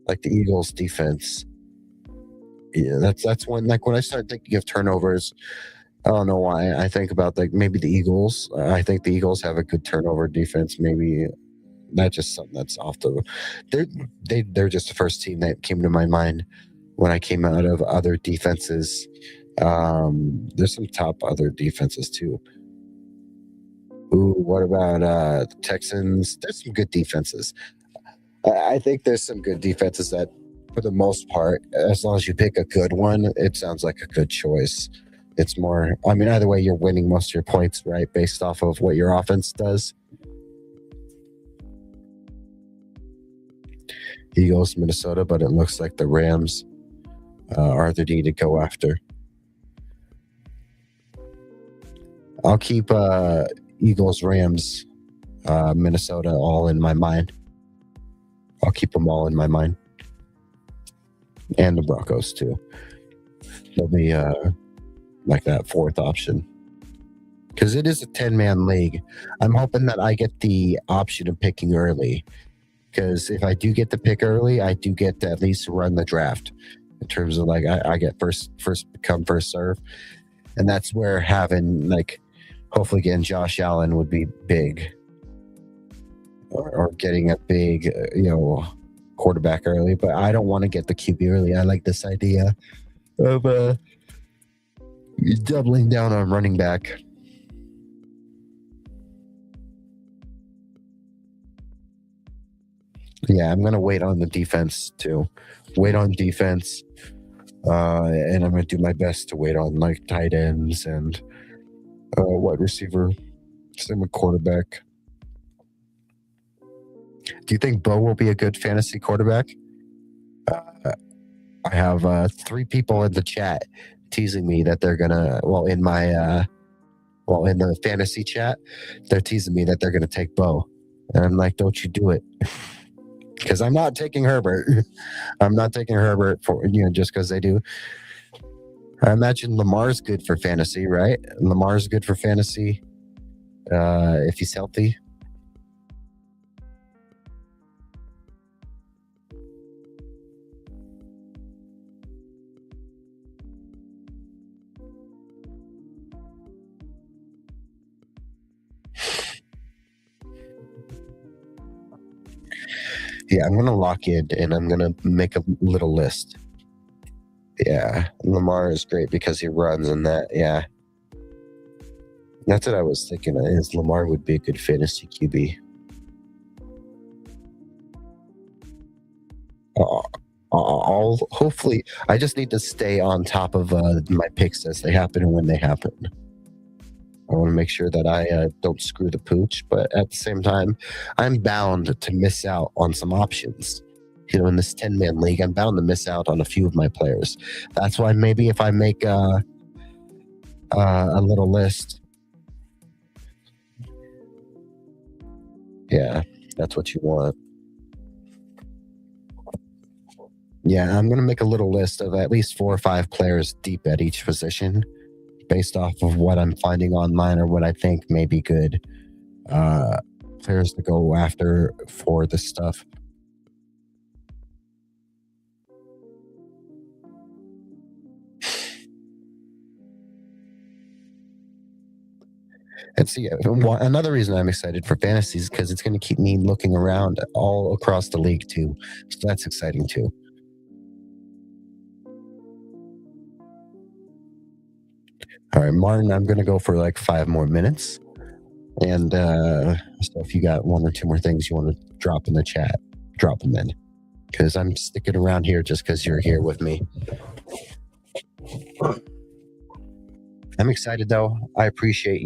Speaker 2: like the Eagles defense? Yeah, that's when, like, when I start thinking of turnovers, I don't know why I think about like maybe the Eagles. I think the Eagles have a good turnover defense. Maybe that's just something that's off the. They're just the first team that came to my mind when I came out of other defenses. There's some top other defenses too. Ooh, what about the Texans? There's some good defenses. I think there's some good defenses that, for the most part, as long as you pick a good one, it sounds like a good choice. It's more, I mean, either way, you're winning most of your points, right, based off of what your offense does. Eagles, Minnesota, but it looks like the Rams are the need to go after. I'll keep Eagles, Rams, Minnesota all in my mind. I'll keep them all in my mind. And the Broncos, too. They'll be like that fourth option. Because it is a 10-man league. I'm hoping that I get the option of picking early. Because if I do get the pick early, I do get to at least run the draft. In terms of, like, I get first come, first serve. And that's where having, like, hopefully getting Josh Allen would be big. Or getting a big, quarterback early. But I don't want to get the QB early. I like this idea of doubling down on running back. Yeah, I'm going to wait on the defense, too. Wait on defense. And I'm going to do my best to wait on, like, tight ends and wide receiver. Same with quarterback. Do you think Bo will be a good fantasy quarterback? I have 3 people in the chat teasing me that they're going to, in the fantasy chat, they're teasing me that they're going to take Bo. And I'm like, don't you do it. Because I'm not taking Herbert. I'm not taking Herbert for, just because they do. I imagine Lamar's good for fantasy, right? Lamar's good for fantasy if he's healthy. Yeah, I'm going to lock in and I'm going to make a little list. Yeah, Lamar is great because he runs and that. Yeah, that's what I was thinking. Is Lamar would be a good fantasy QB. Uh, I'll hopefully. I just need to stay on top of my picks as they happen and when they happen. I want to make sure that I don't screw the pooch, but at the same time, I'm bound to miss out on some options. In this 10-man league, I'm bound to miss out on a few of my players. That's why maybe if I make a little list, yeah, that's what you want. Yeah, I'm going to make a little list of at least 4 or 5 players deep at each position based off of what I'm finding online or what I think may be good players to go after for this stuff. And see, another reason I'm excited for fantasy is because it's going to keep me looking around all across the league too. So that's exciting too. All right, Martin, I'm going to go for like 5 more minutes. And so if you got 1 or 2 more things you want to drop in the chat, drop them in. Because I'm sticking around here just because you're here with me. I'm excited though. I appreciate,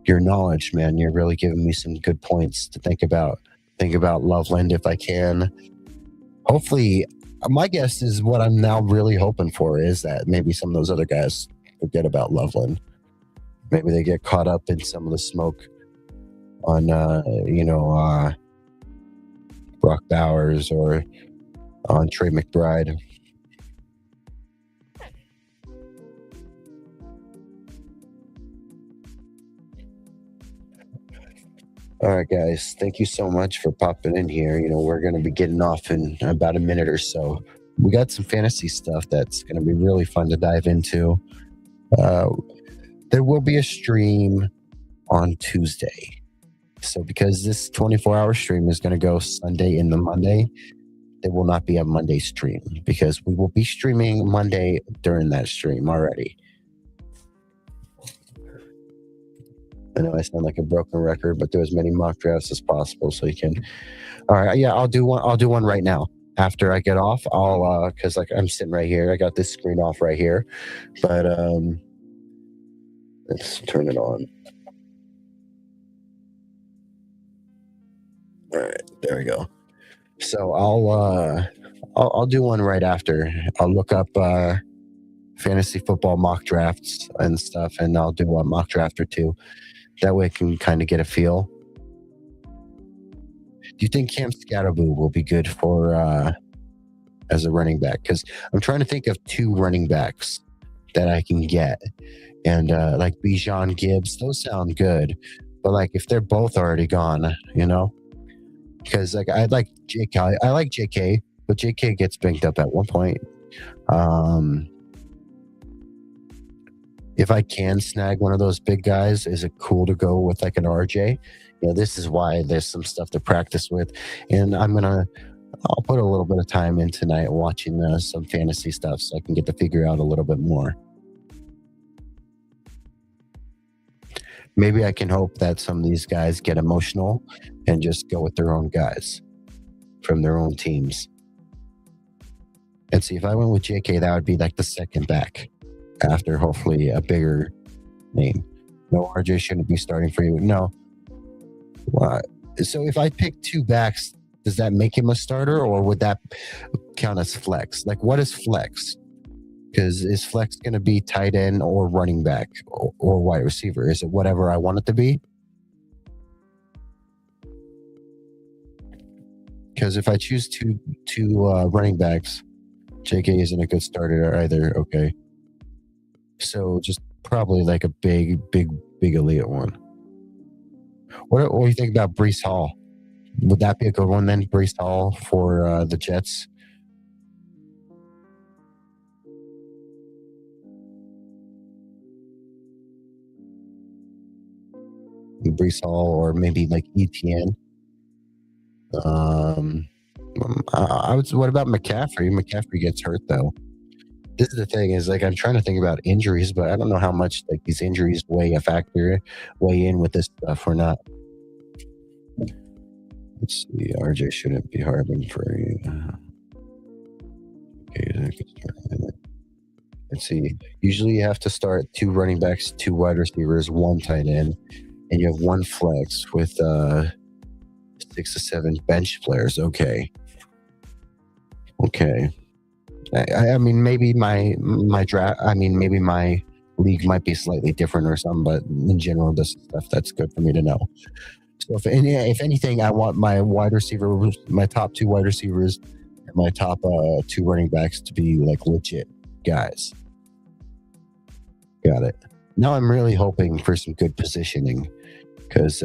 Speaker 2: your knowledge, man. You're really giving me some good points to think about. Think about Loveland if I can. Hopefully, my guess is what I'm now really hoping for is that maybe some of those other guys forget about Loveland. Maybe they get caught up in some of the smoke on, Brock Bowers or on Trey McBride. All right, guys. Thank you so much for popping in here. We're going to be getting off in about a minute or so. We got some fantasy stuff that's going to be really fun to dive into. There will be a stream on Tuesday. So because this 24-hour stream is going to go Sunday into Monday, there will not be a Monday stream because we will be streaming Monday during that stream already. I know I sound like a broken record, but do as many mock drafts as possible so you can. All right, yeah, I'll do one right now. After I get off, I'll because I'm sitting right here. I got this screen off right here, but let's turn it on. All right, there we go. So I'll do one right after. I'll look up fantasy football mock drafts and stuff, and I'll do a mock draft or 2. That way I can kind of get a feel. Do you think Cam Scatterboo will be good for as a running back? Because I'm trying to think of 2 running backs that I can get. And like Bijan Gibbs, those sound good. But like if they're both already gone, because like I like JK, but JK gets banged up at one point. If I can snag one of those big guys, is it cool to go with like an RJ? This is why there's some stuff to practice with. And I'll put a little bit of time in tonight watching some fantasy stuff so I can get to figure out a little bit more. Maybe I can hope that some of these guys get emotional and just go with their own guys from their own teams. And see, if I went with JK, that would be like the second back after hopefully a bigger name. No, RJ shouldn't be starting for you. No. So if I pick 2 backs, does that make him a starter or would that count as flex? Like what is flex? Because is flex going to be tight end or running back or wide receiver? Is it whatever I want it to be? Because if I choose two running backs, JK isn't a good starter either. Okay. So just probably like a big elite one. What do you think about Breece Hall? Would that be a good one then, Breece Hall for the Jets? Breece Hall or maybe like ETN. What about McCaffrey? McCaffrey gets hurt though. This is the thing is like I'm trying to think about injuries, but I don't know how much like these injuries weigh in with this stuff or not. Let's see. RJ shouldn't be Harbin for you. Okay, let's see. Usually you have to start 2 running backs, 2 wide receivers, 1 tight end, and you have 1 flex with 6 to 7 bench players. Okay. I mean, maybe my draft. I mean, maybe my league might be slightly different or something, but in general, this is stuff that's good for me to know. So if anything, I want my top 2 wide receivers, and my top 2 running backs to be like legit guys. Got it. Now I'm really hoping for some good positioning, because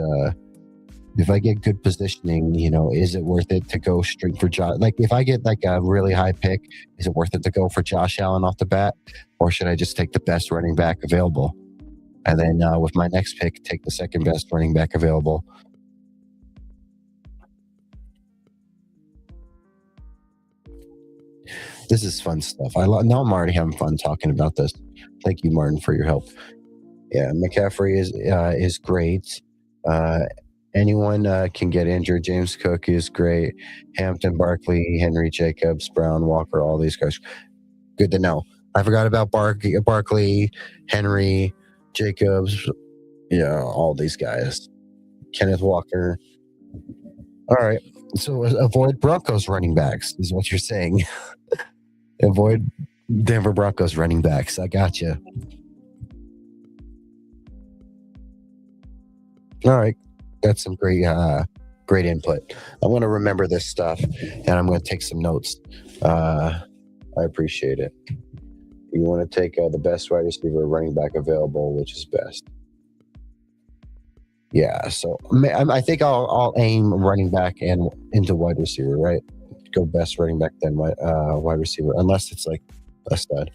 Speaker 2: if I get good positioning, is it worth it to go straight for Josh? Like if I get like a really high pick, is it worth it to go for Josh Allen off the bat, or should I just take the best running back available, and then with my next pick, take the second best running back available? This is fun stuff. Now I'm already having fun talking about this. Thank you, Martin, for your help. Yeah, McCaffrey is great. Anyone can get injured. James Cook is great. Hampton, Barkley, Henry, Jacobs, Brown, Walker, all these guys. Good to know. I forgot about Barkley, Henry, Jacobs, all these guys. Kenneth Walker. All right. So avoid Broncos running backs is what you're saying. Avoid Denver Broncos running backs. I got you. All right. That's some great input. I'm going to remember this stuff, and I'm going to take some notes. I appreciate it. You want to take the best wide receiver running back available, which is best. Yeah, so I think I'll aim running back and into wide receiver, right? Go best running back, then wide receiver, unless it's like a stud.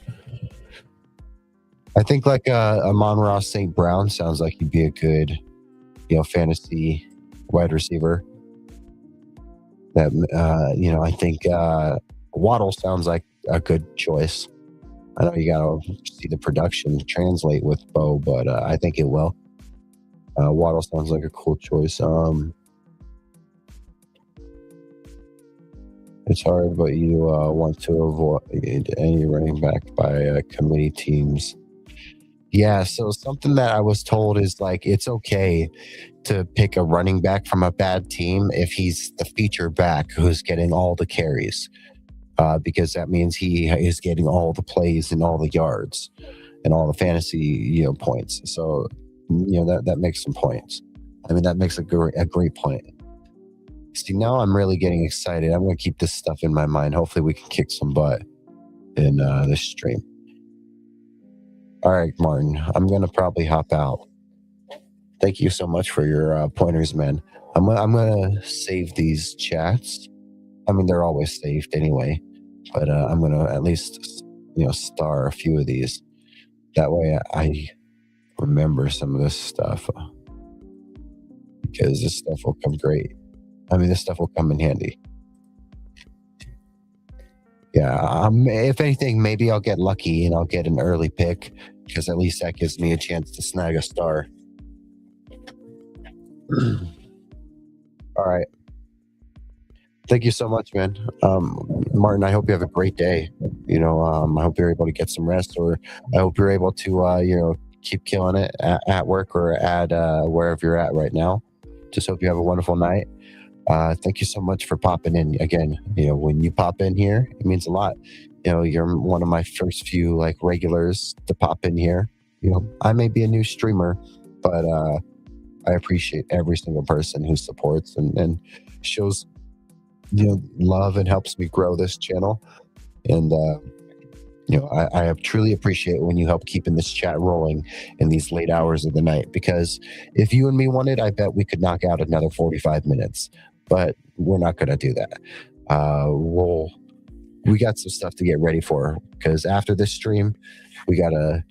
Speaker 2: I think like Amon-Ra St. Brown sounds like he'd be a good, fantasy wide receiver. That I think Waddle sounds like a good choice. I know you gotta see the production translate with Bo, but I think it will. Waddle sounds like a cool choice. It's hard, but you want to avoid any running back by committee teams. Yeah, so something that I was told is like it's okay to pick a running back from a bad team if he's the feature back who's getting all the carries, because that means he is getting all the plays and all the yards and all the fantasy points. So that makes some points. I mean, that makes a great point. See, now I'm really getting excited. I'm going to keep this stuff in my mind. Hopefully we can kick some butt in this stream. All right, Martin, I'm going to probably hop out. Thank you so much for your pointers, man. I'm going to save these chats. I mean, they're always saved anyway, but I'm going to at least, star a few of these. That way I remember some of this stuff, because this stuff will come great. I mean, this stuff will come in handy. Yeah, if anything, maybe I'll get lucky and I'll get an early pick, because at least that gives me a chance to snag a star. All right. Thank you so much, man. Martin, I hope you have a great day. I hope you're able to get some rest, or I hope you're able to, keep killing it at work or at wherever you're at right now. Just hope you have a wonderful night. Thank you so much for popping in again. When you pop in here, it means a lot. You're one of my first few like regulars to pop in here. I may be a new streamer, but I appreciate every single person who supports and shows love and helps me grow this channel. And I truly appreciate when you help keeping this chat rolling in these late hours of the night, because if you and me wanted, I bet we could knock out another 45 minutes, but we're not going to do that. We got some stuff to get ready for, because after this stream, we got to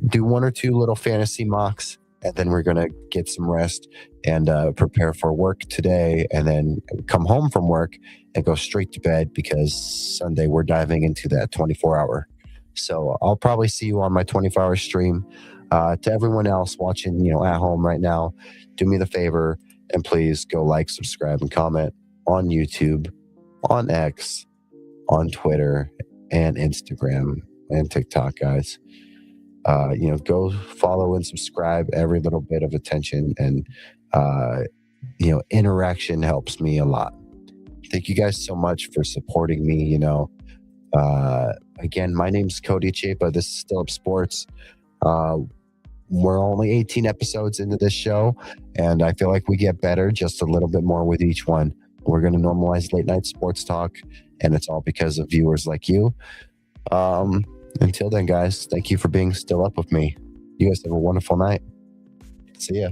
Speaker 2: do 1 or 2 little fantasy mocks, and then we're going to get some rest and prepare for work today, and then come home from work and go straight to bed because Sunday we're diving into that 24-hour. So I'll probably see you on my 24-hour stream. To everyone else watching, at home right now, do me the favor and please go like, subscribe, and comment on YouTube, on X, on Twitter, and Instagram and TikTok, guys. Go follow and subscribe. Every little bit of attention and interaction helps me a lot. Thank you guys so much for supporting me. Again, my name's Cody Chapa. This is Still Up Sports. We're only 18 episodes into this show, and I feel like we get better just a little bit more with each one. We're going to normalize late night sports talk, and it's all because of viewers like you. Until then, guys, thank you for being still up with me. You guys have a wonderful night. See ya.